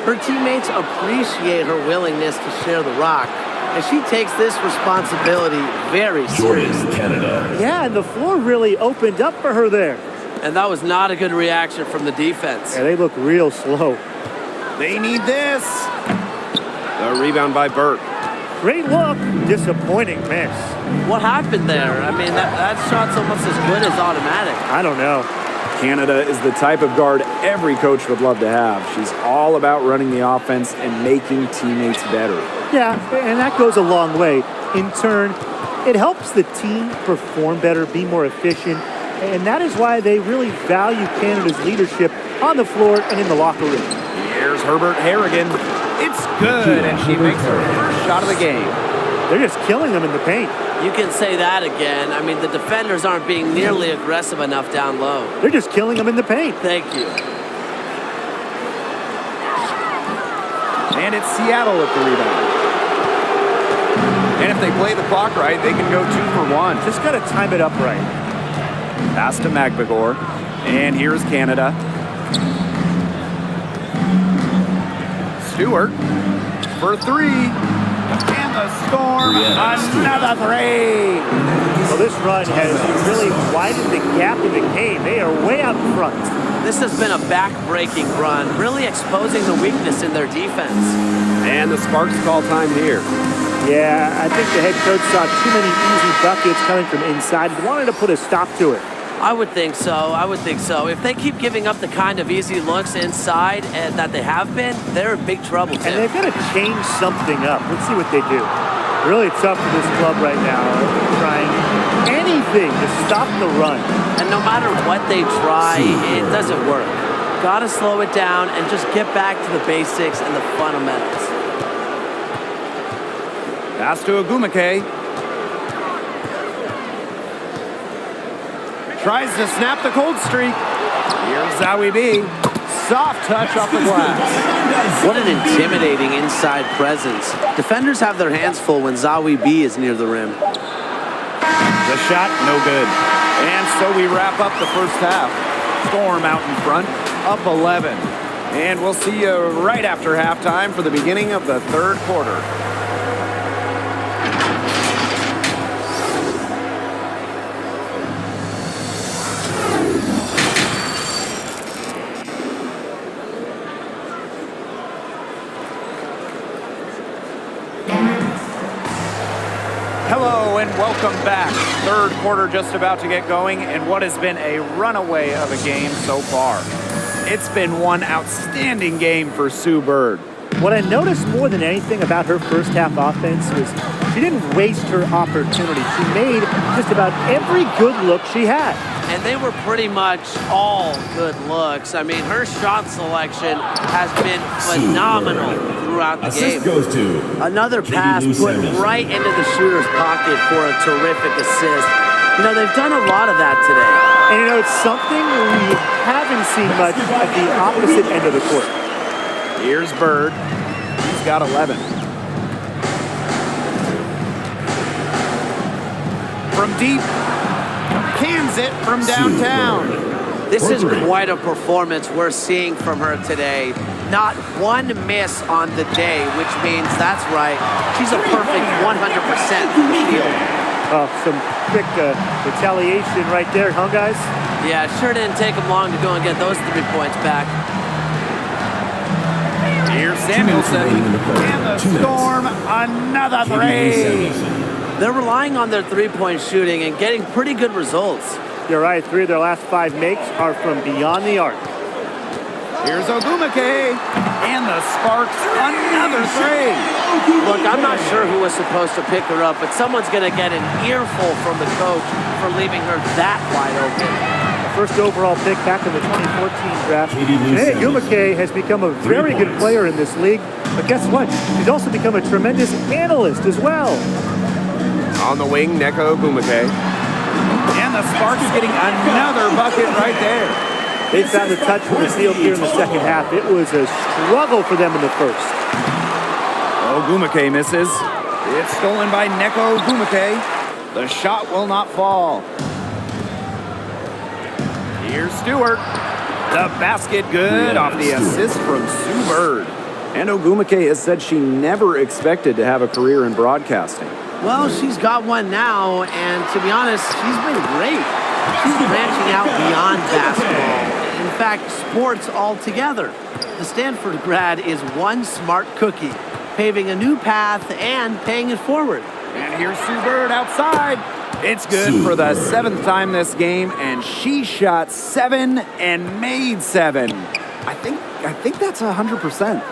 Her teammates appreciate her willingness to share the rock, and she takes this responsibility very seriously. Yeah, and the floor really opened up for her there. And that was not a good reaction from the defense. Yeah, they look real slow. They need this. The rebound by Burke. Great look, disappointing miss. What happened there? I mean, that shot's almost as good as automatic. I don't know. Canada is the type of guard every coach would love to have. She's all about running the offense and making teammates better. Yeah, and that goes a long way. In turn, it helps the team perform better, be more efficient, and that is why they really value Canada's leadership on the floor and in the locker room. Here's Herbert Harrigan. It's good, and she makes her first shot of the game. They're just killing them in the paint. You can say that again. I mean, the defenders aren't being nearly aggressive enough down low. They're just killing them in the paint. Thank you. And it's Seattle with the rebound. And if they play the clock right, they can go 2 for 1. Just got to time it up right. Pass to Magbagor. And here's Canada. Stewart for 3. And the Storm, another 3. Well, this run has really widened the gap in the game. They are way out in front. This has been a back-breaking run, really exposing the weakness in their defense. And the Sparks call time here. Yeah, I think the head coach saw too many easy buckets coming from inside and wanted to put a stop to it. I would think so. I would think so. If they keep giving up the kind of easy looks inside that they have been, they're in big trouble, Tim. And they've got to change something up. Let's see what they do. Really tough for this club right now. Trying anything to stop the run. And no matter what they try, it doesn't work. Got to slow it down and just get back to the basics and the fundamentals. Pass to Ogumake. Tries to snap the cold streak. Here's Zawi B. Soft touch off the glass. What an intimidating inside presence. Defenders have their hands full when Zawi B is near the rim. The shot, no good. And so we wrap up the first half. Storm out in front, up 11. And we'll see you right after halftime for the beginning of the third quarter. Hello and welcome back. Third quarter just about to get going, and what has been a runaway of a game so far. It's been one outstanding game for Sue Bird. What I noticed more than anything about her first half offense was she didn't waste her opportunity. She made just about every good look she had. And they were pretty much all good looks. I mean, her shot selection has been phenomenal throughout the game. Goes to another pass put right into the shooter's pocket for a terrific assist. You know, they've done a lot of that today. And you know, it's something we haven't seen much at the opposite end of the court. Here's Bird. He's got 11. From deep. Cans it from downtown. This is quite a performance we're seeing from her today. Not one miss on the day, which means that's right. She's a perfect 100% from the field. Oh, some quick retaliation right there, huh, guys? Yeah, sure didn't take them long to go and get those 3 points back. Here's Samuelson. And the Storm, another 3. They're relying on their three-point shooting and getting pretty good results. You're right. 3 of their last 5 makes are from beyond the arc. Here's Ogumake. And the Sparks, another 3. Look, I'm not sure who was supposed to pick her up, but someone's going to get an earful from the coach for leaving her that wide open. The first overall pick back in the 2014 draft. Janae Ogumake has become a very good player in this league. But guess what? She's also become a tremendous analyst as well. On the wing, Neko Ogumake. And the Sparks getting another bucket right there. They found the touch from the field here in the second half. It was a struggle for them in the first. Ogumake misses. It's stolen by Neko Ogumake. The shot will not fall. Here's Stewart. The basket good off the assist from Sue Bird. And Ogumake has said she never expected to have a career in broadcasting. Well, she's got one now, and to be honest, she's been great. She's branching out beyond basketball. In fact, sports altogether. The Stanford grad is one smart cookie, paving a new path and paying it forward. And here's Sue Bird outside. It's good for the 7th time this game, and she shot 7 and made 7. I think that's 100%.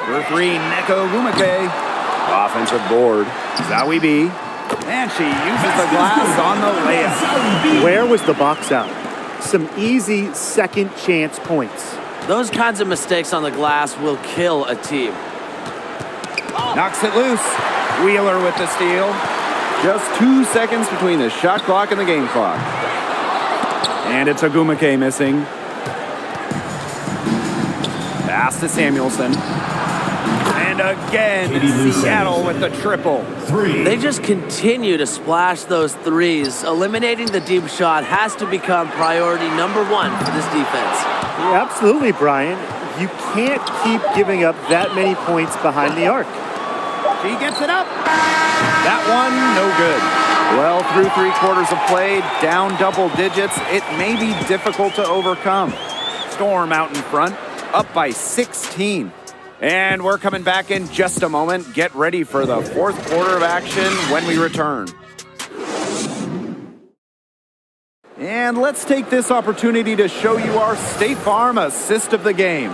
For 3, Neko Ogumake. Offensive board. Zawi B. And she uses the glass on the layup. Where was the box out? Some easy second chance points. Those kinds of mistakes on the glass will kill a team. Knocks it loose. Wheeler with the steal. Just 2 seconds between the shot clock and the game clock. And it's Ogumake missing. Pass to Samuelson. And again, Seattle with the triple. They just continue to splash those threes. Eliminating the deep shot has to become priority number one for this defense. Yeah, absolutely, Brian. You can't keep giving up that many points behind the arc. She gets it up. That one, no good. Well, through 3 quarters of play, down double digits, it may be difficult to overcome. Storm out in front, up by 16. And we're coming back in just a moment. Get ready for the 4th quarter of action when we return. And let's take this opportunity to show you our State Farm assist of the game.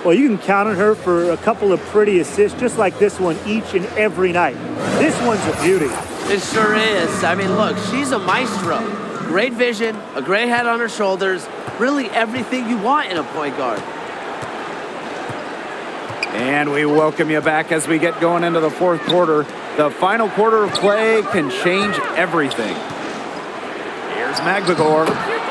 Well, you can count on her for a couple of pretty assists just like this one each and every night. This one's a beauty. It sure is. I mean, look, she's a maestro. Great vision, a great head on her shoulders, really everything you want in a point guard. And we welcome you back as we get going into the 4th quarter. The final quarter of play can change everything. Here's Magbagor.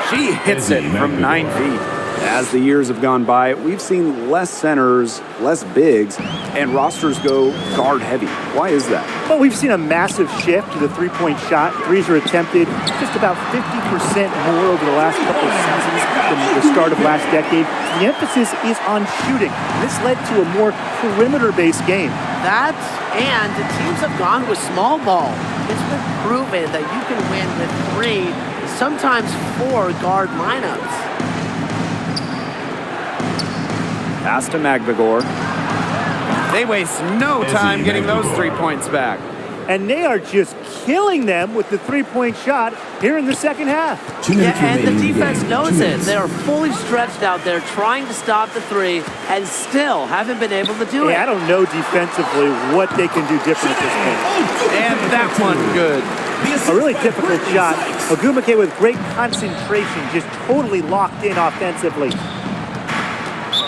She hits it from 9 feet. As the years have gone by, we've seen less centers, less bigs, and rosters go guard heavy. Why is that? Well, we've seen a massive shift to the three-point shot. Threes are attempted just about 50% more over the last couple of seasons than the start of last decade. The emphasis is on shooting. This led to a more perimeter-based game. That, and the teams have gone with small ball. It's been proven that you can win with 3, sometimes 4 guard lineups. Pass to Magbagor. They waste no time getting those 3 points back. And they are just killing them with the three-point shot here in the second half. Yeah, and the defense knows it. They are fully stretched out there trying to stop the 3 and still haven't been able to do it. I don't know defensively what they can do different at this point. And that one good. A really difficult shot. Ogumake with great concentration, just totally locked in offensively.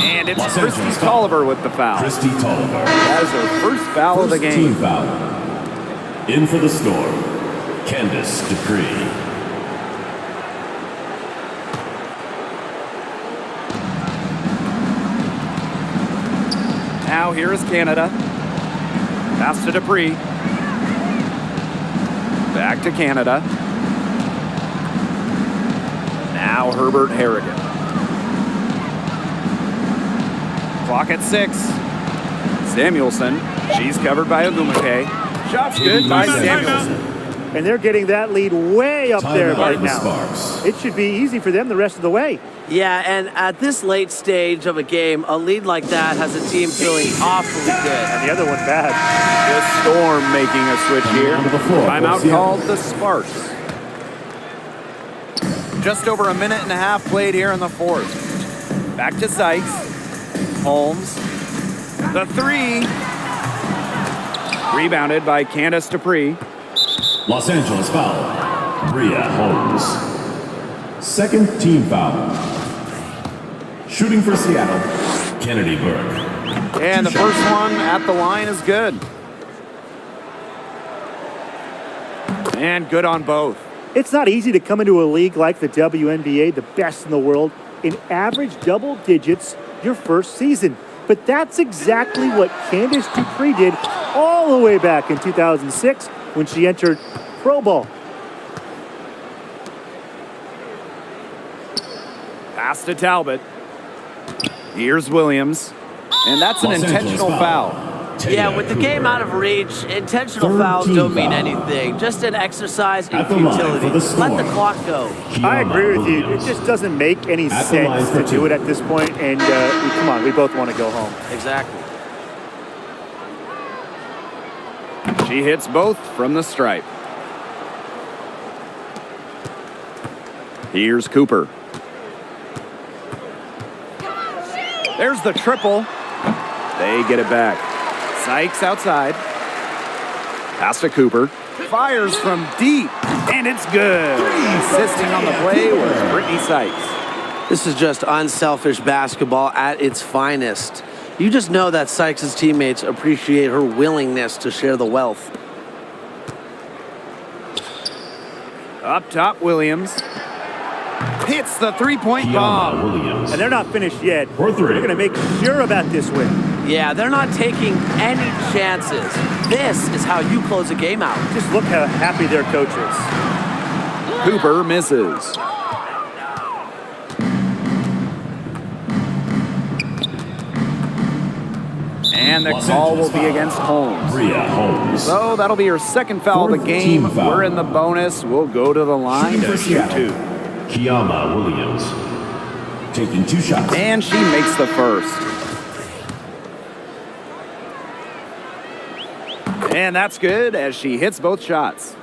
And it's Christy Tolliver with the foul. Christy Tolliver. That is her first foul of the game. Team foul. In for the Storm, Candace Dupree. Now here is Canada. Pass to Dupree. Back to Canada. Now Herbert Harrigan. Clock at 6. Samuelson. She's covered by Ogumake. Shot's good by Samuelson. And they're getting that lead way up there right now. It should be easy for them the rest of the way. Yeah, and at this late stage of a game, a lead like that has a team feeling awfully good. And the other one bad. The Storm making a switch here. Timeout called the Sparks. Just over a minute and a half played here in the 4th. Back to Sykes. Holmes. The 3. Rebounded by Candace Dupree. Los Angeles foul. Bria Holmes. Second team foul. Shooting for Seattle, Kennedy Burke. And the first one at the line is good. And good on both. It's not easy to come into a league like the WNBA, the best in the world, in average double digits your first season. But that's exactly what Candace Dupree did all the way back in 2006 when she entered Pro Ball. Pass to Talbot. Here's Williams. And that's an intentional foul. Yeah, with the game out of reach, intentional fouls don't mean anything. Just an exercise in futility. Let the clock go. I agree with you. It just doesn't make any sense to do it at this point. And come on, we both want to go home. Exactly. She hits both from the stripe. Here's Cooper. There's the triple. They get it back. Sykes outside. Pass to Cooper. Fires from deep, and it's good. Assisting on the play was Brittany Sykes. This is just unselfish basketball at its finest. You just know that Sykes' teammates appreciate her willingness to share the wealth. Up top, Williams. Hits the three-point bomb. And they're not finished yet. They're going to make sure about this win. Yeah, they're not taking any chances. This is how you close a game out. Just look how happy their coach is. Hooper misses. And the call will be against Holmes. So that'll be her second foul of the game. We're in the bonus. We'll go to the line to shoot 2. Kiama Williams taking 2 shots. And she makes the first. And that's good as she hits both shots.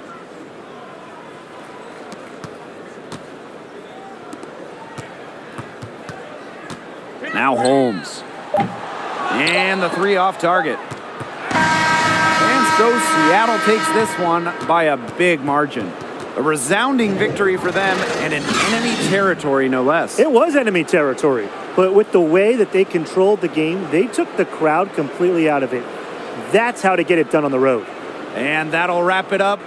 Now Holmes. And the 3 off target. And so Seattle takes this one by a big margin. A resounding victory for them and in enemy territory, no less. It was enemy territory, but with the way that they controlled the game, they took the crowd completely out of it. That's how to get it done on the road. And that'll wrap it up.